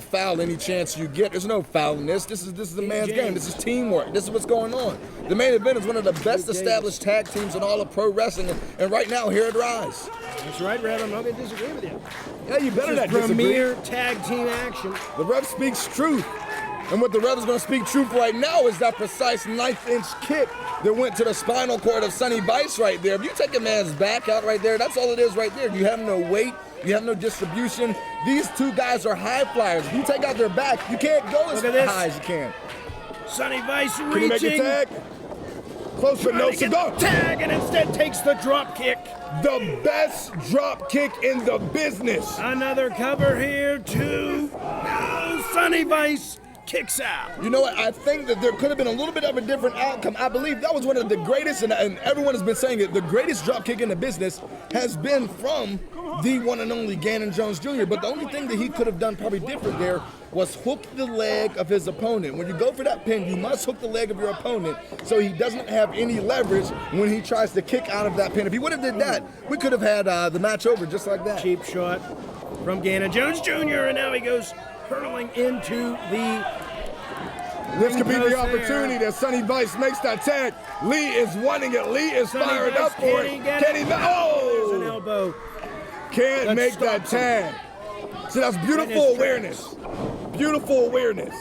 foul any chance you get. There's no foul in this. This is a man's game. This is teamwork. This is what's going on. The main event is one of the best established tag teams in all of pro wrestling, and right now here at Ryse. That's right, Rev. I'm not going to disagree with you. Yeah, you better not disagree. Premier tag team action. The Rev speaks truth. And what the Rev is going to speak truth right now is that precise 9th-inch kick that went to the spinal cord of Sonny Vice right there. If you take a man's back out right there, that's all it is right there. You have no weight. You have no distribution. These two guys are high flyers. If you take out their back, you can't go as high as you can. Sonny Vice reaching. Can you make a tag? Close but no cigar. Tag, and instead takes the drop kick. The best drop kick in the business. Another cover here, too. No, Sonny Vice kicks out. You know what? I think that there could have been a little bit of a different outcome. I believe that was one of the greatest, and everyone has been saying it, the greatest drop kick in the business has been from the one and only Ganon Jones Jr. But the only thing that he could have done probably different there was hook the leg of his opponent. When you go for that pin, you must hook the leg of your opponent so he doesn't have any leverage when he tries to kick out of that pin. If he would have did that, we could have had the match over just like that. Cheap shot from Ganon Jones Jr., and now he goes hurtling into the... This could be the opportunity that Sonny Vice makes that tag. Lee is wanting it. Lee is fired up for it. Can he? Oh! There's an elbow. Can't make that tag. See, that's beautiful awareness. Beautiful awareness.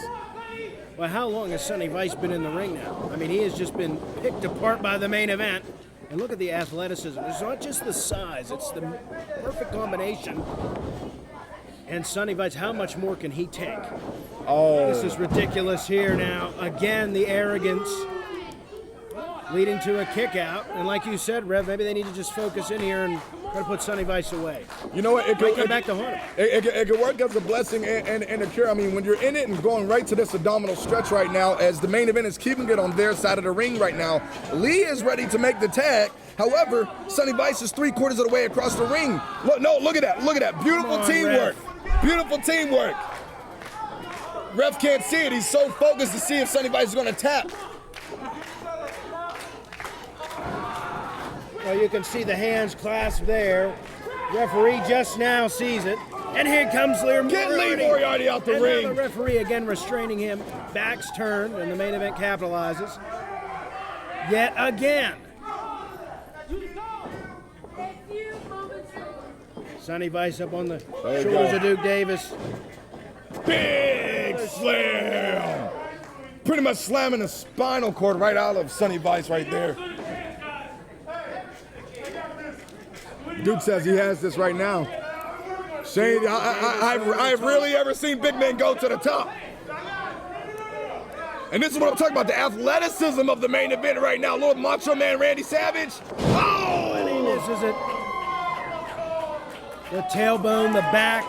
Well, how long has Sonny Vice been in the ring now? I mean, he has just been picked apart by the main event. And look at the athleticism. It's not just the size. It's the perfect combination. And Sonny Vice, how much more can he take? Oh. This is ridiculous here now. Again, the arrogance leading to a kick out. And like you said, Rev, maybe they need to just focus in here and try to put Sonny Vice away. You know what? It could come back to haunt him. It could work as a blessing and a cure. I mean, when you're in it and going right to this abdominal stretch right now, as the main event is keeping it on their side of the ring right now, Lee is ready to make the tag. However, Sonny Vice is 3/4 of the way across the ring. Look at that. Look at that. Beautiful teamwork. Beautiful teamwork. Ref can't see it. He's so focused to see if Sonny Vice is going to tap. Well, you can see the hands clasped there. Referee just now sees it. And here comes Lee Moriarty. Get Lee Moriarty out the ring. Now the referee again restraining him. Back's turned, and the main event capitalizes. Yet again. Sonny Vice up on the shoulders of Duke Davis. Big slam! Pretty much slamming the spinal cord right out of Sonny Vice right there. Duke says he has this right now. Shane, I've really ever seen big men go to the top. And this is what I'm talking about, the athleticism of the main event right now. Lord Macho Man Randy Savage. Oh! And he misses it. The tailbone, the back.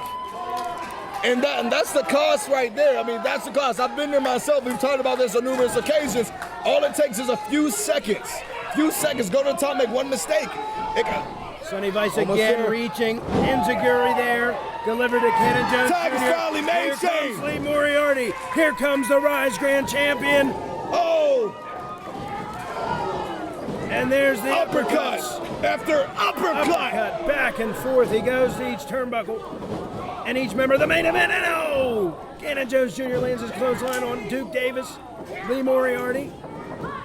And that's the cost right there. I mean, that's the cost. I've been there myself. We've talked about this on numerous occasions. All it takes is a few seconds. Go to the top, make one mistake. Sonny Ryse again reaching. Enziguri there. Delivered to Ganon Jones. Tiger's finally made. Here comes Lee Moriarty. Here comes the Ryse Grand Champion. Oh! And there's the uppercut after uppercut. Back and forth. He goes to each turnbuckle. And each member of the main event. And oh! Ganon Jones Jr. lands his clothesline on Duke Davis. Lee Moriarty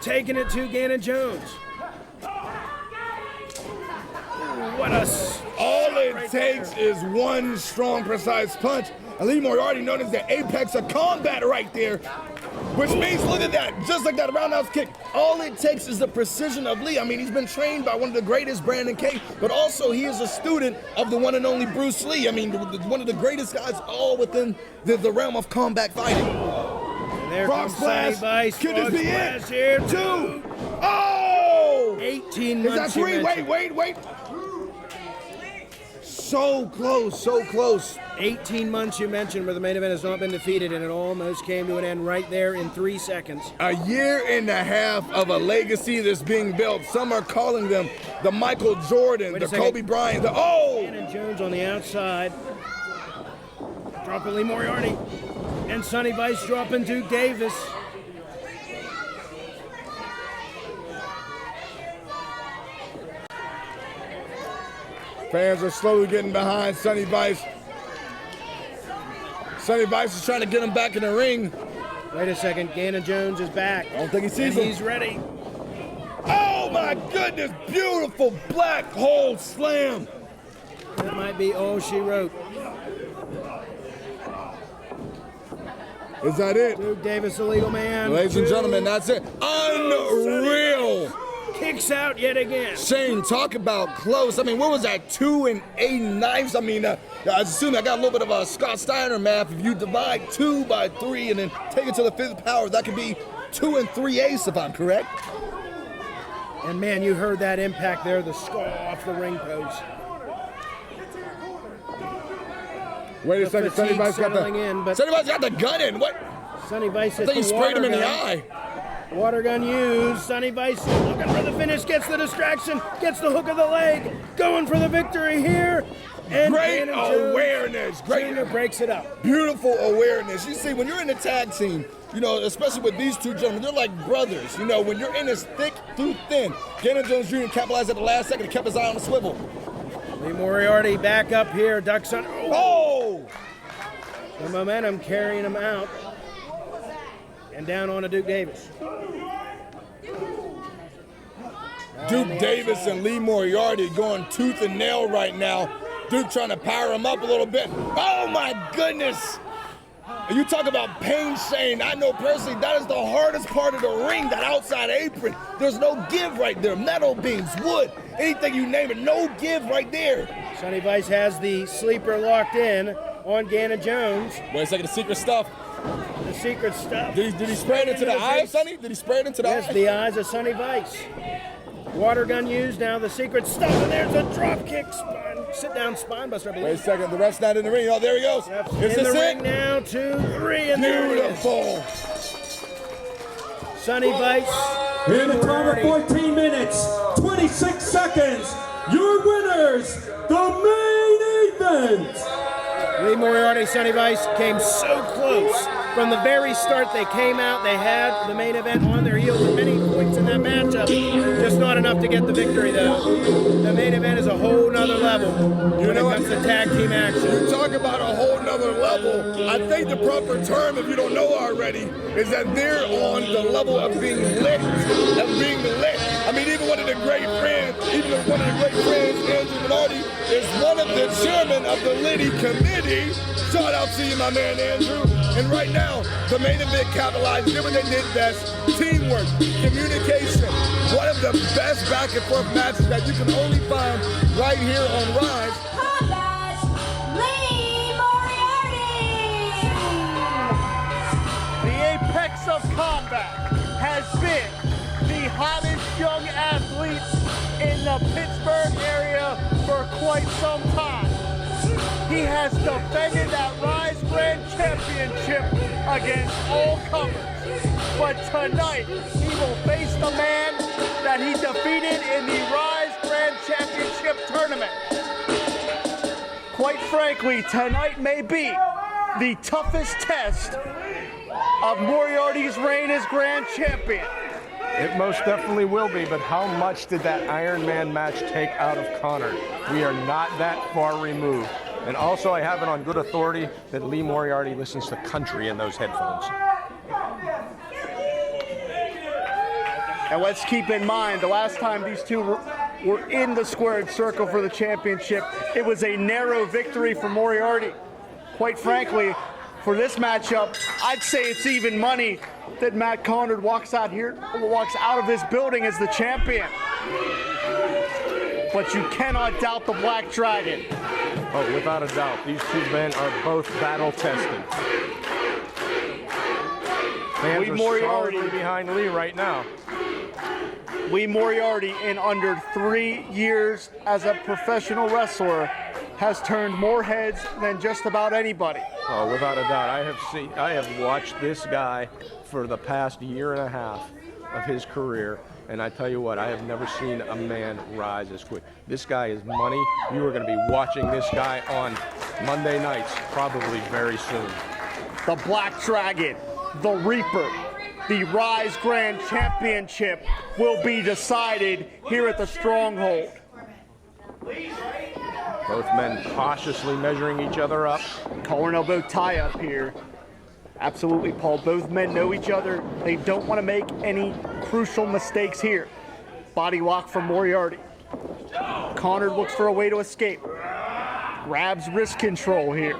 taking it to Ganon Jones. What a... All it takes is one strong, precise punch. And Lee Moriarty known as the apex of combat right there. Which means, look at that, just like that roundhouse kick. All it takes is the precision of Lee. I mean, he's been trained by one of the greatest, Brandon Cage, but also he is a student of the one and only Bruce Lee. I mean, one of the greatest guys all within the realm of combat fighting. And there Frog comes Sonny splash. Ryse. Could this be it? Here, 2. Oh! 18 Is months. that 3? Wait. So close. 18 months you mentioned where the main event has not been defeated, and it almost came to an end right there in 3 seconds. A year and a half of a legacy that's being built. Some are calling them the Michael Jordan, the Kobe Bryant, Ganon Jones on the outside. Dropping Lee Moriarty. And Sonny Ryse dropping Duke Davis. Fans are slowly getting behind Sonny Ryse. Sonny Ryse is trying to get him back in the ring. Wait a second, Ganon Jones is back. I don't think he sees him. He's ready. Oh my goodness, beautiful black hole slam. That might be all she wrote. Is that it? Duke Davis, the legal man. Ladies and gentlemen, that's it. Unreal. Kicks out yet again. Shane, talk about close. I mean, what was that, 2 8/9? I mean, I assume I got a little bit of a Scott Steiner math. If you divide 2 by 3 and then take it to the 5th power, that could be 2 3/8 if I'm correct. And man, you heard that impact there, the skull off the ring post. Wait a second, Sonny Ryse got Sonny Ryse got the gun in. What? Sonny Ryse I think he sprayed him in the eye. Water gun used. Sonny Ryse looking for the finish, gets the distraction, gets the hook of the leg, going for the victory here. And great awareness. Junior breaks it up. Beautiful awareness. You see, when you're in the tag team, you know, especially with these two gentlemen, they're like brothers. You know, when you're in this thick through thin, Ganon Jones Jr. capitalized at the last second and kept his eye on the swivel. Lee Moriarty back up here, ducks on. Oh! The momentum carrying him out. And down on to Duke Davis. Duke Davis and Lee Moriarty going tooth and nail right now. Duke trying to power him up a little bit. Oh my goodness! You talk about pain, Shane. I know personally that is the hardest part of the ring, that outside apron. There's no give right there. Metal beams, wood, anything you name it, no give right there. Sonny Ryse has the sleeper locked in on Ganon Jones. Wait a second, the secret stuff. The secret stuff. Did he spray it into the eye, Sonny? Did he spray it into the eye? Yes, the eyes of Sonny Ryse. Water gun used, now the secret stuff, and there's a drop kick, sit down spine buster, I believe. Wait a second, the ref's not in the ring. Oh, there he goes. Is in the ring now, 2, 3, and beautiful. Sonny Ryse. In the time of 14 minutes, 26 seconds, your winners, the main event. Lee Moriarty, Sonny Ryse came so close. From the very start, they came out, they had the main event on their heels at many points in that matchup. Just not enough to get the victory, though. The main event is a whole nother level when it comes to tag team action. You talk about a whole nother level. I think the proper term, if you don't know already, is that they're on the level of being lit. I mean, even one of the great friends, Andrew Minardi, is one of the chairmen of the Liddy Committee. Shout out to you, my man Andrew. And right now, the main event capitalized, did what they did best, teamwork, communication. One of the best back and forth matches that you can only find right here on Ryse. Combat, Lee Moriarty! The apex of combat has been the hottest young athletes in the Pittsburgh area for quite some time. He has defended that Ryse Grand Championship against all comers. But tonight, he will face the man that he defeated in the Ryse Grand Championship tournament. Quite frankly, tonight may be the toughest test of Moriarty's reign as Grand Champion. It most definitely will be, but how much did that Iron Man match take out of Conard? We are not that far removed. And also, I have it on good authority that Lee Moriarty listens to country in those headphones. And let's keep in mind, the last time these two were in the squared circle for the championship, it was a narrow victory for Moriarty. Quite frankly, for this matchup, I'd say it's even money that Matt Conard walks out of this building as the champion. But you cannot doubt the Black Dragon. Oh, without a doubt, these two men are both battle-tested. Fans are solidly behind Lee right now. Lee Moriarty, in under 3 years as a professional wrestler, has turned more heads than just about anybody. Oh, without a doubt. I have watched this guy for the past year and a half of his career, and I tell you what, I have never seen a man rise as quick. This guy is money. You are going to be watching this guy on Monday nights, probably very soon. The Black Dragon, the Reaper, the Ryse Grand Championship will be decided here at the Stronghold. Both men cautiously measuring each other up. Collar and elbow tie up here. Absolutely, Paul. Both men know each other. They don't want to make any crucial mistakes here. Body lock from Moriarty. Conard looks for a way to escape. Grabs wrist control here.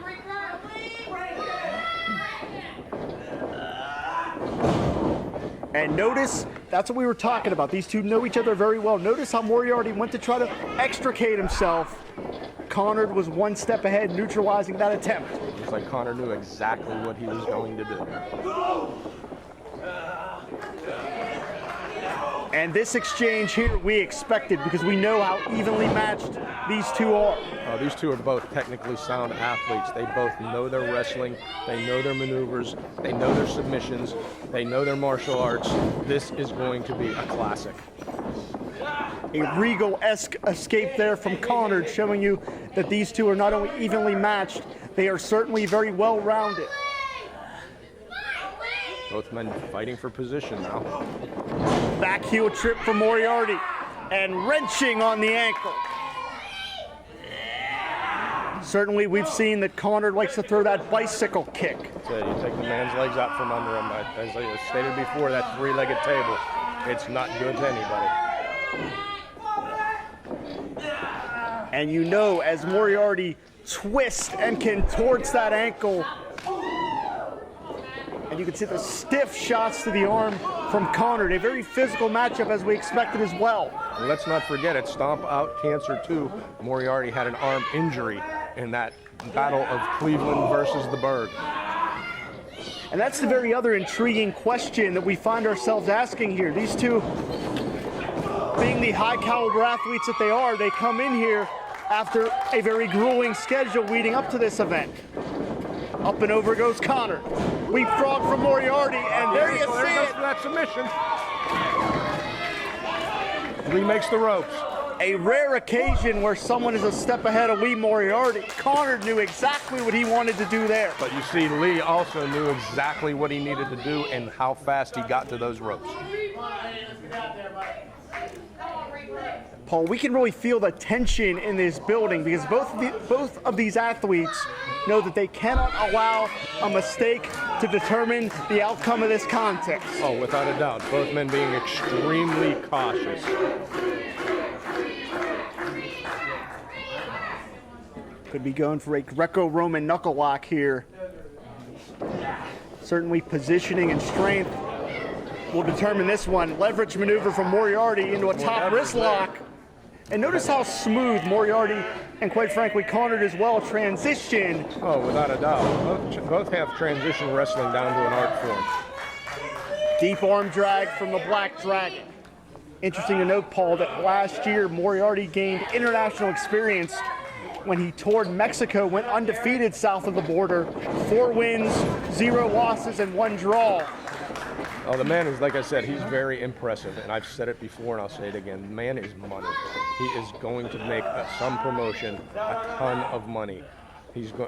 And notice, that's what we were talking about. These two know each other very well. Notice how Moriarty went to try to extricate himself. Conard was one step ahead, neutralizing that attempt. Looks like Conard knew exactly what he was going to do. And this exchange here we expected because we know how evenly matched these two are. These two are both technically sound athletes. They both know their wrestling, they know their maneuvers, they know their submissions, they know their martial arts. This is going to be a classic. A Regal-esque escape there from Conard, showing you that these two are not only evenly matched, they are certainly very well-rounded. Both men fighting for position now. Back heel trip from Moriarty, and wrenching on the ankle. Certainly, we've seen that Conard likes to throw that bicycle kick. So you take the man's legs out from under him. As I stated before, that three-legged table, it's not good to anybody. And you know, as Moriarty twists and contorts that ankle, and you can see the stiff shots to the arm from Conard. A very physical matchup as we expected as well. And let's not forget it, Stomp Out Cancer 2. Moriarty had an arm injury in that battle of Cleveland versus the Berg. And that's the very other intriguing question that we find ourselves asking here. These two, being the high caliber athletes that they are, they come in here after a very grueling schedule leading up to this event. Up and over goes Conard. Leapfrog from Moriarty, and there you see it. That submission. Lee makes the ropes. A rare occasion where someone is a step ahead of Lee Moriarty. Conard knew exactly what he wanted to do there. But you see, Lee also knew exactly what he needed to do and how fast he got to those ropes. Paul, we can really feel the tension in this building because both of these athletes know that they cannot allow a mistake to determine the outcome of this contest. Oh, without a doubt. Both men being extremely cautious. Could be going for a Greco-Roman knuckle lock here. Certainly positioning and strength will determine this one. Leverage maneuver from Moriarty into a top wrist lock. And notice how smooth Moriarty and, quite frankly, Conard as well transition. Oh, without a doubt. Both have transition wrestling down to an art form. Deep arm drag from the Black Dragon. Interesting to note, Paul, that last year Moriarty gained international experience when he toured Mexico, went undefeated south of the border, 4 wins, 0 losses, and 1 draw. Oh, the man is, like I said, he's very impressive, and I've said it before and I'll say it again. The man is money. He is going to make some promotion a ton of money.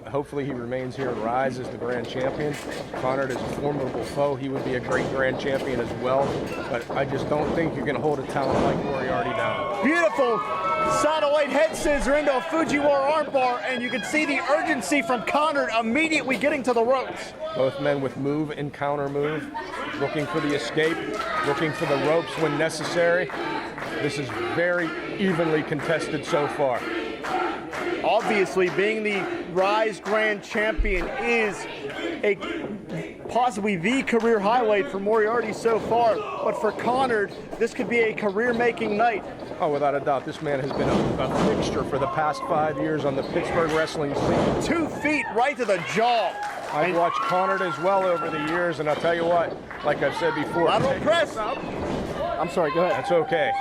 Hopefully he remains here and Ryse as the grand champion. Conard is a formidable foe. He would be a great grand champion as well, but I just don't think you're going to hold a talent like Moriarty down. Beautiful satellite head scissor into a Fujiwara armbar, and you can see the urgency from Conard immediately getting to the ropes. Both men with move and counter move, looking for the escape, looking for the ropes when necessary. This is very evenly contested so far. Obviously, being the Ryse Grand Champion is possibly the career highlight for Moriarty so far, but for Conard, this could be a career-making night. Oh, without a doubt, this man has been a fixture for the past 5 years on the Pittsburgh wrestling scene. 2 feet right to the jaw. I've watched Conard as well over the years, and I'll tell you what, like I've said before. Lateral press. I'm sorry, go ahead. That's okay.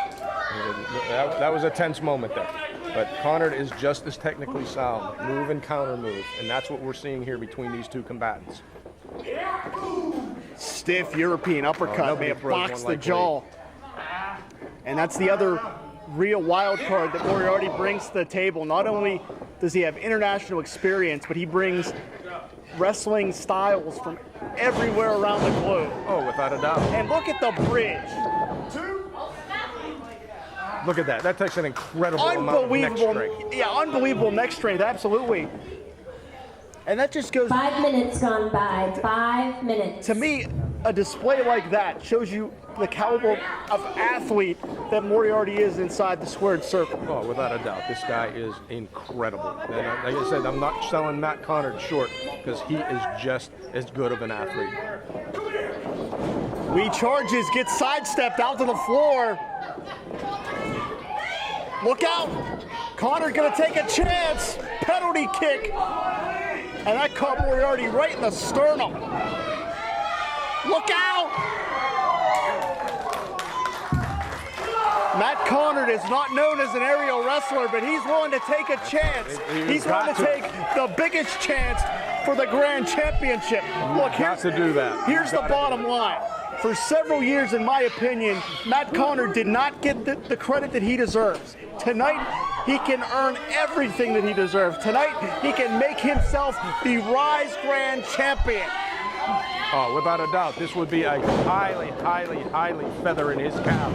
That was a tense moment there. But Conard is just as technically sound, move and counter move, and that's what we're seeing here between these two combatants. Stiff European uppercut may have boxed the jaw. And that's the other real wild card that Moriarty brings to the table. Not only does he have international experience, but he brings wrestling styles from everywhere around the globe. Oh, without a doubt. And look at the bridge. Look at that. That takes an incredible amount of neck strength. Yeah, unbelievable neck strength, absolutely. And that just goes... 5 minutes gone by. 5 minutes. To me, a display like that shows you the caliber of athlete that Moriarty is inside the squared circle. Oh, without a doubt. This guy is incredible. And like I said, I'm not selling Matt Conard short because he is just as good of an athlete. Lee charges, gets sidestepped out to the floor. Look out! Conard gonna take a chance. Penalty kick. And that caught Moriarty right in the sternum. Look out! Matt Conard is not known as an aerial wrestler, but he's willing to take a chance. He's willing to take the biggest chance for the Grand Championship. Look, here's the bottom line. For several years, in my opinion, Matt Conard did not get the credit that he deserves. Tonight, he can earn everything that he deserves. Tonight, he can make himself the Ryse Grand Champion. Oh, without a doubt, this would be a highly, highly, highly feather in his cap.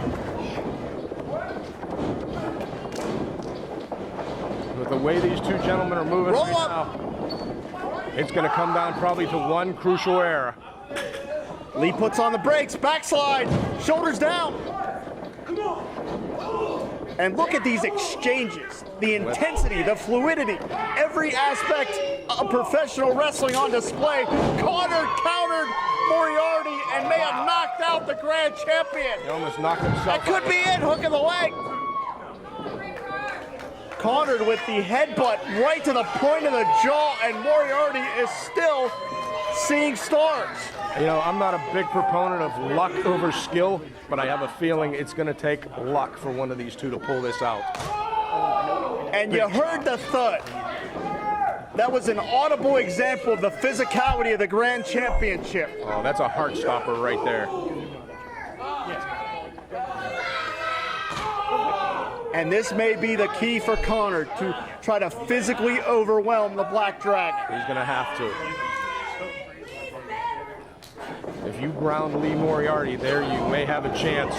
With the way these two gentlemen are moving right now, it's going to come down probably to one crucial error. Lee puts on the brakes, backslide, shoulders down. And look at these exchanges, the intensity, the fluidity, every aspect of professional wrestling on display. Conard countered Moriarty and may have knocked out the Grand Champion. He almost knocked himself out. That could be it, hook of the leg. Conard with the headbutt right to the point of the jaw, and Moriarty is still seeing stars. You know, I'm not a big proponent of luck over skill, but I have a feeling it's going to take luck for one of these two to pull this out. And you heard the thud. That was an audible example of the physicality of the Grand Championship. Oh, that's a heart stopper right there. And this may be the key for Conard to try to physically overwhelm the Black Dragon. He's going to have to. If you ground Lee Moriarty there, you may have a chance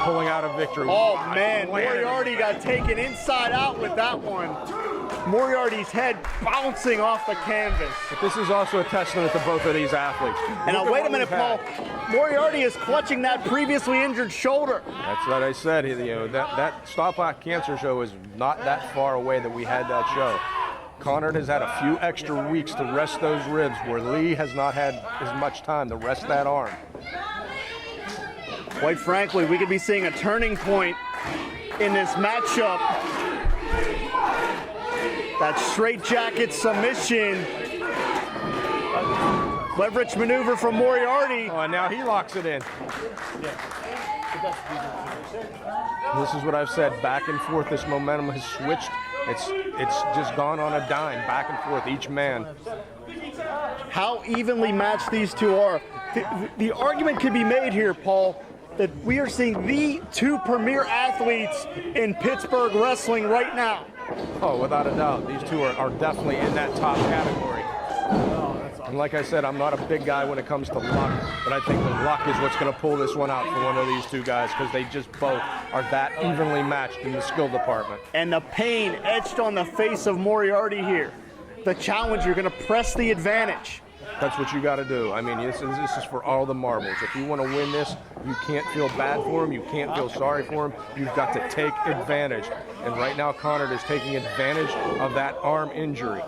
pulling out a victory. Oh man, Moriarty got taken inside out with that one. Moriarty's head bouncing off the canvas. But this is also a testament to both of these athletes. And now wait a minute, Paul. Moriarty is clutching that previously injured shoulder. That's what I said. You know, that Stop Lock Cancer show is not that far away that we had that show. Conard has had a few extra weeks to rest those ribs, where Lee has not had as much time to rest that arm. Quite frankly, we could be seeing a turning point in this matchup. That straitjacket submission. Leverage maneuver from Moriarty. Oh, and now he locks it in. This is what I've said, back and forth. This momentum has switched It's just gone on a dime, back and forth, each man. How evenly matched these two are. The argument could be made here, Paul, that we are seeing the two premier athletes in Pittsburgh wrestling right now. Oh, without a doubt. These two are definitely in that top category. And like I said, I'm not a big guy when it comes to luck, but I think the luck is what's going to pull this one out for one of these two guys, because they just both are that evenly matched in the skill department. And the pain etched on the face of Moriarty here. The challenger going to press the advantage. That's what you got to do. I mean, this is for all the marbles. If you want to win this, you can't feel bad for him. You can't feel sorry for him. You've got to take advantage. And right now, Conard is taking advantage of that arm injury.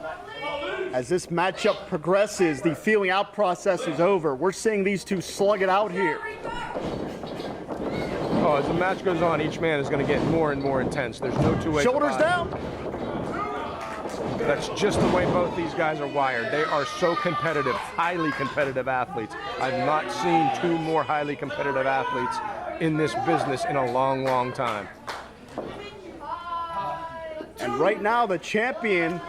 As this matchup progresses, the feeling out process is over. We're seeing these two slug it out here. Oh, as the match goes on, each man is going to get more and more intense. There's no two ways about it. Shoulders down. That's just the way both these guys are wired. They are so competitive, highly competitive athletes. I've not seen two more highly competitive athletes in this business in a long, long time. And right now, the champion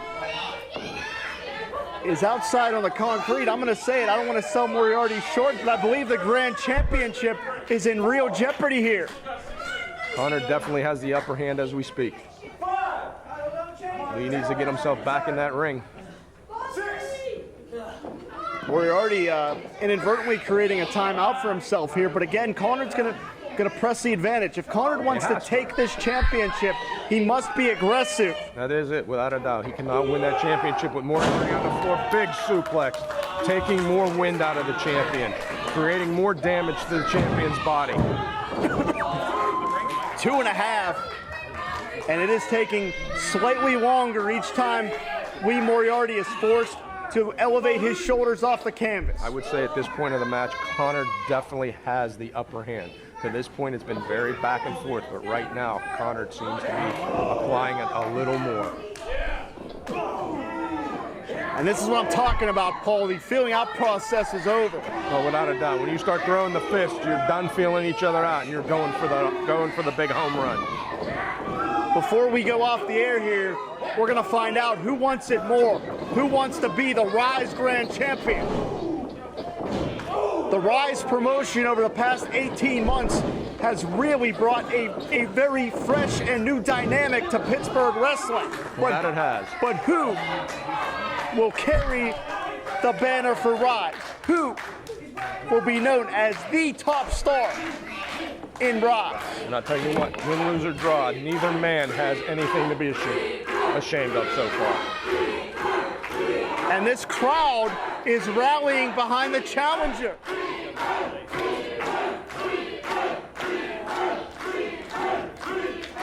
is outside on the concrete. I'm going to say it. I don't want to sell Moriarty short, but I believe the Grand Championship is in real jeopardy here. Conard definitely has the upper hand as we speak. He needs to get himself back in that ring. Moriarty inadvertently creating a timeout for himself here, but again, Conard's going to press the advantage. If Conard wants to take this championship, he must be aggressive. That is it, without a doubt. He cannot win that championship with Moriarty on the floor. Big suplex, taking more wind out of the champion, creating more damage to the champion's body. 2.5. And it is taking slightly longer each time Moriarty is forced to elevate his shoulders off the canvas. I would say at this point of the match, Conard definitely has the upper hand. To this point, it's been very back and forth, but right now, Conard seems to be applying it a little more. And this is what I'm talking about, Paul. The feeling out process is over. Oh, without a doubt. When you start throwing the fist, you're done feeling each other out, and you're going for the big home run. Before we go off the air here, we're going to find out who wants it more. Who wants to be the Ryse Grand Champion? The Ryse promotion over the past 18 months has really brought a very fresh and new dynamic to Pittsburgh wrestling. That it has. But who will carry the banner for Ryse? Who will be known as the top star in Ryse? And I'll tell you what, win, lose, or draw, neither man has anything to be ashamed of so far. And this crowd is rallying behind the challenger.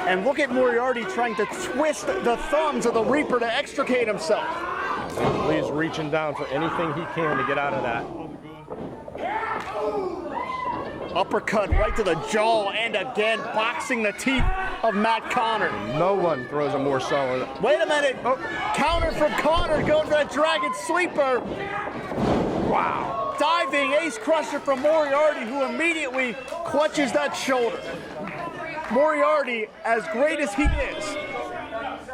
And look at Moriarty trying to twist the thumbs of the Reaper to extricate himself. He's reaching down for anything he can to get out of that. Uppercut right to the jaw, and again boxing the teeth of Matt Conard. No one throws a more solid. Wait a minute. Oh. Counter from Conard, going for that Dragon Sleeper. Wow. Diving ace crusher from Moriarty, who immediately clutches that shoulder. Moriarty, as great as he is,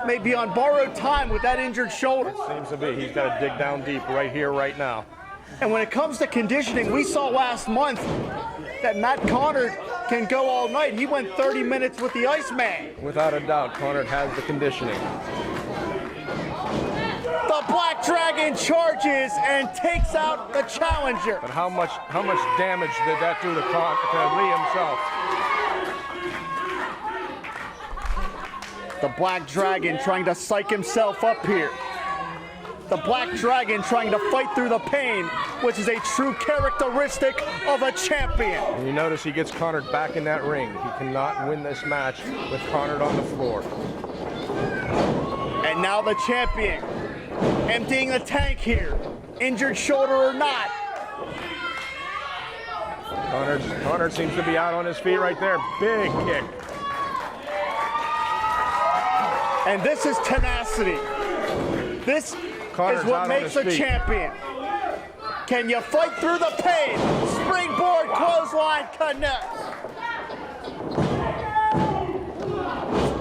may be on borrowed time with that injured shoulder. It seems to be. He's got to dig down deep right here, right now. And when it comes to conditioning, we saw last month that Matt Conard can go all night. He went 30 minutes with the Iceman. Without a doubt, Conard has the conditioning. The Black Dragon charges and takes out the challenger. But how much damage did that do to Lee himself? The Black Dragon trying to psych himself up here. The Black Dragon trying to fight through the pain, which is a true characteristic of a champion. And you notice he gets Conard back in that ring. He cannot win this match with Conard on the floor. And now the champion, emptying the tank here, injured shoulder or not. Conard seems to be out on his feet right there. Big kick. And this is tenacity. This is what makes a champion. Can you fight through the pain? Springboard clothesline connects.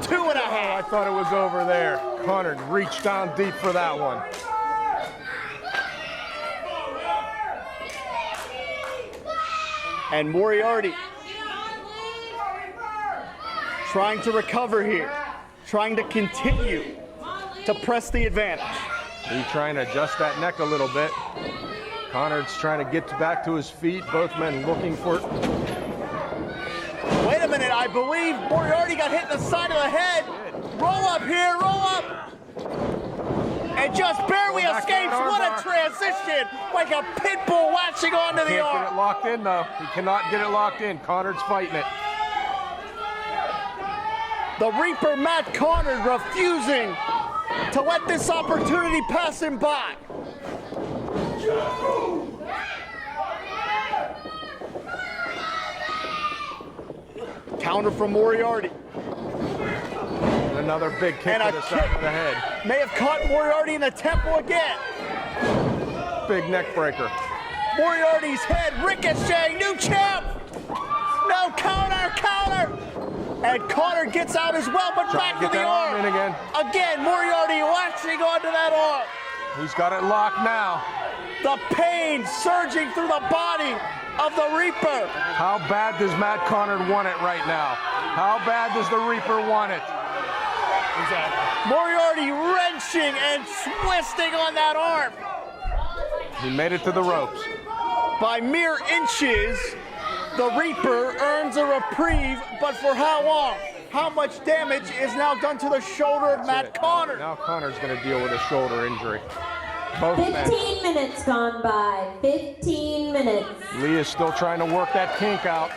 2.5. I thought it was over there. Conard reached down deep for that one. And Moriarty trying to recover here, trying to continue to press the advantage. He's trying to adjust that neck a little bit. Conard's trying to get back to his feet. Both men looking for... Wait a minute, I believe Moriarty got hit in the side of the head. Roll up here, roll up. And just barely escapes. What a transition, like a pit bull latching onto the arm. Can't get it locked in though. He cannot get it locked in. Conard's fighting it. The Reaper, Matt Conard, refusing to let this opportunity pass him by. Counter from Moriarty. Another big kick to the side of the head. May have caught Moriarty in the temple again. Big neck breaker. Moriarty's head ricocheting, new champ. No, counter. And Conard gets out as well, but back to the arm. In again. Again, Moriarty latching onto that arm. He's got it locked now. The pain surging through the body of the Reaper. How bad does Matt Conard want it right now? How bad does the Reaper want it? Moriarty wrenching and twisting on that arm. He made it to the ropes. By mere inches, the Reaper earns a reprieve, but for how long? How much damage is now done to the shoulder of Matt Conard? Now Conard's going to deal with a shoulder injury. Both 15 minutes gone by. 15 minutes. Lee is still trying to work that kink out.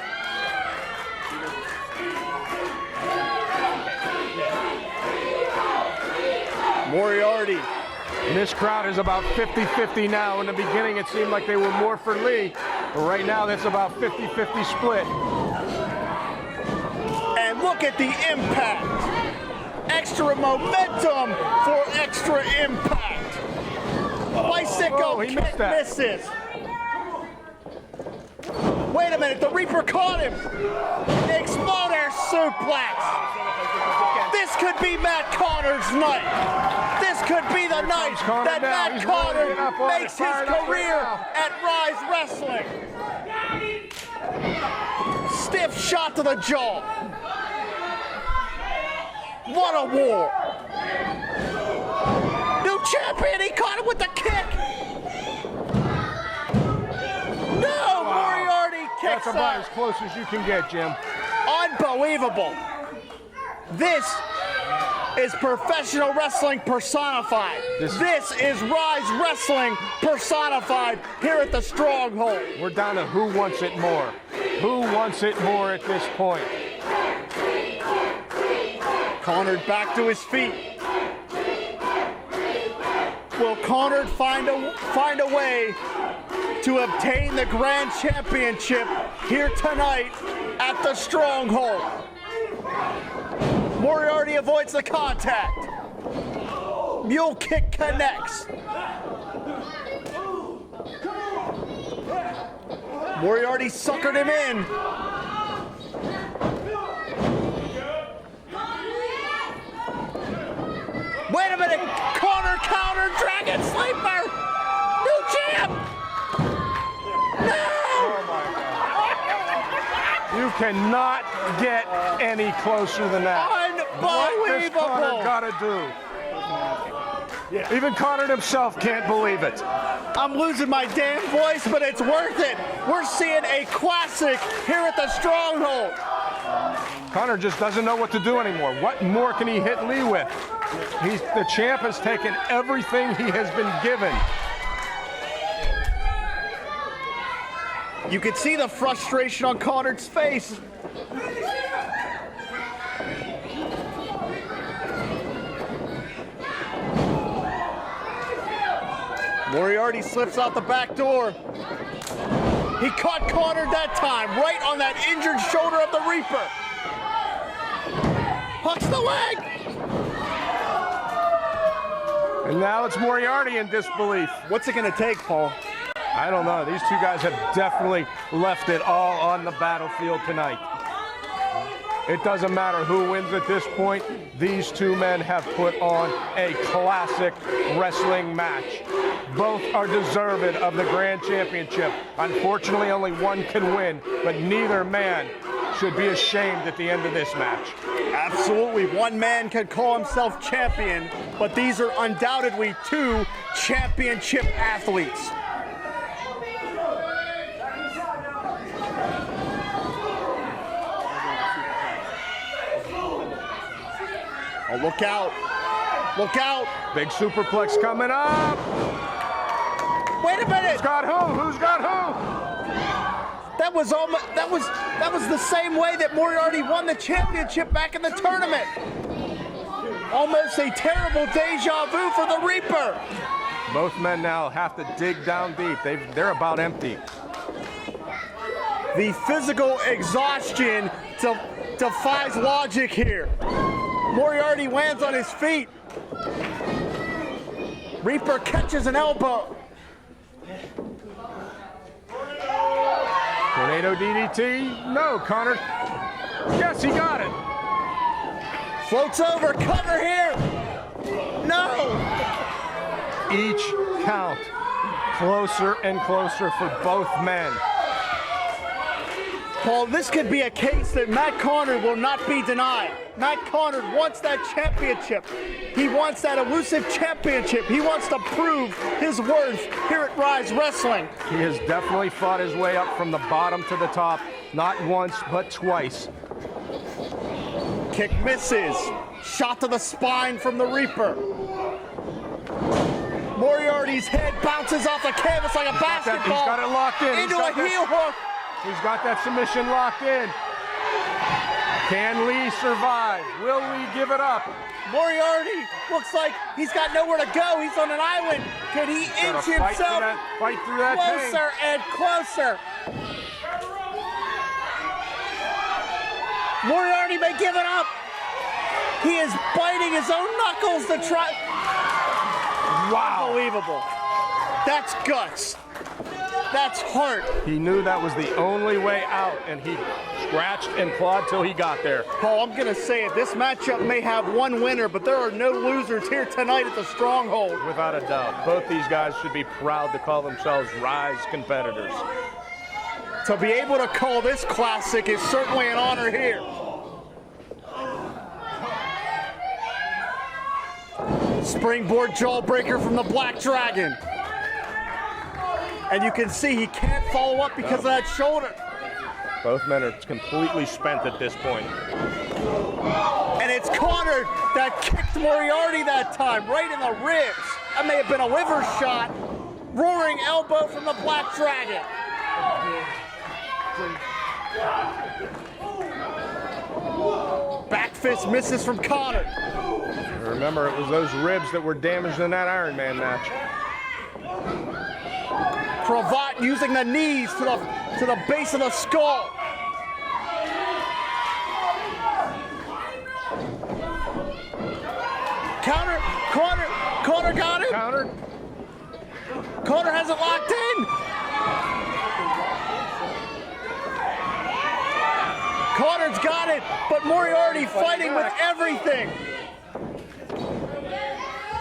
Moriarty. And this crowd is about 50-50 now. In the beginning, it seemed like they were more for Lee. But right now, that's about 50-50 split. And look at the impact. Extra momentum for extra impact. Bicycle kick misses. Wait a minute, the Reaper caught him. Exploder suplex. This could be Matt Conard's night. This could be the night that Matt Conard makes his career at Ryse Wrestling. Stiff shot to the jaw. What a war. New champion, he caught him with the kick. No, Moriarty kicks That's about as close as you can get, Jim. Unbelievable. This is professional wrestling personified. This is Ryse Wrestling personified here at the Stronghold. We're down to who wants it more. Who wants it more at this point? Conard back to his feet. Will Conard find a way to obtain the Grand Championship here tonight at the Stronghold? Moriarty avoids the contact. Mule kick connects. Moriarty suckered him in. Wait a minute, Conard counter, Dragon Sleeper! New champ! No! You cannot get any closer than that. What does Conard gotta do? Even Conard himself can't believe it. I'm losing my damn voice, but it's worth it. We're seeing a classic here at the Stronghold. Conard just doesn't know what to do anymore. What more can he hit Lee with? The champ has taken everything he has been given. You can see the frustration on Conard's face. Moriarty slips out the back door. He caught Conard that time, right on that injured shoulder of the Reaper. Hooks the leg. And now it's Moriarty in disbelief. What's it going to take, Paul? I don't know. These two guys have definitely left it all on the battlefield tonight. It doesn't matter who wins at this point. These two men have put on a classic wrestling match. Both are deserving of the Grand Championship. Unfortunately, only one can win, but neither man should be ashamed at the end of this match. Absolutely, one man can call himself champion, but these are undoubtedly two championship athletes. Oh, look out. Look out. Big superplex coming up. Wait a minute. Who's got who? Who's got who? That was the same way that Moriarty won the championship back in the tournament. Almost a terrible deja vu for the Reaper. Both men now have to dig down deep. They're about empty. The physical exhaustion defies logic here. Moriarty lands on his feet. Reaper catches an elbow. Tornado DDT? No, Conard. Yes, he got it. Floats over, cover here. No. Each count closer and closer for both men. Paul, this could be a case that Matt Conard will not be denied. Matt Conard wants that championship. He wants that elusive championship. He wants to prove his worth here at Ryse Wrestling. He has definitely fought his way up from the bottom to the top, not once, but twice. Kick misses. Shot to the spine from the Reaper. Moriarty's head bounces off the canvas like a basketball. He's got it locked in. Into a heel hook. He's got that submission locked in. Can Lee survive? Will Lee give it up? Moriarty looks like he's got nowhere to go. He's on an island. Can he inch himself fight through that closer pain. and closer? Moriarty may give it up. He is biting his own knuckles to try. Wow. Unbelievable. That's guts. That's heart. He knew that was the only way out, and he scratched and clawed till he got there. Paul, I'm going to say it. This matchup may have one winner, but there are no losers here tonight at the Stronghold. Without a doubt. Both these guys should be proud to call themselves Ryse competitors. To be able to call this classic is certainly an honor here. Springboard jawbreaker from the Black Dragon. And you can see he can't follow up because of that shoulder. Both men are completely spent at this point. And it's Conard that kicked Moriarty that time, right in the ribs. That may have been a liver shot. Roaring elbow from the Black Dragon. Back fist misses from Conard. Remember, it was those ribs that were damaged in that Iron Man match. Cravat using the knees to the base of the skull. Counter, Conard got it. Counter. Conard has it locked in. Conard's got it, but Moriarty fighting with everything.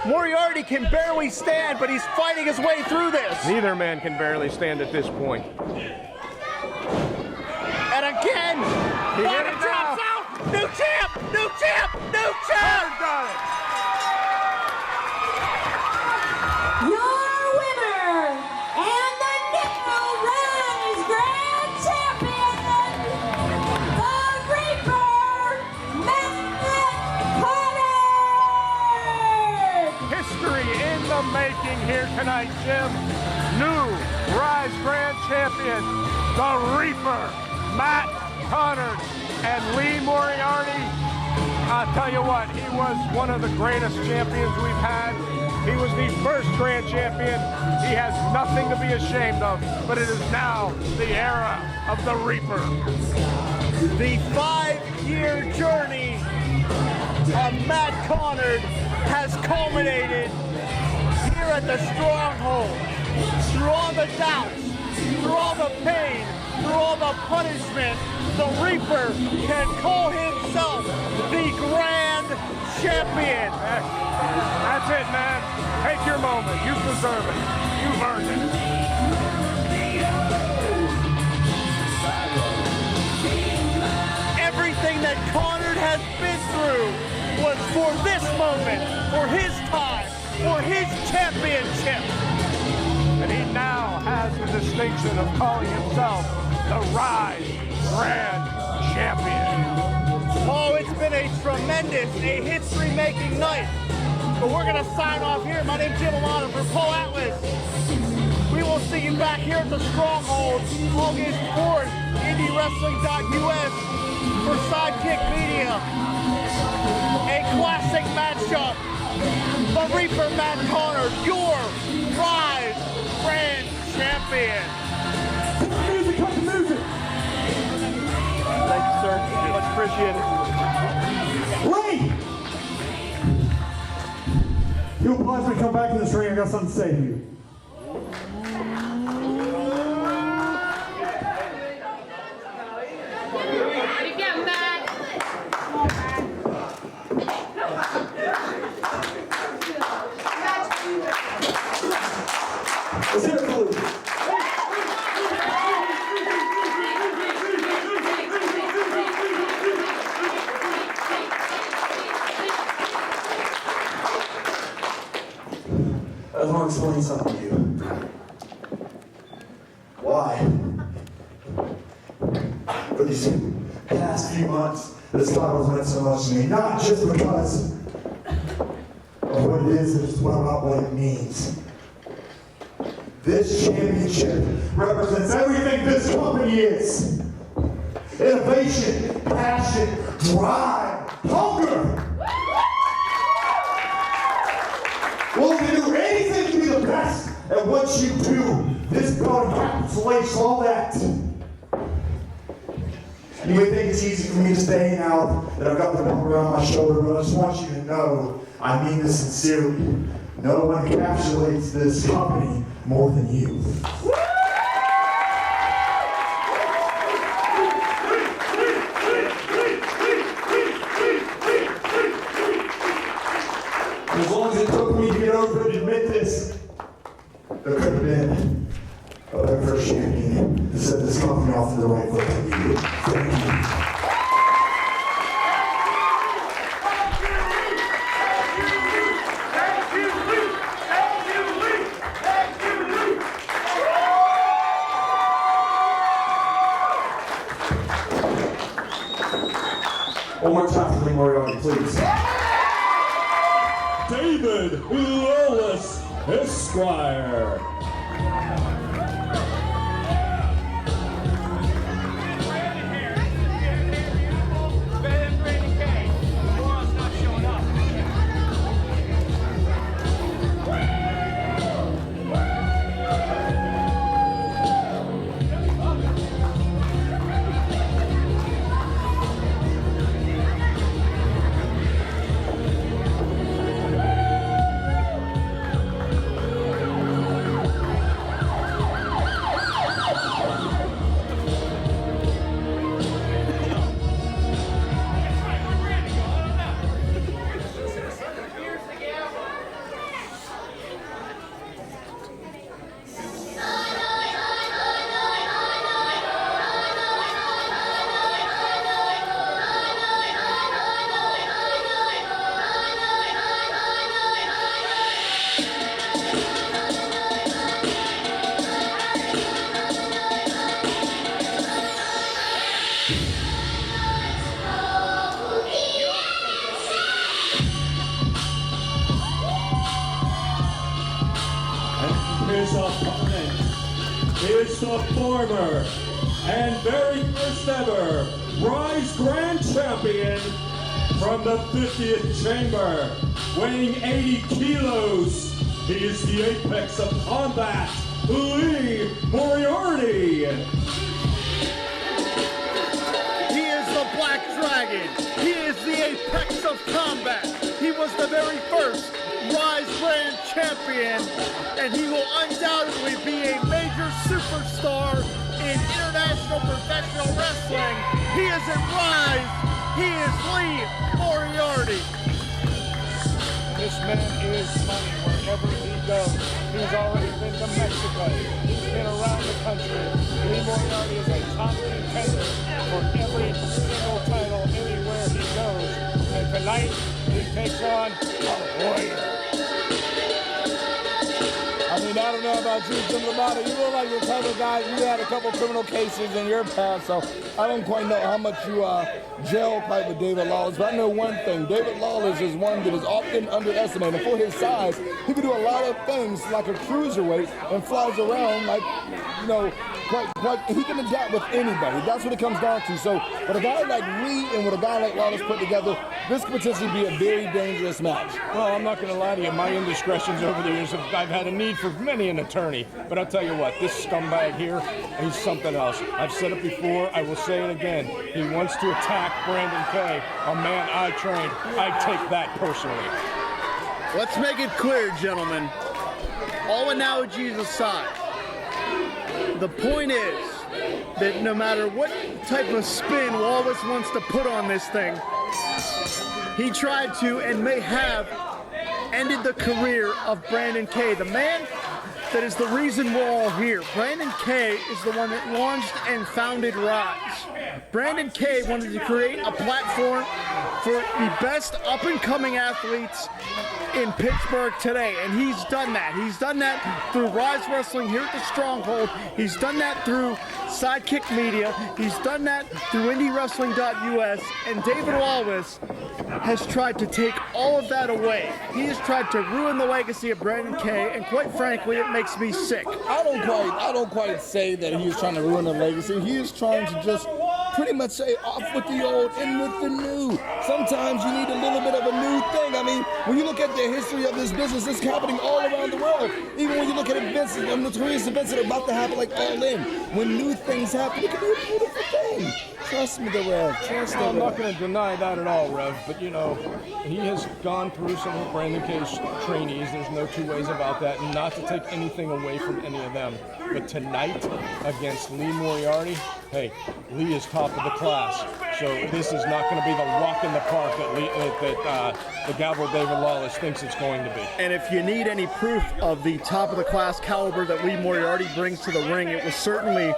Moriarty can barely stand, but he's fighting his way through this. Neither man can barely stand at this point. And again, bottom drops out. New champ, new champ, new champ. Got it. Your winner and the new Ryse Grand Champion, the Reaper, Matt Conard. History in the making here tonight, Jim. New Ryse Grand Champion, the Reaper, Matt Conard, and Lee Moriarty. I'll tell you what, he was one of the greatest champions we've had. He was the first Grand Champion. He has nothing to be ashamed of, but it is now the era of the Reaper. The 5-year journey of Matt Conard has culminated here at the Stronghold. Through all the doubts, through all the pain, through all the punishment, the Reaper can call himself the Grand Champion. That's it, man. Take your moment. You deserve it. You've earned it. Everything that Conard has been through was for this moment, for his time, for his championship. And he now has the distinction of calling himself the Ryse Grand Champion. Oh, it's been a tremendous, a history-making night. But we're going to sign off here. My name's Jim Alana for Paul Atlas. We will see you back here at the Stronghold August 4th, IndyWrestling.us for Sidekick Media. A classic matchup. The Reaper Matt Conard, your Ryse Grand Champion. Music, cut the music. Thank you, sir. Much appreciated. Wait! You oblige me to come back in this ring. I got something to say to you. Let's hear it, Pollock. I want to explain something to you. Why? For these past few months, this title's meant so much to me. Not just because of what it is, it's about what it means. This championship represents everything this company is. Innovation, passion, drive, hunger. Willing to do anything to be the best at what you do. This belt encapsulates all that. You may think it's easy for me to say now that I've got the belt around my shoulder, but I just want you to know I mean this sincerely. No one encapsulates this company more than you. As long as it took me to get over and admit this, there could have been a better first champion to set this company off to the right foot than you. Thank you. One more time for Moriarty, please. David Lawless, Esquire. His opponent is the former and very first ever Ryse Grand Champion from the 50th Chamber, weighing 80 kilos. He is the apex of combat, Moriarty. He is the Black Dragon. He is the apex of combat. He was the very first Ryse Grand Champion, and he will undoubtedly be a major superstar in international He isn't Ryse, he is Lee Moriarty. This man is money wherever he goes. He's already been to Mexico. He's been around the country. Lee Moriarty is a top contender for every single title anywhere he goes. And tonight, he takes on a warrior. I mean, I don't know about you, Jim Lombardo. You look like the type of guy, you had a couple criminal cases in your past, so I don't quite know how much you gel fight with David Lawless, but I know one thing. David Lawless is one that is often underestimated. For his size, he can do a lot of things like a cruiserweight and flies around like, you know, he can adapt with anybody. That's what it comes down to. So with a guy like Lee and with a guy like Lawless put together, this could potentially be a very dangerous match. Well, I'm not going to lie to you. My indiscretions over the years, I've had a need for many an attorney. But I'll tell you what, this scumbag here, he's something else. I've said it before. I will say it again. He wants to attack Brandon Kay, a man I trained. I take that personally. Let's make it clear, gentlemen. All analogies aside, the point is that no matter what type of spin Lawless wants to put on this thing, he tried to and may have ended the career of Brandon Kay, the man that is the reason we're all here. Brandon Kay is the one that launched and founded Ryse. Brandon Kay wanted to create a platform for the best up-and-coming athletes in Pittsburgh today, and he's done that. He's done that through Ryse Wrestling here at the Stronghold. He's done that through Sidekick Media. He's done that through IndyWrestling.us, and David Lawless has tried to take all of that away. He has tried to ruin the legacy of Brandon Kay, and quite frankly, it makes me sick. I don't quite say that he is trying to ruin the legacy. He is trying to just pretty much say off with the old and with the new. Sometimes you need a little bit of a new thing. I mean, when you look at the history of this business, it's happening all around the world. Even when you look at events, notorious events that are about to happen, like All In, when new things happen, it can be a beautiful thing. Trust me, the Rev. Trust me. I'm not going to deny that at all, Rev, but you know, he has gone through some of Brandon Kay's trainees. There's no two ways about that, and not to take anything away from any of them. But tonight, against Lee Moriarty, hey, Lee is top of the class. So this is not going to be the walk in the park that the Gavel David Lawless thinks it's going to be. And if you need any proof of the top of the class caliber that Lee Moriarty brings to the ring, it was certainly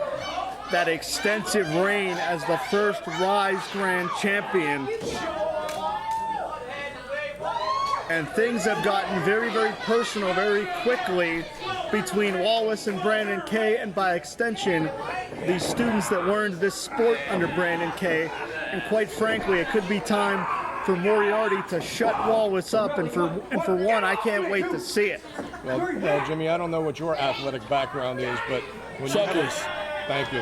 that extensive reign as the first Ryse Grand Champion. And things have gotten very, very personal very quickly between Lawless and Brandon Kay, and by extension, the students that learned this sport under Brandon Kay. And quite frankly, it could be time for Moriarty to shut Lawless up, and for one, I can't wait to see it. Well, Jimmy, I don't know what your athletic background is, but when you have thank you.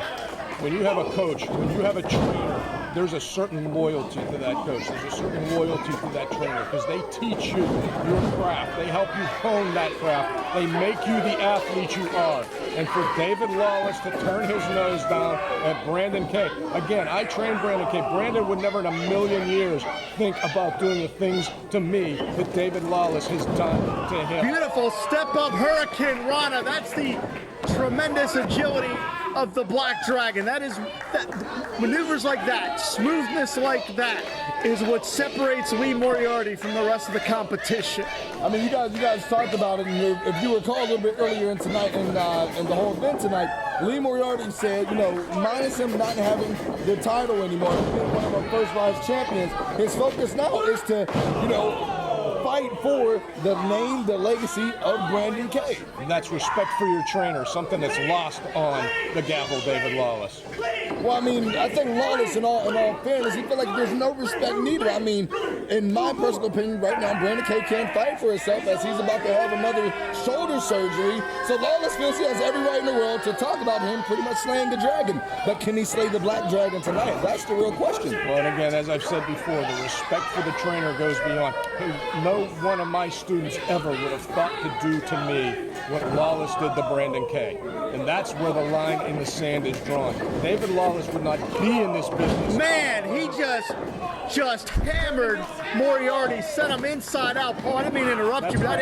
When you have a coach, when you have a trainer, there's a certain loyalty to that coach. There's a certain loyalty to that trainer because they teach you your craft. They help you hone that craft. They make you the athlete you are. And for David Lawless to turn his nose down at Brandon Kay, again, I trained Brandon Kay. Brandon would never in a million years think about doing the things to me that David Lawless has done to him. Beautiful step-up Hurricane Rana. That's the tremendous agility of the Black Dragon. That maneuvers like that, smoothness like that, is what separates Lee Moriarty from the rest of the competition. I mean, you guys talked about it, and if you recall a little bit earlier in tonight, in the whole event tonight, Lee Moriarty said, you know, minus him not having the title anymore, being one of our first Ryse champions, his focus now is to, you know, fight for the name, the legacy of Brandon Kay. And that's respect for your trainer, something that's lost on the Gavel David Lawless. Well, I mean, I think Lawless, in all fairness, he feel like there's no respect needed. I mean, in my personal opinion, right now, Brandon Kay can't fight for himself as he's about to have another shoulder surgery. So Lawless feels he has every right in the world to talk about him pretty much slaying the dragon. But can he slay the Black Dragon tonight? That's the real question. Well, and again, as I've said before, the respect for the trainer goes beyond. No one of my students ever would have thought to do to me what Lawless did to Brandon Kay. And that's where the line in the sand is drawn. David Lawless would not be in this business. Man, he just hammered Moriarty, sent him inside out. Paul, I didn't mean to interrupt you, but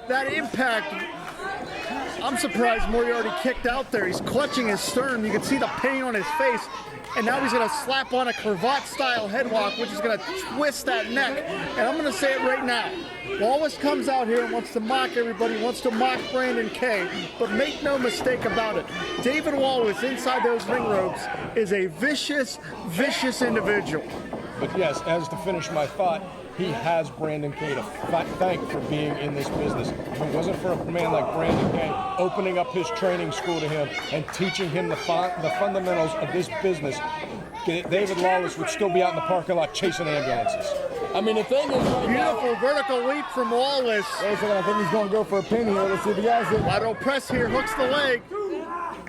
that impact I'm surprised Moriarty kicked out there. He's clutching his sternum. You can see the pain on his face. And now he's going to slap on a cravat-style headlock, which is going to twist that neck. And I'm going to say it right now. Lawless comes out here and wants to mock everybody, wants to mock Brandon K. But make no mistake about it, David Lawless inside those ring ropes is a vicious, vicious individual. But yes, as to finish my thought, he has Brandon K to thank for being in this business. If it wasn't for a man like Brandon K opening up his training school to him and teaching him the fundamentals of this business, David Lawless would still be out in the parking lot chasing ambulances. I mean, the thing is, beautiful vertical leap from Lawless. I think he's going to go for a pin here. Let's see if he has it. Lateral press here, hooks the leg.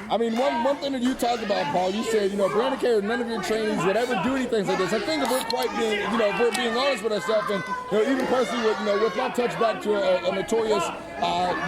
I mean, one thing that you talked about, Paul, you said, Brandon K, none of your trainees would ever do anything like this. I think if we're being honest with ourselves, and even personally, with my touch back to a notorious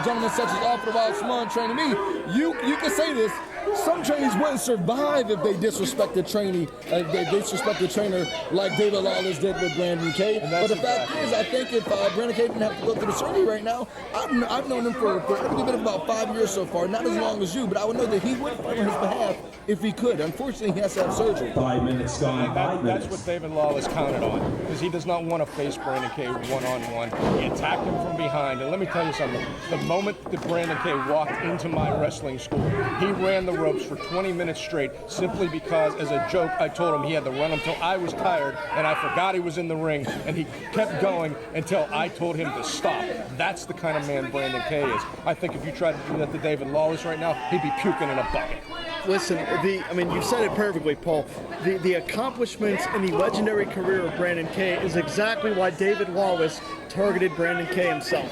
gentleman such as Alfred Wild Small training me, you can say this. Some trainees wouldn't survive if they disrespect the trainee, they disrespect the trainer like David Lawless did with Brandon K. But the fact is, I think if Brandon K didn't have to go through the surgery right now, I've known him for every bit of about 5 years so far, not as long as you, but I would know that he would fight on his behalf if he could. Unfortunately, he has to have surgery. 5 minutes gone. That's what David Lawless counted on, because he does not want to face Brandon K one-on-one. He attacked him from behind, and let me tell you something. The moment that Brandon K walked into my wrestling school, he ran the ropes for 20 minutes straight simply because, as a joke, I told him he had to run until I was tired and I forgot he was in the ring, and he kept going until I told him to stop. That's the kind of man Brandon K is. I think if you tried to do that to David Lawless right now, he'd be puking in a bucket. Listen, you said it perfectly, Paul. The accomplishments in the legendary career of Brandon K is exactly why David Lawless targeted Brandon K himself.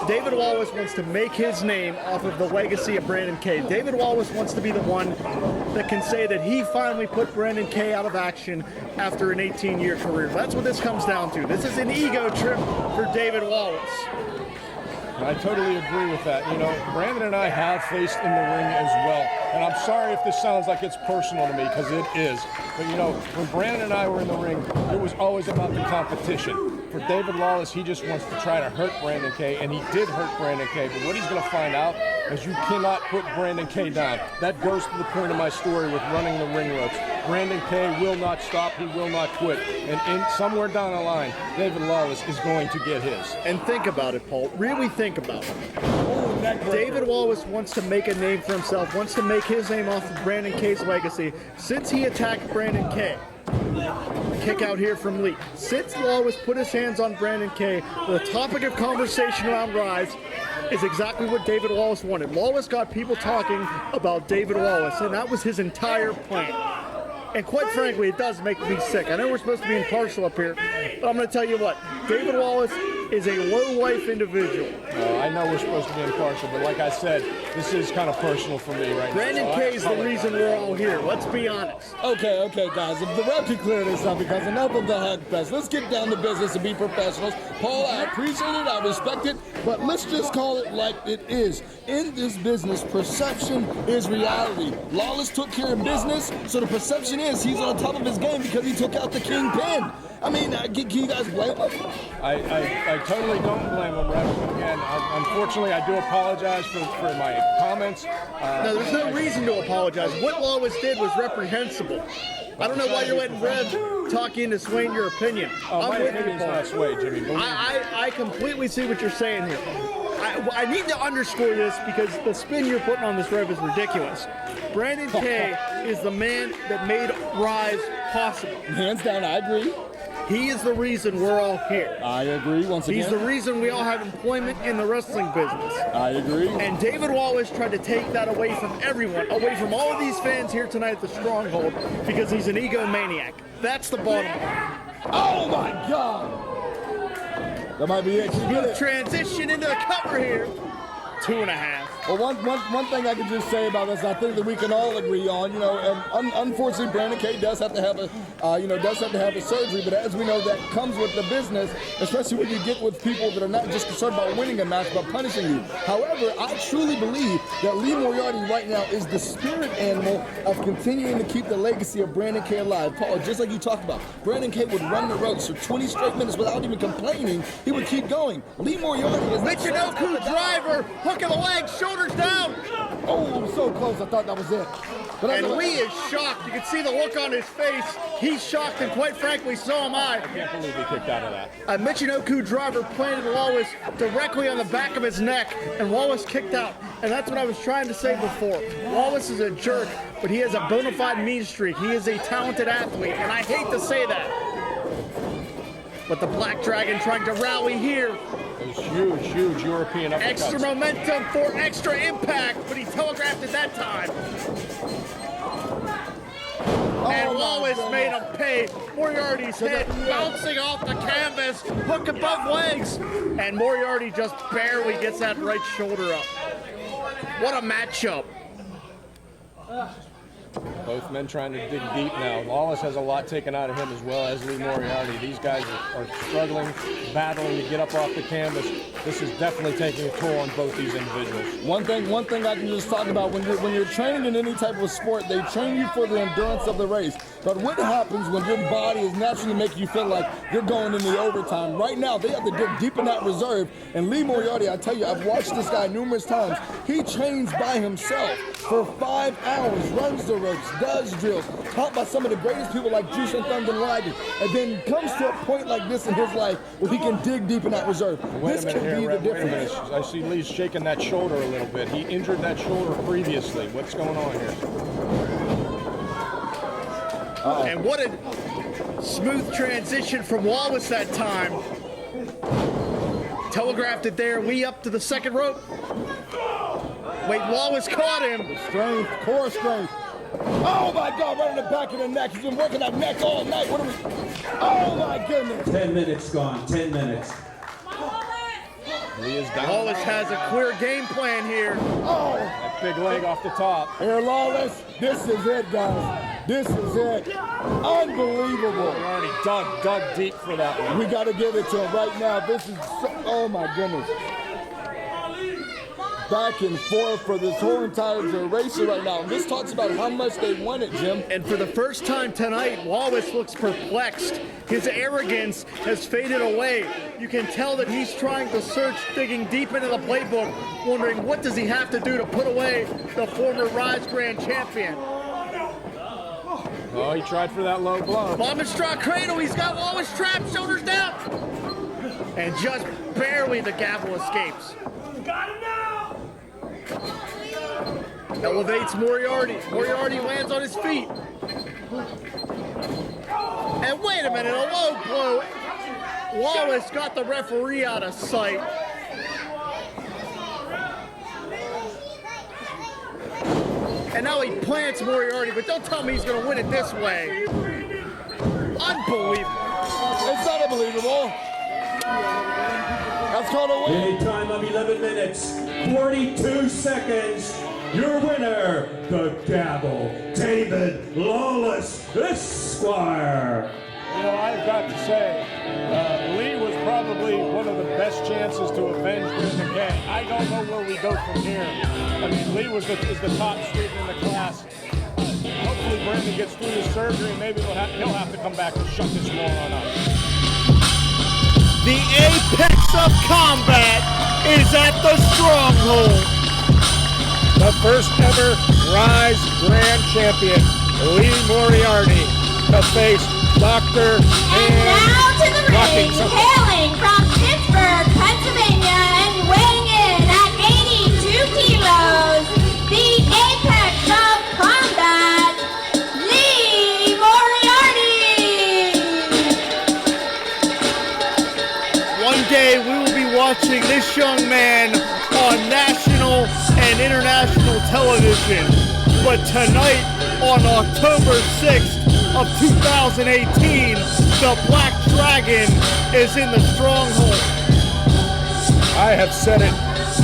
David Lawless wants to make his name off of the legacy of Brandon K. David Lawless wants to be the one that can say that he finally put Brandon K out of action after an 18-year career. That's what this comes down to. This is an ego trip for David Lawless. I totally agree with that. Brandon and I have faced in the ring as well. And I'm sorry if this sounds like it's personal to me, because it is. But, when Brandon and I were in the ring, it was always about the competition. For David Lawless, he just wants to try to hurt Brandon K, and he did hurt Brandon K. But what he's going to find out is you cannot put Brandon K down. That goes to the point of my story with running the ring ropes. Brandon K will not stop. He will not quit. And somewhere down the line, David Lawless is going to get his. And think about it, Paul. Really think about it. David Lawless wants to make a name for himself, wants to make his name off of Brandon K's legacy. Since he attacked Brandon K, kick out here from Lee. Since Lawless put his hands on Brandon K, the topic of conversation around Ryse is exactly what David Lawless wanted. Lawless got people talking about David Lawless, and that was his entire plan. And quite frankly, it does make me sick. I know we're supposed to be impartial up here, but I'm going to tell you what, David Lawless is a low-life individual. I know we're supposed to be impartial, but like I said, this is kind of personal for me right Brandon now. Brandon K is the reason we're all here. Let's be honest. Okay, guys. If the rep can clear this up, because enough of the hug fest. Let's get down to business and be professionals. Paul, I appreciate it. I respect it. But let's just call it like it is. In this business, perception is reality. Lawless took care of business, so the perception is he's on top of his game because he took out the kingpin. I mean, can you guys blame him? I totally don't blame him, Rev. Again, unfortunately, I do apologize for my comments. No, there's no reason to apologize. What Lawless did was reprehensible. I don't know why you're letting Rev talk you into swaying your opinion. My opinion's not swayed, Jimmy. I completely see what you're saying here. I need to underscore this because the spin you're putting on this, Rev, is ridiculous. Brandon K is the man that made Ryse possible. Hands down, I agree. He is the reason we're all here. I agree once again. He's the reason we all have employment in the wrestling business. I agree. And David Lawless tried to take that away from everyone, away from all of these fans here tonight at the Stronghold, because he's an egomaniac. That's the bottom line. Oh my God! That might be it. We'll transition into the cover here. 2.5. Well, one thing I can just say about this, I think that we can all agree on, unfortunately, Brandon K does have to have a surgery, but as we know, that comes with the business, especially when you get with people that are not just concerned about winning a match, but punishing you. However, I truly believe that Lee Moriarty right now is the spirit animal of continuing to keep the legacy of Brandon K alive. Paul, just like you talked about, Brandon K would run the ropes for 20 straight minutes without even complaining. He would keep going. Lee Moriarty is Michinoku driver, hook of the leg, shoulder shoulders down. Oh, so close. I thought that was it. But And Lee is shocked. You can see the look on his face. He's shocked, and quite frankly, so am I. I can't believe he kicked out of that. A Michinoku driver planted Lawless directly on the back of his neck, and Lawless kicked out. And that's what I was trying to say before. Lawless is a jerk, but he has a bona fide mean streak. He is a talented athlete, and I hate to say that. But the Black Dragon trying to rally here. Those huge European uppercuts. Extra momentum for extra impact, but he telegraphed it that time. And Lawless made him pay. Moriarty's head bouncing off the canvas, hook above legs, and Moriarty just barely gets that right shoulder up. What a matchup. Both men trying to dig deep now. Lawless has a lot taken out of him as well as Lee Moriarty. These guys are struggling, battling to get up off the canvas. This is definitely taking a toll on both these individuals. One thing I can just talk about, when you're training in any type of sport, they train you for the endurance of the race. But what happens when your body is naturally making you feel like you're going into overtime? Right now, they have to dig deep in that reserve. And Lee Moriarty, I tell you, I've watched this guy numerous times. He trains by himself for 5 hours, runs the ropes, does drills, taught by some of the greatest people like Juice and Thunder and Liger, and then comes to a point like this in his life where he can dig deep in that reserve. This could be the difference. I see Lee's shaking that shoulder a little bit. He injured that shoulder previously. What's going on here? And what a smooth transition from Lawless that time. Telegraphed it there, Lee up to the second rope. Wait, Lawless caught him. Strength, core strength. Oh my God, right in the back of the neck. He's been working that neck all night. Oh my goodness. 10 minutes gone, 10 minutes. Lee is down. Lawless has a clear game plan here. Oh, that big leg off the top. Here, Lawless, this is it, guys. This is it. Unbelievable. Already dug deep for that one. We got to give it to him right now. This is oh my goodness. Back and forth for this whole entire duration right now. And this talks about how much they want it, Jim. And for the first time tonight, Lawless looks perplexed. His arrogance has faded away. You can tell that he's trying to search, digging deep into the playbook, wondering what does he have to do to put away the former Ryse Grand Champion. Oh, he tried for that low blow. Bomb straw cradle, he's got Lawless trapped, shoulders down. And just barely the gavel escapes. Got him now! Elevates Moriarty. Moriarty lands on his feet. And wait a minute, a low blow. Lawless got the referee out of sight. And now he plants Moriarty, but don't tell me he's going to win it this way. Unbelievable. It's not unbelievable. That's called a win. A time of 11 minutes, 42 seconds. Your winner, the Gavel, David Lawless Esquire. You know, I've got to say, Lee was probably one of the best chances to avenge this again. I don't know where we go from here. I mean, Lee is the top student in the class. Hopefully Brandon gets through his surgery and maybe he'll have to come back and shut this moron up. The apex of combat is at the Stronghold. The first ever Ryse Grand Champion, Lee Moriarty, to face Dr. And now to the ring, hailing from Pittsburgh, Pennsylvania, and weighing in at 82 kilos, the apex of combat, Lee Moriarty. One day we will be watching this young man on national and international television. But tonight, on October 6th of 2018, the Black Dragon is in the Stronghold. I have said it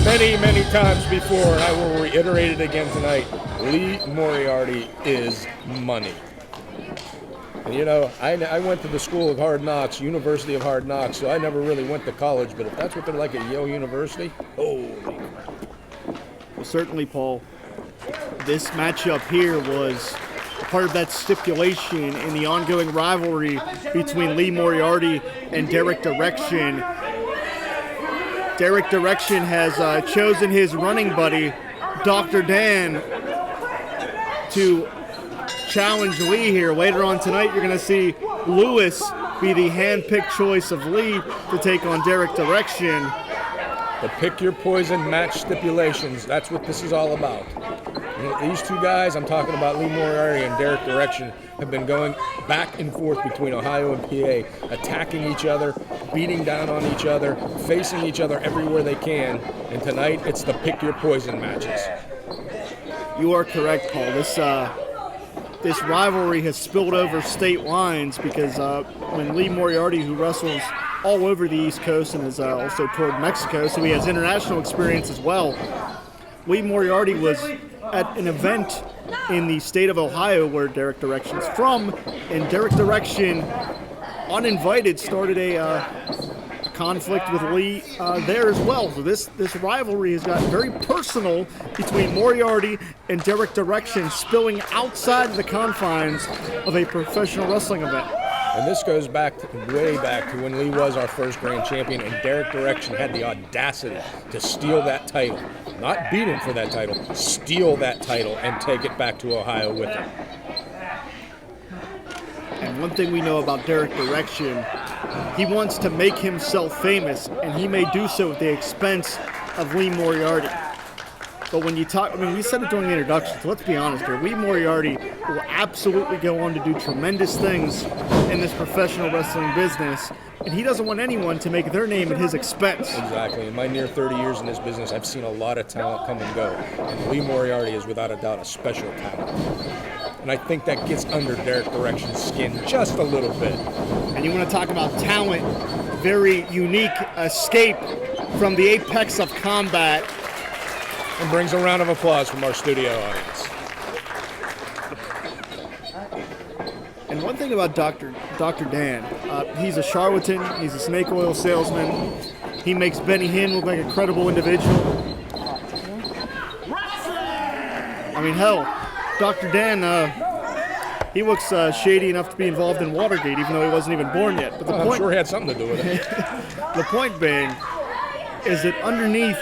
many, many times before, and I will reiterate it again tonight. Lee Moriarty is money. And you know, I went to the School of Hard Knocks, University of Hard Knocks, so I never really went to college, but if that's what they're like at Yale University, holy crap. Well, certainly, Paul, this matchup here was part of that stipulation in the ongoing rivalry between Lee Moriarty and Derek Direction. Derek Direction has chosen his running buddy, Dr. Dan, to challenge Lee here. Later on tonight, you're going to see Lewis be the hand-picked choice of Lee to take on Derek Direction. The pick your poison match stipulations, that's what this is all about. These two guys, I'm talking about Lee Moriarty and Derek Direction, have been going back and forth between Ohio and PA, attacking each other, beating down on each other, facing each other everywhere they can. And tonight, it's the pick your poison matches. You are correct, Paul. This rivalry has spilled over state lines because when Lee Moriarty, who wrestles all over the East Coast and is also toward Mexico, so he has international experience as well. Lee Moriarty was at an event in the state of Ohio where Derek Direction's from, and Derek Direction, uninvited, started a conflict with Lee there as well. So this rivalry has gotten very personal between Moriarty and Derek Direction, spilling outside the confines of a professional wrestling event. And this goes back way back to when Lee was our first grand champion, and Derek Direction had the audacity to steal that title. Not beat him for that title, steal that title and take it back to Ohio with him. And one thing we know about Derek Direction, he wants to make himself famous, and he may do so at the expense of Lee Moriarty. But when you talk, we said it during the introduction, so let's be honest here. Lee Moriarty will absolutely go on to do tremendous things in this professional wrestling business, and he doesn't want anyone to make their name at his expense. Exactly. In my near 30 years in this business, I've seen a lot of talent come and go, and Lee Moriarty is without a doubt a special talent. And I think that gets under Derek Direction's skin just a little bit. And you want to talk about talent, very unique escape from the apex of combat. And brings a round of applause from our studio audience. And one thing about Dr. Dan, he's a charlatan, he's a snake oil salesman, he makes Benny Hinn look like a credible individual. I mean, hell, Dr. Dan, he looks shady enough to be involved in Watergate, even though he wasn't even born yet. But I'm sure he had something to do with it. The point being is that underneath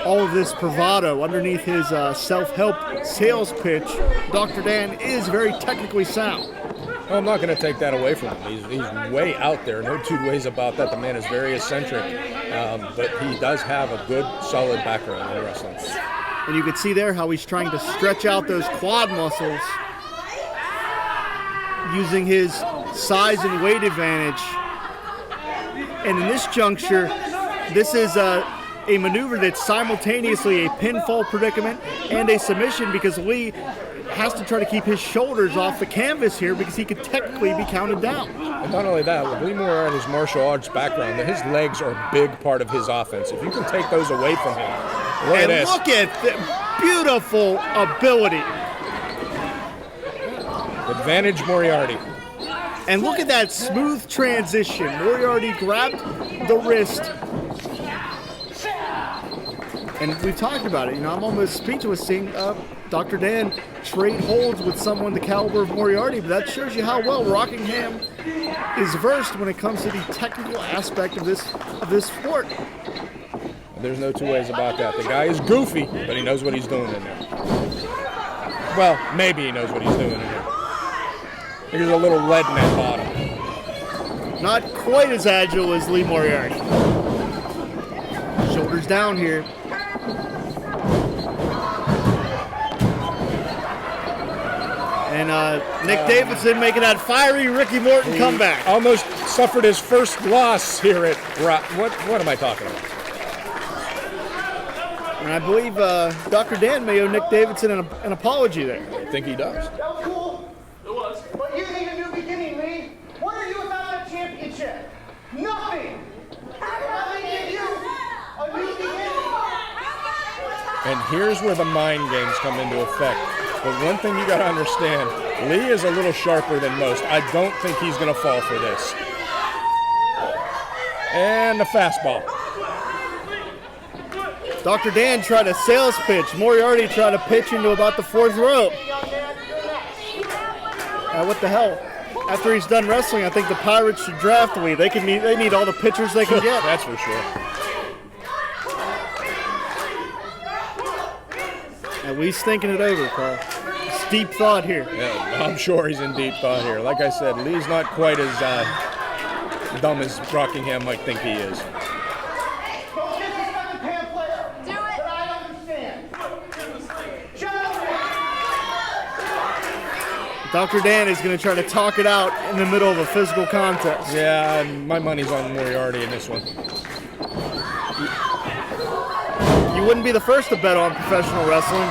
all of this bravado, underneath his self-help sales pitch, Dr. Dan is very technically sound. Well, I'm not going to take that away from him. He's way out there. No two ways about that. The man is very eccentric, but he does have a good, solid background in wrestling. And you can see there how he's trying to stretch out those quad muscles using his size and weight advantage. And in this juncture, this is a maneuver that's simultaneously a pinfall predicament and a submission, because Lee has to try to keep his shoulders off the canvas here because he could technically be counted down. And not only that, with Lee Moriarty's martial arts background, his legs are a big part of his offense. If you can take those away from him, look at the beautiful ability. Advantage Moriarty. And look at that smooth transition. Moriarty grabbed the wrist. And we've talked about it. I'm almost speechless seeing Dr. Dan trade holds with someone the caliber of Moriarty, but that shows you how well Rockingham is versed when it comes to the technical aspect of this sport. There's no two ways about that. The guy is goofy, but he knows what he's doing in there. Well, maybe he knows what he's doing in there. There's a little lead in that bottom. Not quite as agile as Lee Moriarty. Shoulders down here. And Nick Davidson making that fiery Ricky Morton comeback. Almost suffered his first loss here at What am I talking about? And I believe Dr. Dan may owe Nick Davidson an apology there. I think he does. That was cool. It was. But you need a new beginning, Lee. What are you without that championship? Nothing. I give you a new beginning. And here's where the mind games come into effect. But one thing you got to understand, Lee is a little sharper than most. I don't think he's going to fall for this. And the fastball. Dr. Dan tried a sales pitch. Moriarty tried to pitch into about the fourth row. What the hell? After he's done wrestling, I think the Pirates should draft Lee. They need all the pitchers they can get. That's for sure. And Lee's thinking it over, Carl. It's deep thought here. Yeah, I'm sure he's in deep thought here. Like I said, Lee's not quite as dumb as Rockingham might think he is. Dr. Dan is going to try to talk it out in the middle of a physical contest. Yeah, my money's on Moriarty in this one. You wouldn't be the first to bet on professional wrestling.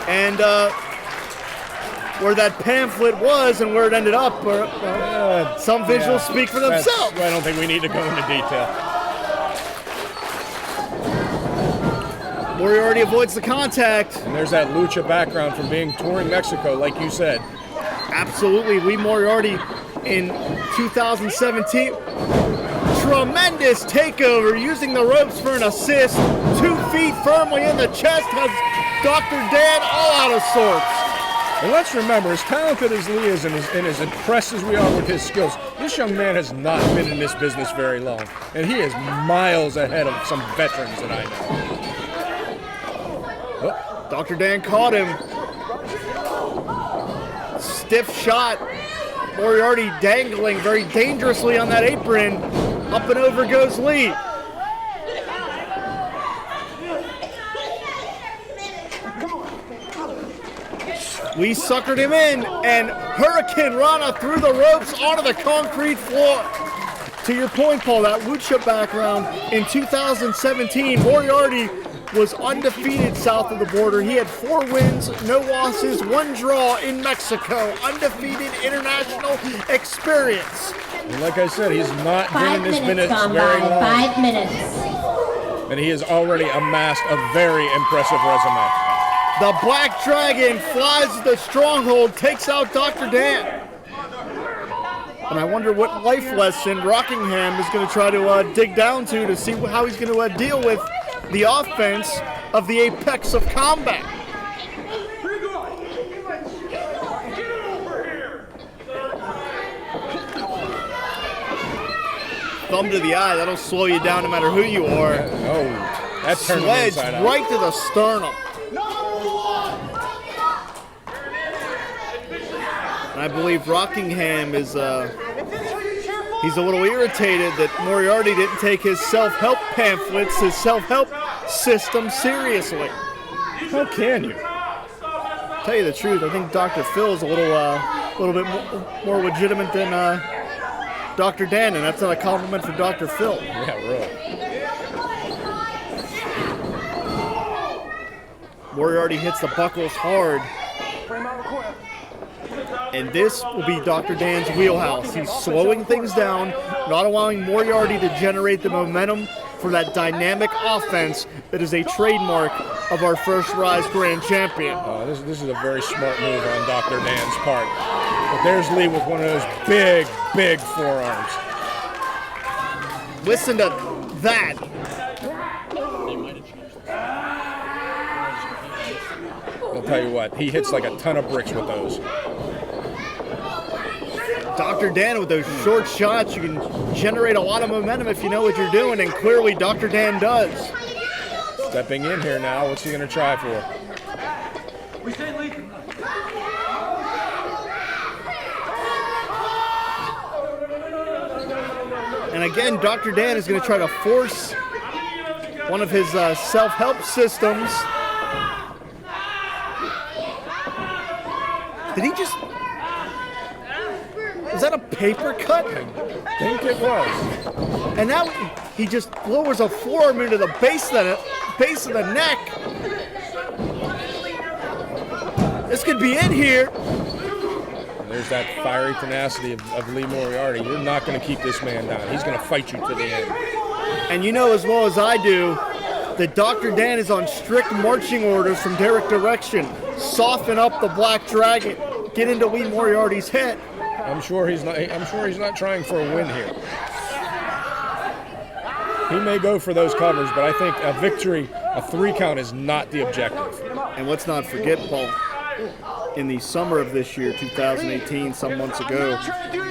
And where that pamphlet was and where it ended up, some visuals speak for themselves. I don't think we need to go into detail. Moriarty avoids the contact. And there's that lucha background from being touring Mexico, like you said. Absolutely. Lee Moriarty in 2017. Tremendous takeover, using the ropes for an assist. 2 feet firmly in the chest, has Dr. Dan all out of sorts. And let's remember, as talented as Lee is and as impressed as we are with his skills, this young man has not been in this business very long. And he is miles ahead of some veterans that I know. Oh, Dr. Dan caught him. Stiff shot. Moriarty dangling very dangerously on that apron. Up and over goes Lee. Lee suckered him in, and Hurricane Rana through the ropes onto the concrete floor. To your point, Paul, that lucha background in 2017, Moriarty was undefeated south of the border. He had 4 wins, no losses, 1 draw in Mexico. Undefeated international experience. And like I said, he's not been in this business very long. 5 minutes. And he has already amassed a very impressive resume. The Black Dragon flies to the stronghold, takes out Dr. Dan. And I wonder what life lesson Rockingham is going to try to dig down to see how he's going to deal with the offense of the apex of combat. Thumb to the eye, that'll slow you down no matter who you are. Oh, that turned him inside out. Right to the sternum. And I believe Rockingham is he's a little irritated that Moriarty didn't take his self-help pamphlets, his self-help system seriously. How can you? Tell you the truth, I think Dr. Phil is a little bit more legitimate than Dr. Dan, and that's not a compliment for Dr. Phil. Yeah, really. Moriarty hits the buckles hard. And this will be Dr. Dan's wheelhouse. He's slowing things down, not allowing Moriarty to generate the momentum for that dynamic offense that is a trademark of our first Ryse Grand Champion. This is a very smart move on Dr. Dan's part. But there's Lee with one of those big, big forearms. Listen to that. I'll tell you what, he hits like a ton of bricks with those. Dr. Dan, with those short shots, you can generate a lot of momentum if you know what you're doing, and clearly Dr. Dan does. Stepping in here now, what's he going to try for? And again, Dr. Dan is going to try to force one of his self-help systems. Did he just... Is that a paper cut? I think it was. And now he just lowers a forearm into the base of the neck. This could be in here. There's that fiery tenacity of Lee Moriarty. You're not going to keep this man down. He's going to fight you to the end. And you know as well as I do that Dr. Dan is on strict marching orders from Derek Direction. Soften up the Black Dragon. Get into Lee Moriarty's head. I'm sure he's not trying for a win here. He may go for those covers, but I think a victory, a 3 count, is not the objective. And let's not forget, Paul, in the summer of this year, 2018, some months ago,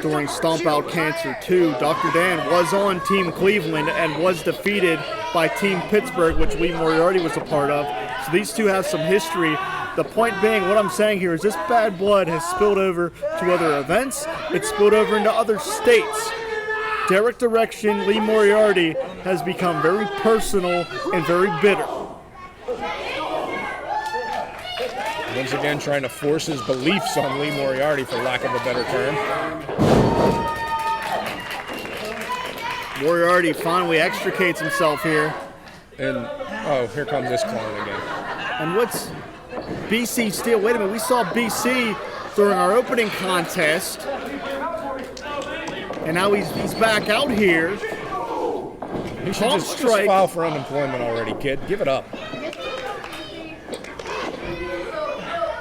during Stomp Out Cancer 2, Dr. Dan was on Team Cleveland and was defeated by Team Pittsburgh, which Lee Moriarty was a part of. So these two have some history. The point being, what I'm saying here is this bad blood has spilled over to other events. It's spilled over into other states. Derek Direction, Lee Moriarty has become very personal and very bitter. Once again, trying to force his beliefs on Lee Moriarty, for lack of a better term. Moriarty finally extricates himself here. And, oh, here comes this clown again. And what's BC Steel? Wait a minute, we saw BC during our opening contest. And now he's back out here. He should just file for unemployment already, kid. Give it up.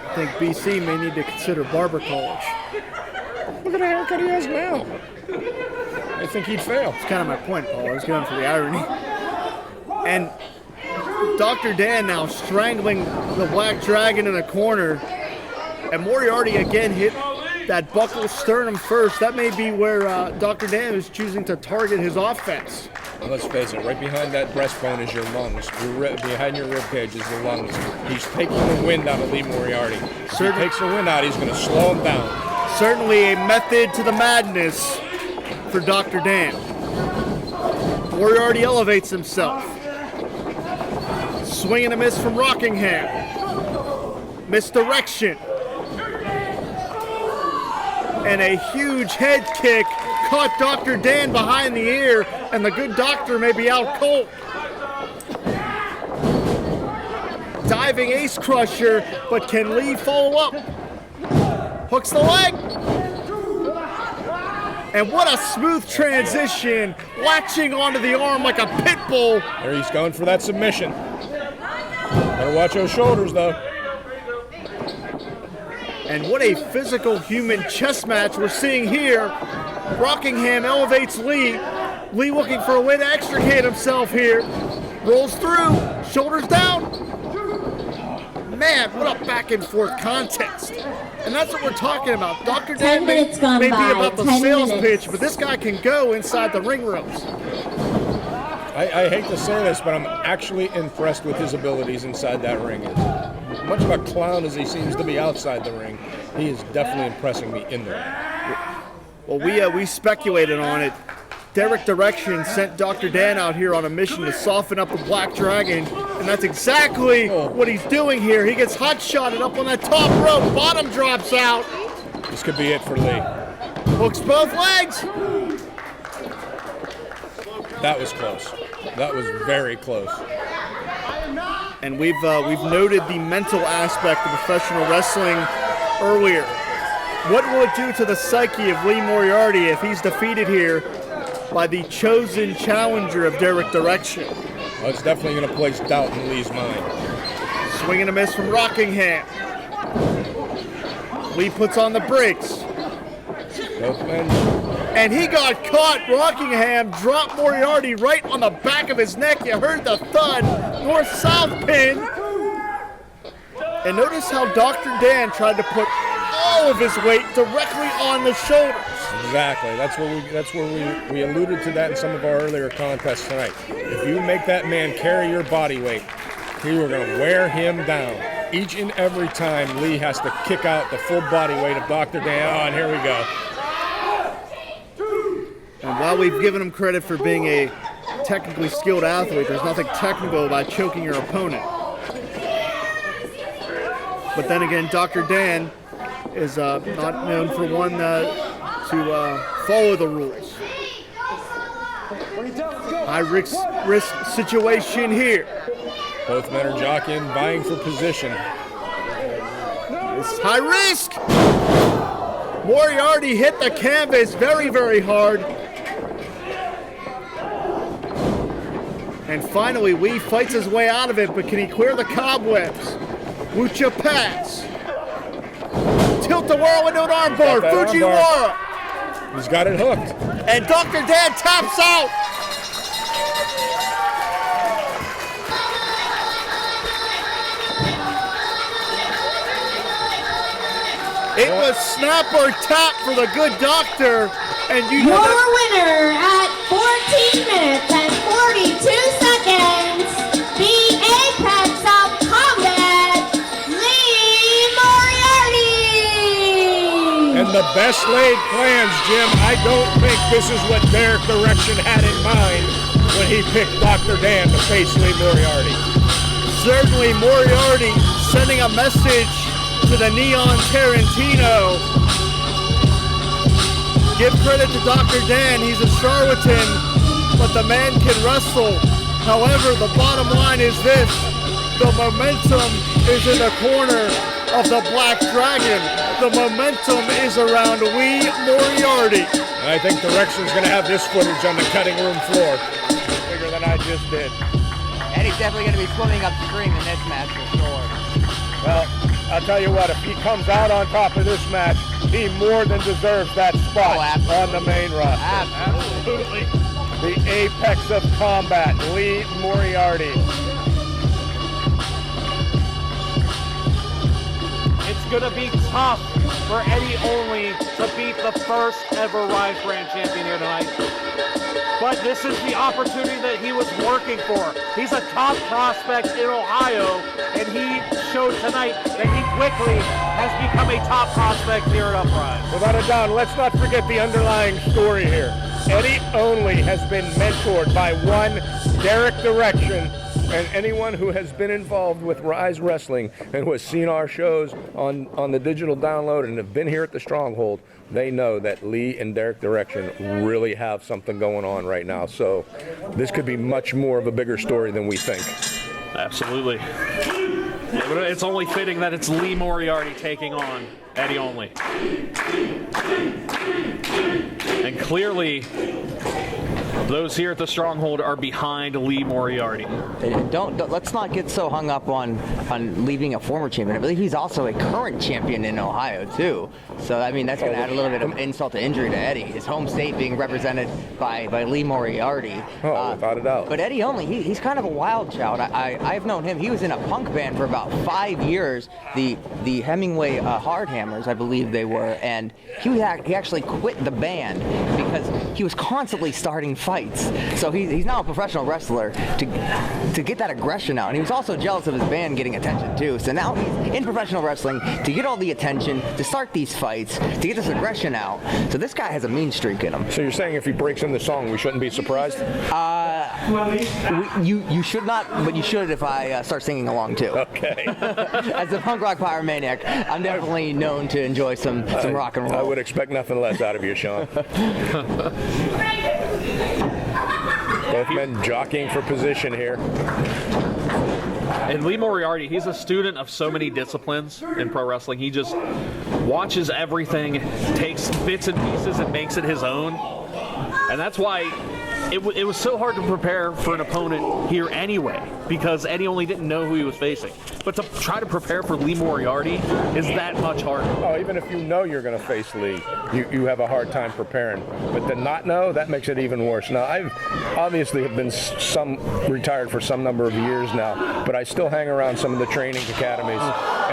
I think BC may need to consider barber college. Look at the haircut he has now. I think he'd fail. That's kind of my point, Paul. I was going for the irony. And Dr. Dan now strangling the Black Dragon in a corner. And Moriarty again hit that buccal sternum first. That may be where Dr. Dan is choosing to target his offense. Well, let's face it, right behind that breastbone is your lungs. Behind your ribcage is the lungs. He's taking the wind out of Lee Moriarty. If he takes the wind out, he's going to slow him down. Certainly a method to the madness for Dr. Dan. Moriarty elevates himself. Swing and a miss from Rockingham. Misdirection. And a huge head kick caught Dr. Dan behind the ear, and the good doctor may be out cold. Diving ace crusher, but can Lee follow up? Hooks the leg. And what a smooth transition, latching onto the arm like a pit bull. There he's going for that submission. Better watch those shoulders, though. And what a physical human chess match we're seeing here. Rockingham elevates Lee. Lee looking for a way to extricate himself here. Rolls through, shoulders down. Man, what a back and forth contest. And that's what we're talking about. Dr. Dan may be about the sales pitch, but this guy can go inside the ring ropes. I hate to say this, but I'm actually impressed with his abilities inside that ring. As much of a clown as he seems to be outside the ring, he is definitely impressing me in the ring. Well, we speculated on it. Derek Direction sent Dr. Dan out here on a mission to soften up the Black Dragon, and that's exactly what he's doing here. He gets hot-shotted up on that top rope, bottom drops out. This could be it for Lee. Hooks both legs. That was close. That was very close. And we've noted the mental aspect of professional wrestling earlier. What will it do to the psyche of Lee Moriarty if he's defeated here by the chosen challenger of Derek Direction? Well, it's definitely going to place doubt in Lee's mind. Swing and a miss from Rockingham. Lee puts on the brakes. And he got caught. Rockingham dropped Moriarty right on the back of his neck. You heard the thud. North-south pin. And notice how Dr. Dan tried to put all of his weight directly on the shoulders. Exactly. That's where we alluded to that in some of our earlier contests tonight. If you make that man carry your body weight, you are going to wear him down. Each and every time Lee has to kick out the full body weight of Dr. Dan. Oh, and here we go. And while we've given him credit for being a technically skilled athlete, there's nothing technical about choking your opponent. But then again, Dr. Dan is not known for one to follow the rules. High risk situation here. Both men are jockeying, vying for position. It's high risk. Moriarty hit the canvas very, very hard. And finally, Lee fights his way out of it, but can he clear the cobwebs? Lucha pass. Tilt the whirl into an armbar. Fujiwara. He's got it hooked. And Dr. Dan taps out. It was snap or tap for the good doctor. And you know your winner at 14 minutes and 42 seconds, the Apex of Comedy. And the best laid plans, Jim, I don't think this is what Derek Direction had in mind when he picked Dr. Dan to face Lee Moriarty. Certainly Moriarty sending a message to the Neon Tarantino. Give credit to Dr. Dan, he's a charlatan, but the man can wrestle. However, the bottom line is this, the momentum is in the corner of the Black Dragon. The momentum is around Lee Moriarty. I think Direction's going to have this footage on the cutting room floor. Bigger than I just did. Eddie's definitely going to be swimming upstream in this match for sure. Well, I'll tell you what, if he comes out on top of this match, he more than deserves that spot on the main roster. Absolutely. The apex of combat, Lee Moriarty. It's going to be tough for Eddie Only to beat the first ever Ryse Grand Champion here tonight. But this is the opportunity that he was working for. He's a top prospect in Ohio, and he showed tonight that he quickly has become a top prospect here at Uprise. Without a doubt, let's not forget the underlying story here. Eddie Only has been mentored by one Derek Direction, and anyone who has been involved with Ryse Wrestling and who has seen our shows on the digital download and have been here at the Stronghold, they know that Lee and Derek Direction really have something going on right now. So this could be much more of a bigger story than we think. Absolutely. Yeah, but it's only fitting that it's Lee Moriarty taking on Eddie Only. And clearly, those here at the Stronghold are behind Lee Moriarty. Let's not get so hung up on Lee being a former champion. I believe he's also a current champion in Ohio too. So I mean that's going to add a little bit of insult to injury to Eddie. His home state being represented by Lee Moriarty. Without a doubt. But Eddie Only, he's kind of a wild child. I've known him. He was in a punk band for about 5 years. The Hemingway Hardhammers, I believe they were, and he actually quit the band because he was constantly starting fights. So he's now a professional wrestler to get that aggression out. And he was also jealous of his band getting attention too. So now he's in professional wrestling to get all the attention, to start these fights, to get this aggression out. So this guy has a mean streak in him. So you're saying if he breaks in the song, we shouldn't be surprised? You should not, but you should if I start singing along too. Okay. As a punk rock pyromaniac, I'm definitely known to enjoy some rock and roll. I would expect nothing less out of you, Sean. Both men jockeying for position here. And Lee Moriarty, he's a student of so many disciplines in pro wrestling. He just watches everything, takes bits and pieces and makes it his own. And that's why it was so hard to prepare for an opponent here anyway, because Eddie Only didn't know who he was facing. But to try to prepare for Lee Moriarty is that much harder. Oh, even if you know you're going to face Lee, you have a hard time preparing. But to not know, that makes it even worse. Now, I've obviously have been retired for some number of years now, but I still hang around some of the training academies.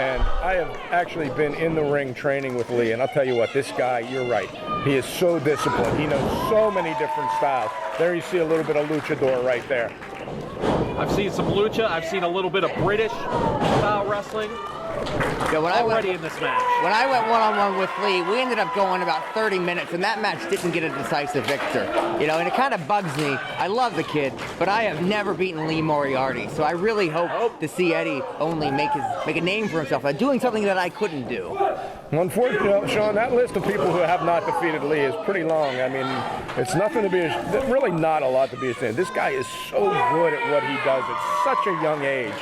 And I have actually been in the ring training with Lee. And I'll tell you what, this guy, you're right. He is so disciplined. He knows so many different styles. There you see a little bit of luchador right there. I've seen some lucha. I've seen a little bit of British style wrestling. Yeah, already in this match. When I went one-on-one with Lee, we ended up going about 30 minutes, and that match didn't get a decisive victor. You know, and it kind of bugs me. I love the kid, but I have never beaten Lee Moriarty, so I really hope to see Eddie Only make a name for himself, doing something that I couldn't do. Unfortunately, Sean, that list of people who have not defeated Lee is pretty long. I mean, it's nothing to be, really not a lot to be ashamed. This guy is so good at what he does at such a young age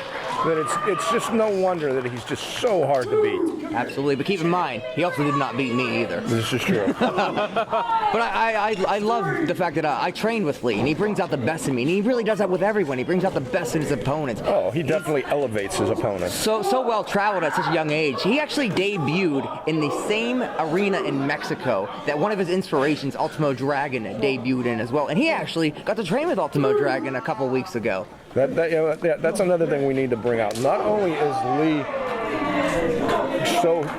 that it's just no wonder that he's just so hard to beat. Absolutely, but keep in mind, he also did not beat me either. This is true. But I love the fact that I trained with Lee, and he brings out the best in me, and he really does that with everyone. He brings out the best in his opponents. Oh, he definitely elevates his opponents. So well traveled at such a young age. He actually debuted in the same arena in Mexico that one of his inspirations, Ultimo Dragon, debuted in as well. And he actually got to train with Ultimo Dragon a couple weeks ago. That's another thing we need to bring out. Not only is Lee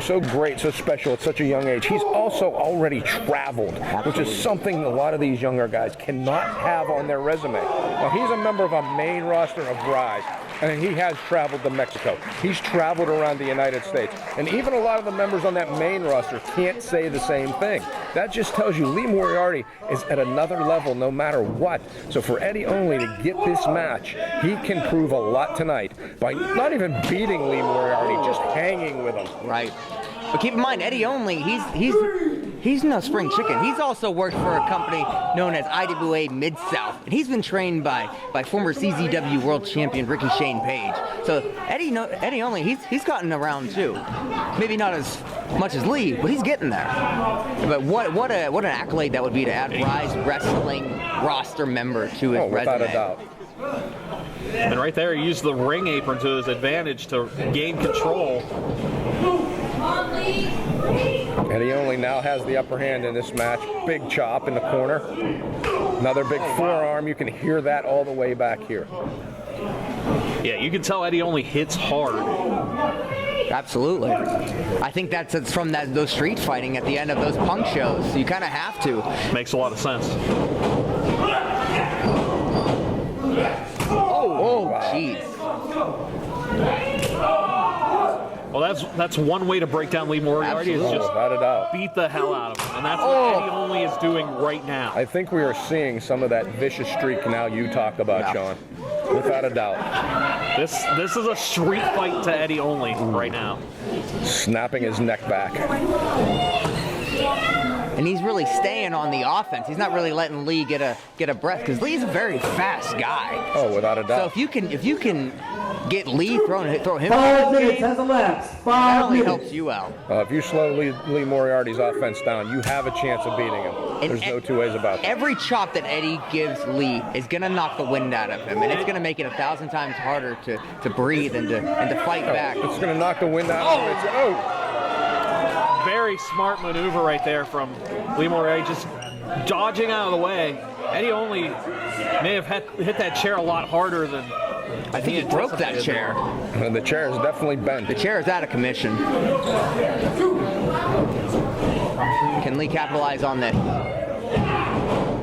so great, so special at such a young age, he's also already traveled, which is something a lot of these younger guys cannot have on their resume. Now, he's a member of a main roster of Ryse. and he has traveled to Mexico. He's traveled around the United States. And even a lot of the members on that main roster can't say the same thing. That just tells you Lee Moriarty is at another level no matter what. So for Eddie Only to get this match, he can prove a lot tonight by not even beating Lee Moriarty, just hanging with him. Right. But keep in mind, Eddie Only, he's no spring chicken. He's also worked for a company known as IWA Mid-South. And he's been trained by former CZW World Champion Ricky Shane Page. So Eddie Only, he's gotten around too. Maybe not as much as Lee, but he's getting there. But what an accolade that would be to add Ryse Wrestling roster member to his resume. Without a doubt. And right there, he used the ring apron to his advantage to gain control. Eddie Only now has the upper hand in this match. Big chop in the corner. Another big forearm. You can hear that all the way back here. Yeah, you can tell Eddie Only hits hard. Absolutely. I think that's from those street fighting at the end of those Punk shows. So you kind of have to. Makes a lot of sense. Oh, jeez. Well, that's one way to break down Lee Moriarty is just beat the hell out of him. And that's what Eddie Only is doing right now. I think we are seeing some of that vicious streak now you talk about, Sean. Without a doubt. This is a street fight to Eddie Only right now. Snapping his neck back. And he's really staying on the offense. He's not really letting Lee get a breath because Lee's a very fast guy. Oh, without a doubt. So if you can get Lee throw him 5 minutes has elapsed. 5 that only minutes. helps you out. If you slow Lee Moriarty's offense down, you have a chance of beating him. There's no two ways about that. Every chop that Eddie gives Lee is gonna knock the wind out of him, and it's gonna make it 1,000 times harder to breathe and to fight back. It's gonna knock the wind out of him. Very smart maneuver right there from Lee Moriarty, just dodging out of the way. Eddie Only may have hit that chair a lot harder than I think he broke that chair. And the chair is definitely bent. The chair is out of commission. Can Lee capitalize on that?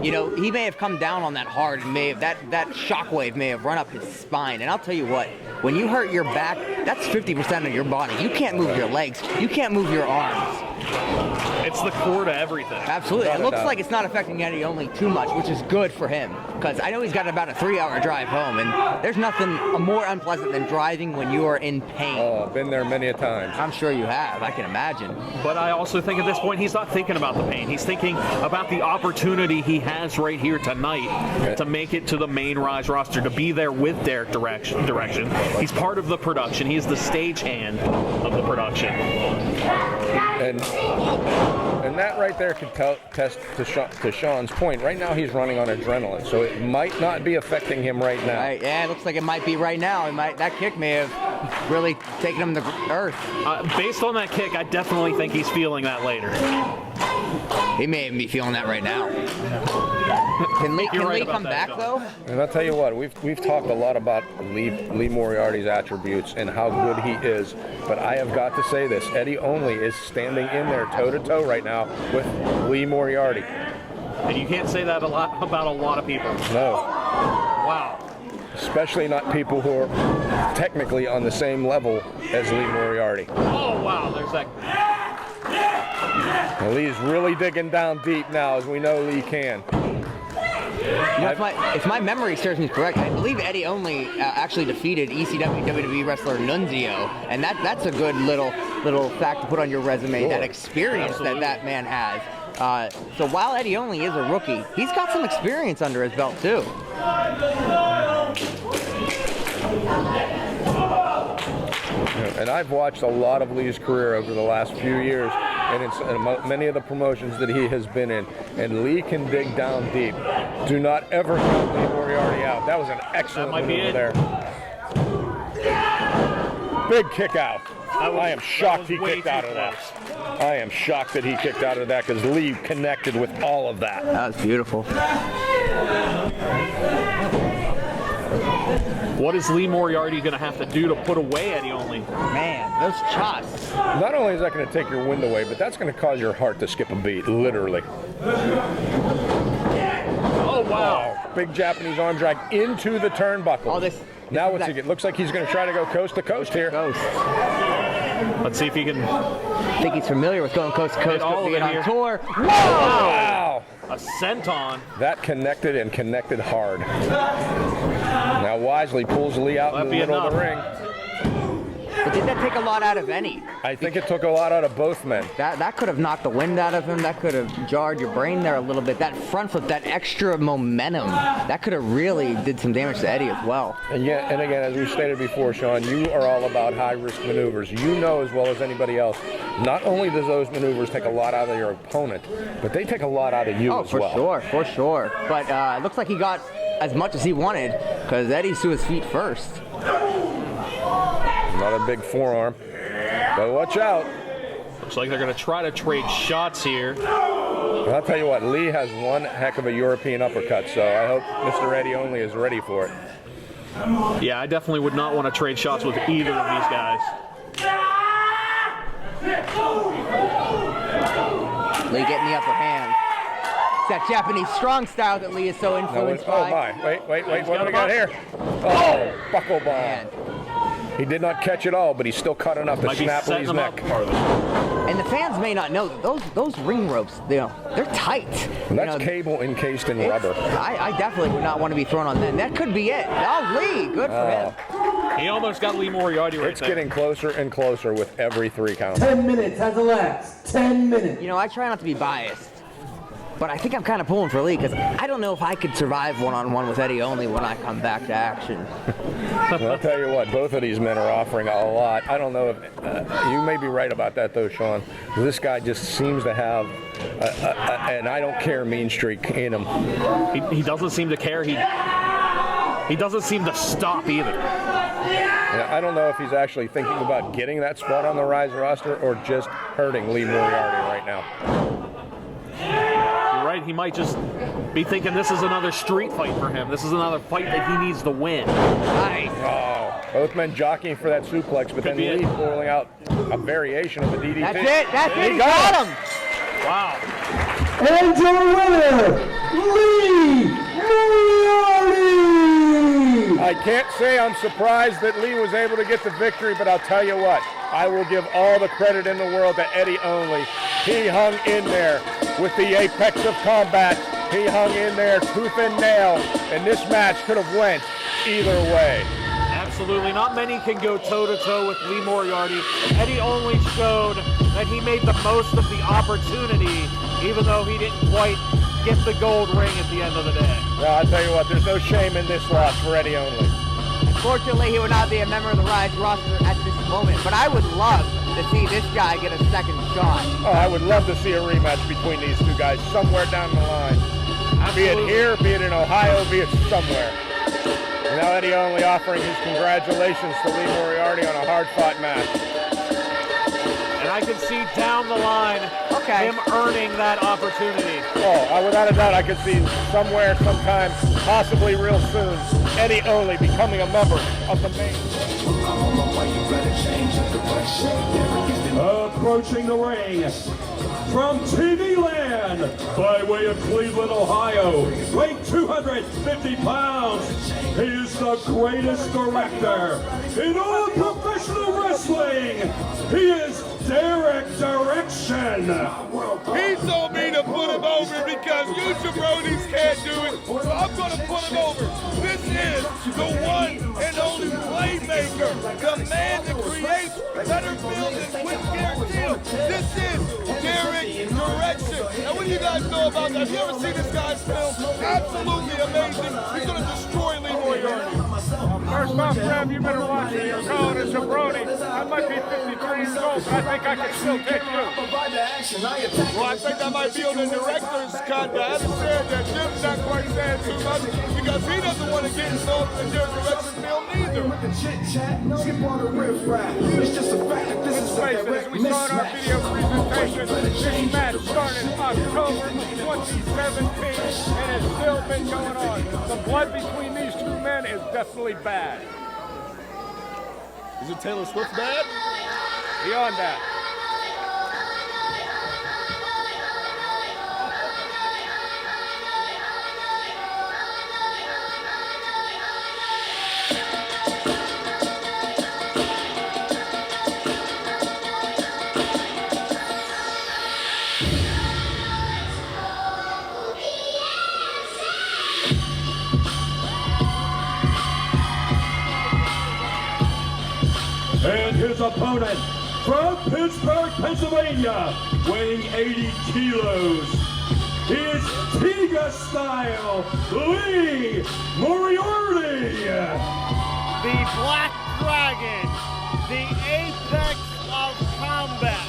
You know, he may have come down on that hard and that shockwave may have run up his spine. And I'll tell you what, when you hurt your back, that's 50% of your body. You can't move your legs. You can't move your arms. It's the core to everything. Absolutely. It looks like it's not affecting Eddie Only too much, which is good for him. Because I know he's got about a 3-hour drive home, and there's nothing more unpleasant than driving when you are in pain. Oh, I've been there many a time. I'm sure you have. I can imagine. But I also think at this point he's not thinking about the pain. He's thinking about the opportunity he has right here tonight to make it to the main Ryse roster, to be there with Derek Direction. He's part of the production. He's the stagehand of the production. And that right there can test to Sean's point. Right now he's running on adrenaline, so it might not be affecting him right now. Right, yeah, it looks like it might be right now. That kick may have really taken him to earth. Based on that kick, I definitely think he's feeling that later. He may even be feeling that right now. Can Lee come back though? And I'll tell you what, we've talked a lot about Lee Moriarty's attributes and how good he is, but I have got to say this: Eddie Only is standing in there toe-to-toe right now with Lee Moriarty. And you can't say that about a lot of people. No. Wow. Especially not people who are technically on the same level as Lee Moriarty. Oh wow, there's that. Well, Lee's really digging down deep now, as we know Lee can. You know, if my memory serves me correct, I believe Eddie Only actually defeated ECW WWE wrestler Nunzio, and that's a good little fact to put on your resume. Sure. That experience that man has. So while Eddie Only is a rookie, he's got some experience under his belt too. And I've watched a lot of Lee's career over the last few years, and in many of the promotions that he has been in, and Lee can dig down deep. Do not ever count Lee Moriarty out. That was an excellent maneuver there. Big kick out. I am shocked he kicked out of that. I am shocked that he kicked out of that because Lee connected with all of that. That was beautiful. What is Lee Moriarty going to have to do to put away Eddie Only? Man, those chops. Not only is that going to take your wind away, but that's going to cause your heart to skip a beat, literally. Oh, wow. Big Japanese arm drag into the turnbuckle. Oh, now what's he get? Looks like he's going to try to go coast to coast here. Let's see if he can. I think he's familiar with going coast to coast. All of it on here. tour. Whoa! Wow. A senton. That connected and connected hard. Now Wisely pulls Lee out in the middle of the ring. But did that take a lot out of any? I think it took a lot out of both men. That could have knocked the wind out of him. That could have jarred your brain there a little bit. That front flip, that extra momentum, that could have really did some damage to Eddie as well. And again, as we stated before, Sean, you are all about high-risk maneuvers. You know as well as anybody else, not only does those maneuvers take a lot out of your opponent, but they take a lot out of you as well. For sure. But it looks like he got as much as he wanted because Eddie's to his feet first. Another big forearm. But watch out. Looks like they're going to try to trade shots here. Well, I'll tell you what, Lee has one heck of a European uppercut, so I hope Mr. Eddie Only is ready for it. Yeah, I definitely would not want to trade shots with either of these guys. Lee getting the upper hand. It's that Japanese strong style that Lee is so influenced by. Oh my, wait, what do we got here? Oh, buckle bomb. He did not catch it all, but he still cut enough to snap Lee's neck. And the fans may not know that those ring ropes, they're tight. That's cable encased in rubber. I definitely would not want to be thrown on that. That could be it. Oh, Lee, good for him. He almost got Lee Moriarty right there. It's getting closer and closer with every 3 count. 10 minutes has elapsed. 10 minutes. I try not to be biased, but I think I'm kind of pulling for Lee because I don't know if I could survive one-on-one with Eddie Only when I come back to action. Well, I'll tell you what, both of these men are offering a lot. I don't know if you may be right about that, though, Sean. This guy just seems to have an I don't care mean streak in him. He doesn't seem to care. He doesn't seem to stop either. I don't know if he's actually thinking about getting that spot on the Ryse roster or just hurting Lee Moriarty right now. You're right, he might just be thinking this is another street fight for him. This is another fight that he needs to win. Nice. Oh, both men jockeying for that suplex, but then Lee pulling out a variation of the DDT. That's it, he got him. Wow. And your winner, Lee Moriarty! I can't say I'm surprised that Lee was able to get the victory, but I'll tell you what, I will give all the credit in the world to Eddie Only. He hung in there with the apex of combat. He hung in there tooth and nail, and this match could have went either way. Absolutely. Not many can go toe-to-toe with Lee Moriarty. Eddie Only showed that he made the most of the opportunity, even though he didn't quite get the gold ring at the end of the day. Well, I'll tell you what, there's no shame in this loss for Eddie Only. Unfortunately, he would not be a member of the Ryse roster at this moment, but I would love to see this guy get a second shot. Oh, I would love to see a rematch between these two guys somewhere down the line. Be it here, be it in Ohio, be it somewhere. And now Eddie Only offering his congratulations to Lee Moriarty on a hard-fought match. And I can see down the line him earning that opportunity. Oh, without a doubt, I could see somewhere, sometime, possibly real soon, Eddie Only becoming a member of the main. Approaching the ring from TV Land by way of Cleveland, Ohio, weight 250 pounds. He is the greatest director in all professional wrestling. He is Derek Direction. He told me to put him over because you jabronis can't do it, so I'm going to put him over. This is the one and only playmaker, the man that creates better films than Quick Guarantee. This is Derek Direction. Now, what do you guys know about that? Have you ever seen this guy's film? Absolutely amazing. He's going to destroy Lee Moriarty. First off, Rev, you better watch it. You're calling a jabroni. I might be 53 years old, but I think I can still take you. Well, I think that might be on the director's cut. I understand that Jim's not quite saying too much because he doesn't want to get involved in their direction film either. Let's face it, as we saw in our video presentation, this match started October 2017 and has still been going on. The blood between these two men is definitely bad. Is it Taylor Swift bad? Beyond that. his opponent from Pittsburgh, Pennsylvania, weighing 80 kilos. He is Tiga style, Lee Moriarty. The Black Dragon, the apex of combat,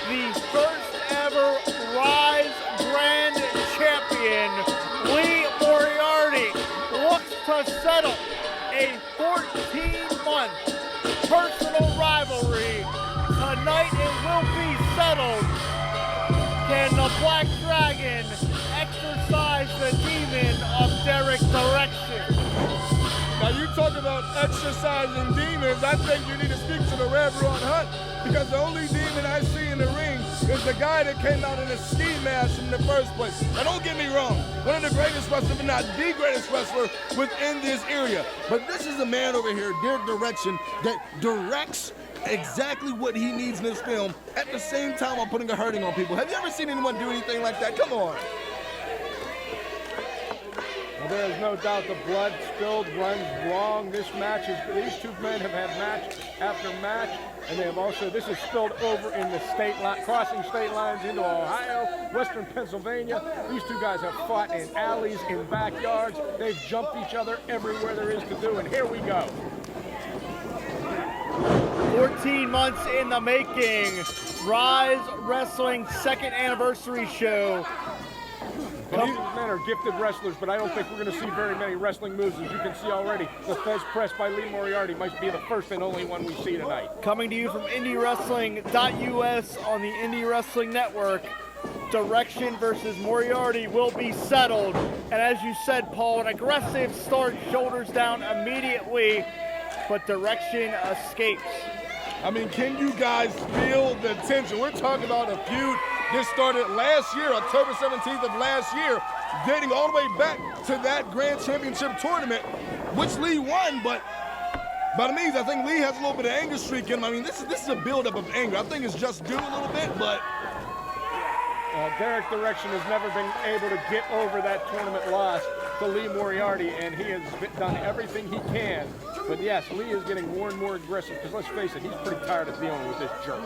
the first ever Ryse Grand Champion, Lee Moriarty, looks to settle a 14-month personal rivalry. Tonight it will be settled. Can the Black Dragon exercise the demon of Derek Direction? Now you talk about exercising demons, I think you need to speak to the Reverend Hunt, because the only demon I see in the ring is the guy that came out in a ski mask in the first place. Now don't get me wrong, one of the greatest wrestlers, but not the greatest wrestler within this area. But this is a man over here, Derek Direction, that directs exactly what he needs in this film at the same time while putting a hurting on people. Have you ever seen anyone do anything like that? Come on. Well, there is no doubt the blood spilled runs long. This match is, these two men have had match after match, and they have also, this is spilled over in the state line, crossing state lines into Ohio, Western Pennsylvania. These two guys have fought in alleys, in backyards. They've jumped each other everywhere there is to do, and here we go. 14 months in the making. Ryse Wrestling second anniversary show. And these men are gifted wrestlers, but I don't think we're going to see very many wrestling moves. As you can see already, the Fez press by Lee Moriarty might be the first and only one we see tonight. Coming to you from IndyWrestling.us on the Indie Wrestling Network, Direction versus Moriarty will be settled. And as you said, Paul, an aggressive start, shoulders down immediately, but Direction escapes. I mean, can you guys feel the tension? We're talking about a feud that started last year, October 17th of last year, dating all the way back to that Grand Championship tournament, which Lee won, but by the means, I think Lee has a little bit of anger streak in him. I mean, this is a buildup of anger. I think it's just due a little bit, but Derek Direction has never been able to get over that tournament loss to Lee Moriarty, and he has done everything he can. But yes, Lee is getting more and more aggressive, because let's face it, he's pretty tired of dealing with this jerk.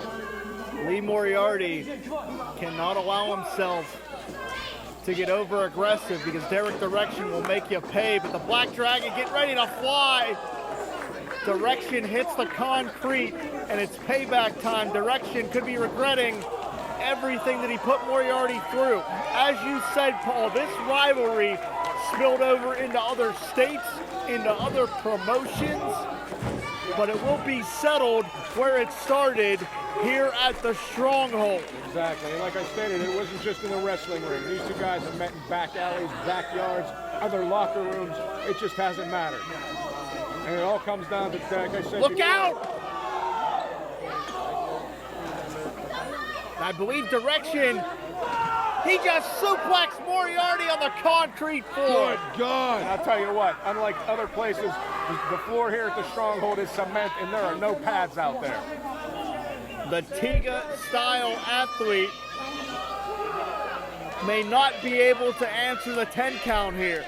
Lee Moriarty cannot allow himself to get over aggressive, because Derek Direction will make you pay. But the Black Dragon getting ready to fly. Direction hits the concrete, and it's payback time. Direction could be regretting everything that he put Moriarty through. As you said, Paul, this rivalry spilled over into other states, into other promotions, but it will be settled where it started, here at the Stronghold. Exactly, and like I stated, it wasn't just in the wrestling ring. These two guys have met in back alleys, backyards, other locker rooms. It just hasn't mattered. And it all comes down to, like I said, look out! I believe Direction, he just suplexed Moriarty on the concrete floor. Good God. And I'll tell you what, unlike other places, the floor here at the Stronghold is cement, and there are no pads out there. The Tiga-style athlete may not be able to answer the 10 count here.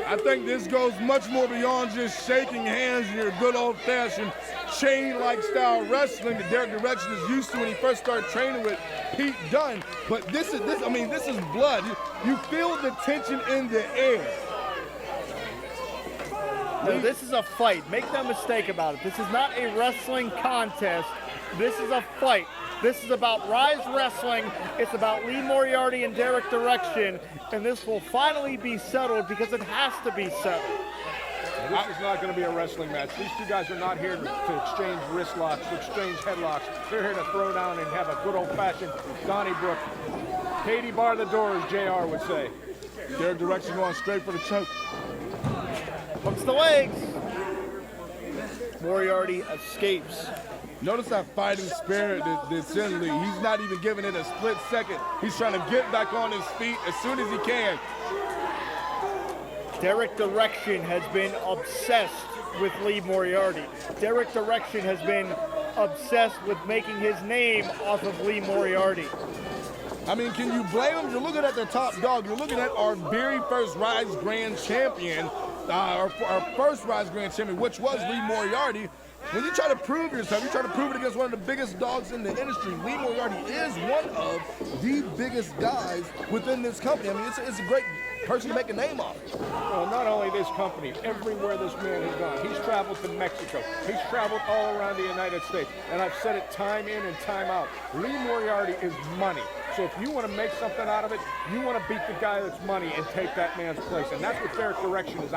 I think this goes much more beyond just shaking hands in your good old-fashioned chain-like style wrestling that Derek Direction is used to when he first started training with Pete Dunne. But this is blood. You feel the tension in the air. No, this is a fight. Make no mistake about it. This is not a wrestling contest. This is a fight. This is about Ryse Wrestling. It's about Lee Moriarty and Derek Direction. And this will finally be settled, because it has to be settled. Now, this is not going to be a wrestling match. These two guys are not here to exchange wrist locks, to exchange headlocks. They're here to throw down and have a good old-fashioned Donnybrook. Katie bar the door, as JR would say. Derek Direction going straight for the choke. Hooks the legs. Moriarty escapes. Notice that fighting spirit that's in Lee. He's not even giving it a split second. He's trying to get back on his feet as soon as he can. Derek Direction has been obsessed with Lee Moriarty. Derek Direction has been obsessed with making his name off of Lee Moriarty. I mean, can you blame him? You're looking at the top dog. You're looking at our very first Ryse Grand Champion, our first Ryse Grand Champion, which was Lee Moriarty. when you try to prove yourself, you try to prove it against one of the biggest dogs in the industry. Lee Moriarty is one of the biggest guys within this company. I mean, it's a great person to make a name off. Well, not only this company, everywhere this man has gone. He's traveled to Mexico. He's traveled all around the United States. And I've said it time in and time out. Lee Moriarty is money. So if you want to make something out of it, you want to beat the guy that's money and take that man's place. And that's what Derek Direction is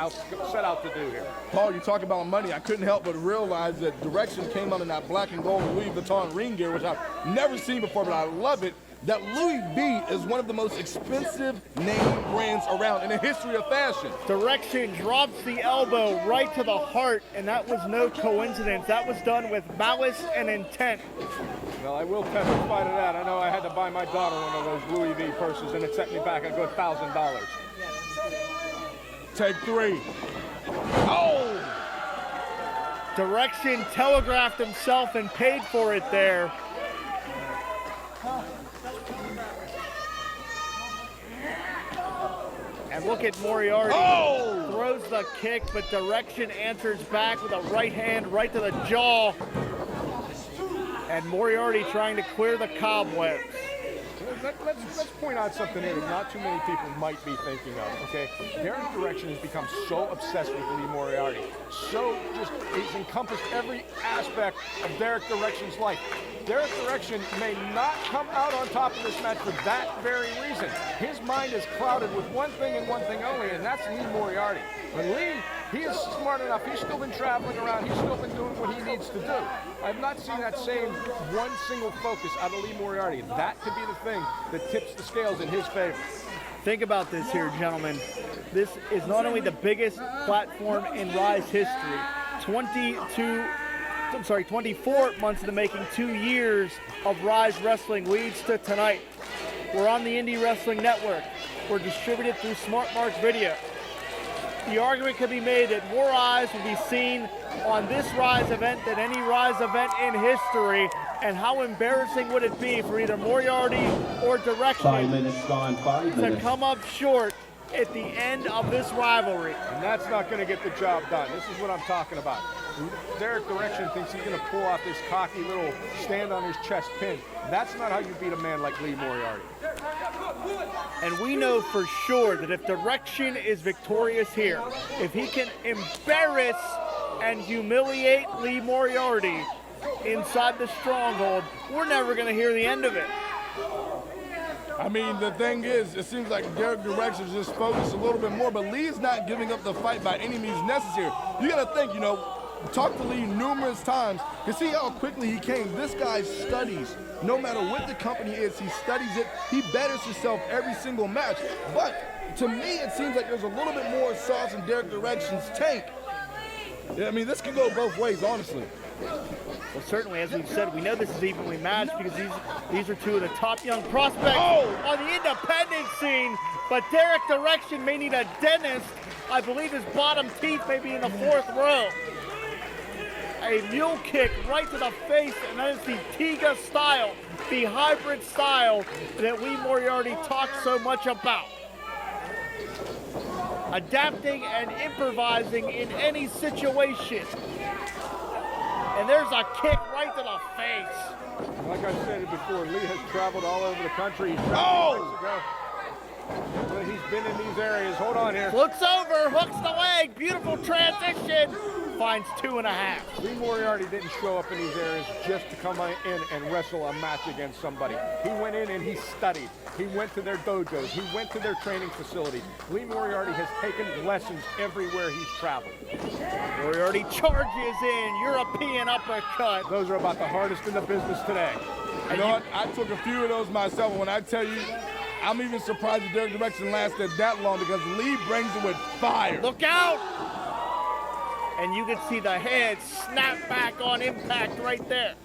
set out to do here. Paul, you talk about money. I couldn't help but realize that Direction came out in that black and gold Louis Vuitton ring gear, which I've never seen before, but I love it. That Louis V is one of the most expensive name brands around in the history of fashion. Direction drops the elbow right to the heart, and that was no coincidence. That was done with malice and intent. Well, I will testify to that. I know I had to buy my daughter one of those Louis V purses, and it set me back a good $1,000. Take 3. Oh! Direction telegraphed himself and paid for it there. And look at Moriarty. Oh! Throws the kick, but Direction answers back with a right hand right to the jaw. And Moriarty trying to clear the cobwebs. Let's point out something here that not too many people might be thinking of, okay? Derek Direction has become so obsessed with Lee Moriarty. He's encompassed every aspect of Derek Direction's life. Derek Direction may not come out on top of this match for that very reason. His mind is clouded with one thing and one thing only, and that's Lee Moriarty. But Lee, he is smart enough. He's still been traveling around. He's still been doing what he needs to do. I've not seen that same one single focus out of Lee Moriarty. That could be the thing that tips the scales in his favor. Think about this here, gentlemen. This is not only the biggest platform in Ryse history. 24 months in the making, 2 years of Ryse Wrestling leads to tonight. We're on the Indie Wrestling Network. We're distributed through Smart Marks Video. The argument could be made that more eyes will be seen on this Ryse event than any Ryse event in history. And how embarrassing would it be for either Moriarty or Direction 5 minutes gone, 5 to minutes. come up short at the end of this rivalry? And that's not going to get the job done. This is what I'm talking about. Derek Direction thinks he's going to pull off this cocky little stand on his chest pin. That's not how you beat a man like Lee Moriarty. And we know for sure that if Direction is victorious here, if he can embarrass and humiliate Lee Moriarty inside the stronghold, we're never going to hear the end of it. I mean, the thing is, it seems like Derek Direction is just focused a little bit more, but Lee's not giving up the fight by any means necessary. You got to think, talk to Lee numerous times to see how quickly he came. This guy studies. No matter what the company is, he studies it. He betters himself every single match. But to me, it seems like there's a little bit more sauce in Derek Direction's tank. I mean, this can go both ways, honestly. Well, certainly, as we've said, we know this is evenly matched because these are two of the top young prospects on the independent scene. But Derek Direction may need a dentist. I believe his bottom teeth may be in the 4th row. A mule kick right to the face, and that is the Tiga style, the hybrid style that Lee Moriarty talks so much about. Adapting and improvising in any situation. And there's a kick right to the face. Like I said before, Lee has traveled all over the country. He's been in these areas. Hold on here. Looks over, hooks the leg, beautiful transition. Finds 2.5. Lee Moriarty didn't show up in these areas just to come in and wrestle a match against somebody. He went in and he studied. He went to their dojos. He went to their training facilities. Lee Moriarty has taken lessons everywhere he's traveled. Moriarty charges in, European uppercut. Those are about the hardest in the business today. You know what? I took a few of those myself. When I tell you, I'm even surprised that Derek Direction lasted that long because Lee brings it with fire. Look out! And you can see the head snap back on impact right there.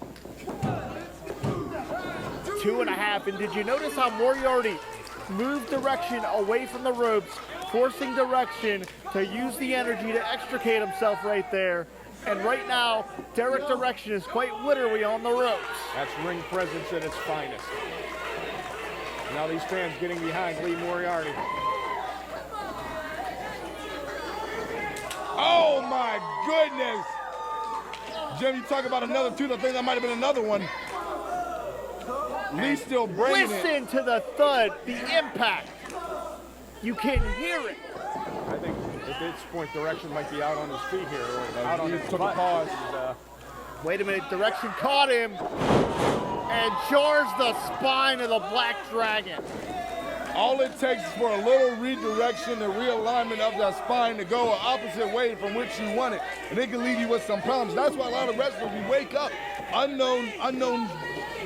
2.5. And did you notice how Moriarty moved Direction away from the ropes, forcing Direction to use the energy to extricate himself right there? And right now, Derek Direction is quite literally on the ropes. That's ring presence at its finest. Now these fans getting behind Lee Moriarty. Oh my goodness! Jim, you talk about another tooth. I think that might have been another one. Lee still bringing it. Listen to the thud, the impact. You can hear it. I think at this point, Direction might be out on his feet here. Or out on his took a pause. Wait a minute, Direction caught him and jars the spine of the Black Dragon. All it takes is for a little redirection and realignment of that spine to go an opposite way from which you want it, and it can leave you with some problems. That's why a lot of wrestlers, we wake up unknown,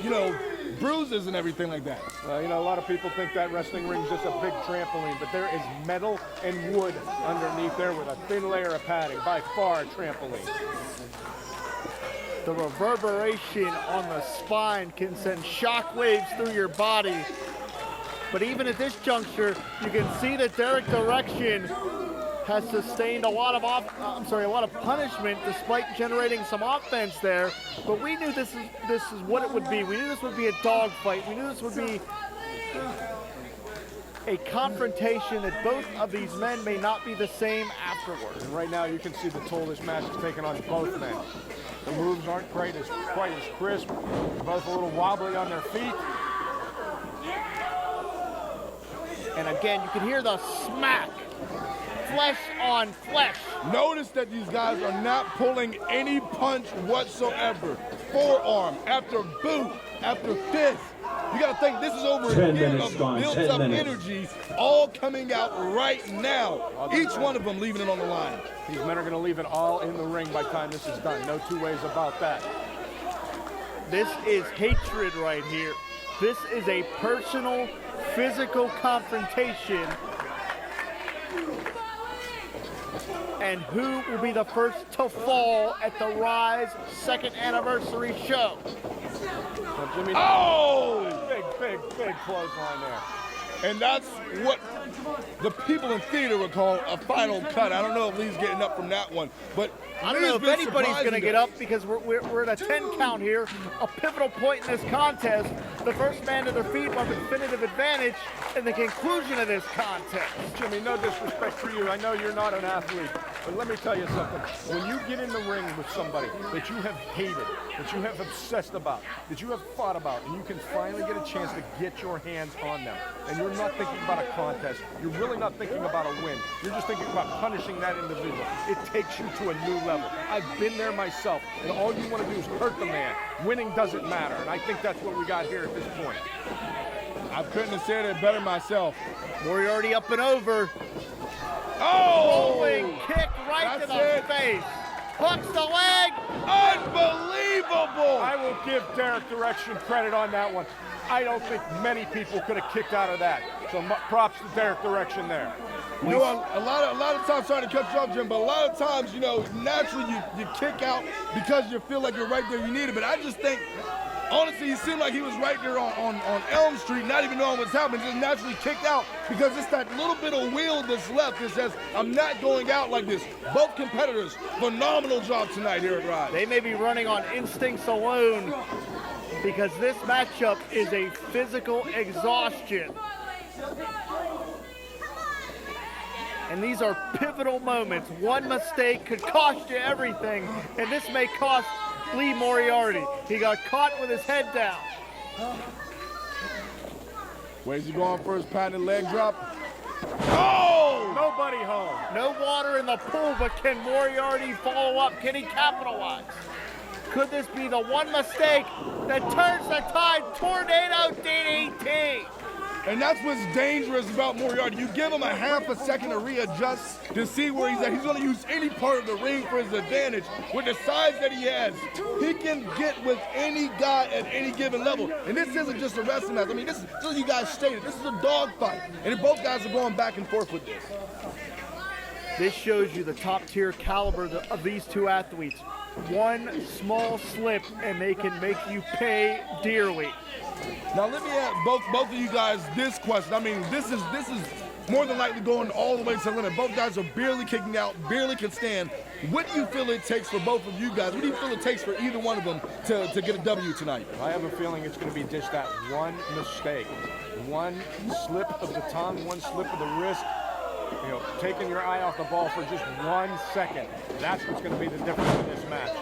you know, bruises and everything like that. You know, a lot of people think that wrestling ring's just a big trampoline, but there is metal and wood underneath there with a thin layer of padding. By far a trampoline. The reverberation on the spine can send shockwaves through your body. But even at this juncture, you can see that Derek Direction has sustained a lot of punishment despite generating some offense there. But we knew this is what it would be. We knew this would be a dogfight. We knew this would be a confrontation that both of these men may not be the same afterwards. And right now you can see the toll this match is taking on both men. The moves aren't quite as crisp. They're both a little wobbly on their feet. And again, you can hear the smack. Flesh on flesh. Notice that these guys are not pulling any punch whatsoever. Forearm after boot after fist. You got to think this is over 10 a year minutes of gone, built-up 10 minutes. energy, all coming out right now. Each one of them leaving it on the line. These men are going to leave it all in the ring by the time this is done. No two ways about that. This is hatred right here. This is a personal, physical confrontation. And who will be the first to fall at the Ryse 2nd anniversary show? Jimmy, big clothesline there. And that's what the people in theater would call a final cut. I don't know if Lee's getting up from that one, but I don't know if anybody's going to get up because we're at a 10 count here, a pivotal point in this contest. The first man to their feet will have a definitive advantage in the conclusion of this contest. Jimmy, no disrespect for you. I know you're not an athlete, but let me tell you something. When you get in the ring with somebody that you have hated, that you have obsessed about, that you have fought about, and you can finally get a chance to get your hands on them, and you're not thinking about a contest, you're really not thinking about a win, you're just thinking about punishing that individual. It takes you to a new level. I've been there myself, and all you want to do is hurt the man. Winning doesn't matter, and I think that's what we got here at this point. I couldn't have said it better myself. Moriarty up and over. Oh! Rolling kick right to the face. Hooks the leg. Unbelievable! I will give Derek Direction credit on that one. I don't think many people could have kicked out of that. So props to Derek Direction there. You know, a lot of times, sorry to cut you off, Jim, but a lot of times, you know, naturally you kick out because you feel like you're right there, you need it. But I just think, honestly, he seemed like he was right there on Elm Street, not even knowing what's happening, just naturally kicked out because it's that little bit of will that's left that says, I'm not going out like this. Both competitors, phenomenal job tonight here at Ryse. They may be running on instincts alone because this matchup is a physical exhaustion. And these are pivotal moments. One mistake could cost you everything, and this may cost Lee Moriarty. He got caught with his head down. Where's he going for his patented leg drop? Oh! Nobody home. No water in the pool, but can Moriarty follow up? Can he capitalize? Could this be the one mistake that turns the tide? Tornado DDT. And that's what's dangerous about Moriarty. You give him a half a second to readjust to see where he's at. He's going to use any part of the ring for his advantage. With the size that he has, he can get with any guy at any given level. And this isn't just a wrestling match. I mean, this is what you guys stated. This is a dog fight. And both guys are going back and forth with this. This shows you the top tier caliber of these two athletes. One small slip and they can make you pay dearly. Now let me ask both of you guys this question. I mean, this is more than likely going all the way to the limit. Both guys are barely kicking out, barely can stand. What do you feel it takes for both of you guys? What do you feel it takes for either one of them to get a W tonight? I have a feeling it's going to be just that one mistake. One slip of the tongue, one slip of the wrist. You know, taking your eye off the ball for just 1 second. That's what's going to be the difference in this match.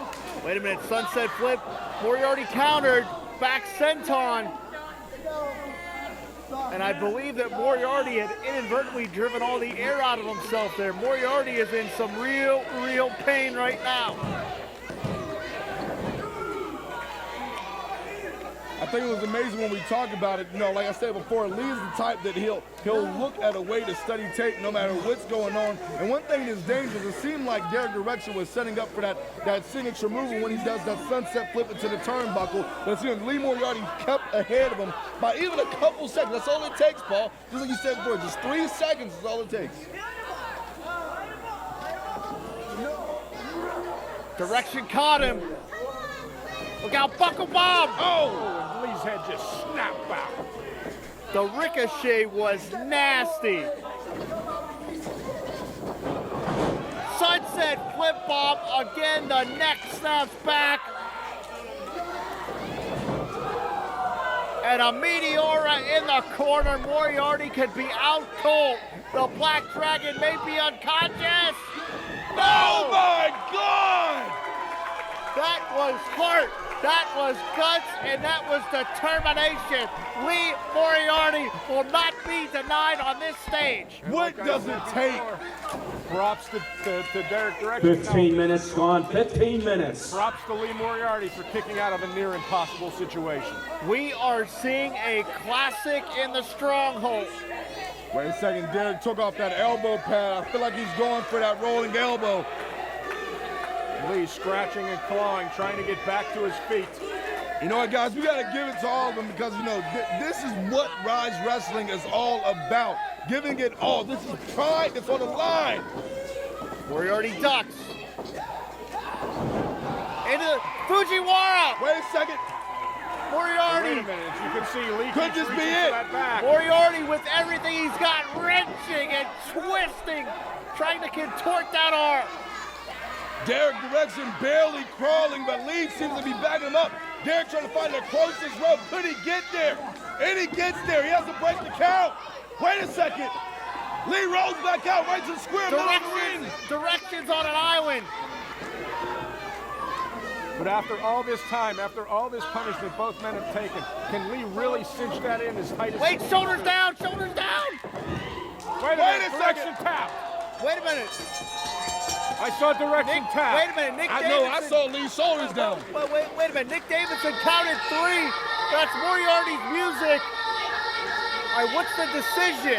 Wait a minute, sunset flip. Moriarty countered, back senton. And I believe that Moriarty had inadvertently driven all the air out of himself there. Moriarty is in some real pain right now. I think it was amazing when we talk about it. You know, like I said before, Lee is the type that he'll look at a way to study tape no matter what's going on. And one thing that's dangerous, it seemed like Derek Direction was setting up for that signature move when he does that sunset flip into the turnbuckle. But you know, Lee Moriarty kept ahead of him by even a couple seconds. That's all it takes, Paul. Just like you said before, just 3 seconds is all it takes. Direction caught him. Look out, Buckle Bomb! Oh, and Lee's head just snapped out. The ricochet was nasty. Sunset flip bomb, again the neck snaps back. And a Meteora in the corner. Moriarty could be out cold. The Black Dragon may be unconscious. No! Oh my God! That was heart, that was guts, and that was determination. Lee Moriarty will not be denied on this stage. What does it take? Props to Derek Direction. 15 minutes gone, 15 minutes. Props to Lee Moriarty for kicking out of a near impossible situation. We are seeing a classic in the stronghold. Wait a second, Derek took off that elbow pad. I feel like he's going for that rolling elbow. Lee scratching and clawing, trying to get back to his feet. You know what, guys? We got to give it to all of them because, you know, this is what Ryse Wrestling is all about. Giving it all. This is pride that's on the line. Moriarty ducks. Into Fujiwara. Wait a second. Moriarty. Wait a minute. You can see Lee could just be it. That back. Moriarty with everything he's got, wrenching and twisting, trying to contort that arm. Derek Direction barely crawling, but Lee seems to be backing him up. Derek trying to find the closest rope. Could he get there? And he gets there. He has to break the count. Wait a second. Lee rolls back out right to the square middle of the ring. Directions on an island. But after all this time, after all this punishment both men have taken, can Lee really cinch that in as tight as... Wait, shoulders down, shoulders down. Wait a second. Tap. Wait a minute. I saw Direction tap. Wait a minute, Nick Davidson. No, I saw Lee's shoulders down. Wait a minute, Nick Davidson counted 3. That's Moriarty's music. All right, what's the decision?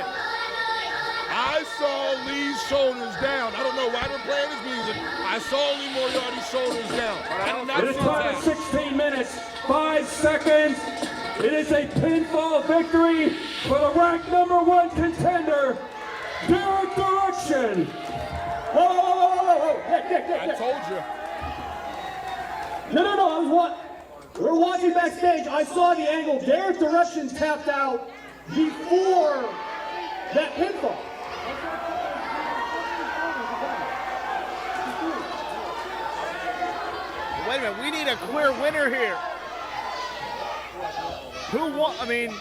I saw Lee's shoulders down. I don't know why they're playing his music. I saw Lee Moriarty's shoulders down. But I did not It is see time that. for 16 minutes, 5 seconds. It is a pinfall victory for the ranked #1 contender, Derek Direction. Whoa. Hey. I told you. No. We were watching backstage. I saw the angle. Derek Direction tapped out before that pinfall. Wait a minute, we need a clear winner here. Who won? I mean,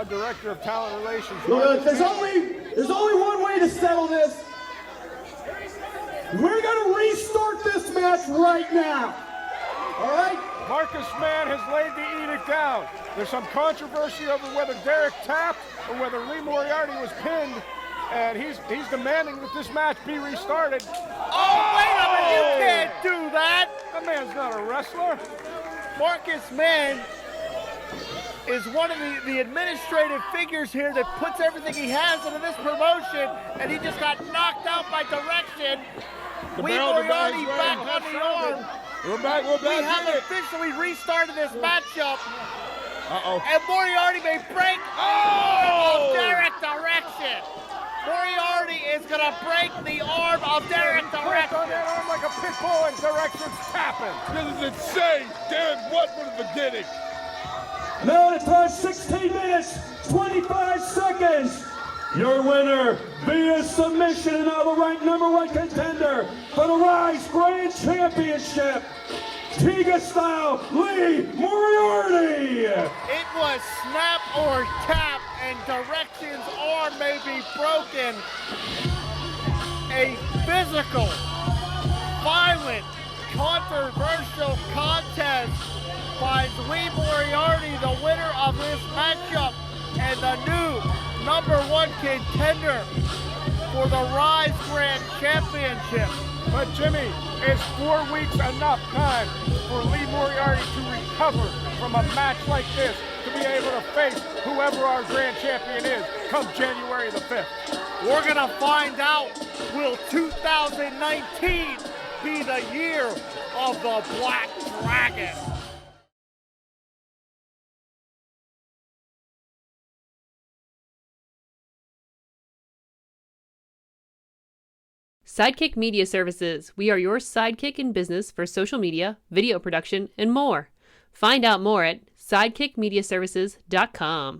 Director of Talent Relations. There's only one way to settle this. We're going to restart this match right now. All right? Marcus Mann has laid the edict down. There's some controversy over whether Derek tapped or whether Lee Moriarty was pinned, and he's demanding that this match be restarted. oh, wait a minute, you can't do that. That man's not a wrestler. Marcus Mann is one of the administrative figures here that puts everything he has into this promotion, and he just got knocked out by Direction. Lee Moriarty back on the arm. We're back. We have officially restarted this matchup. Uh-oh. And Moriarty may break of Derek Direction. Moriarty is going to break the arm of Derek Direction. On that arm like a pit bull, and Direction's tapping. This is insane. Derek, what from the beginning? Now the time, 16 minutes, 25 seconds. Your winner via submission and now the ranked #1 contender for the Ryse Grand Championship, Tiga style, Lee Moriarty. It was snap or tap, and Direction's arm may be broken. A physical, violent controversial contest finds Lee Moriarty the winner of this matchup and the new #1 contender for the Ryse Grand Championship. But Jimmy, is 4 weeks enough time for Lee Moriarty to recover from a match like this to be able to face whoever our grand champion is come January the 5th? We're gonna find out, will 2019 be the year of the Black Dragon? Sidekick Media Services. We are your sidekick in business for social media, video production, and more. Find out more at sidekickmediaservices.com.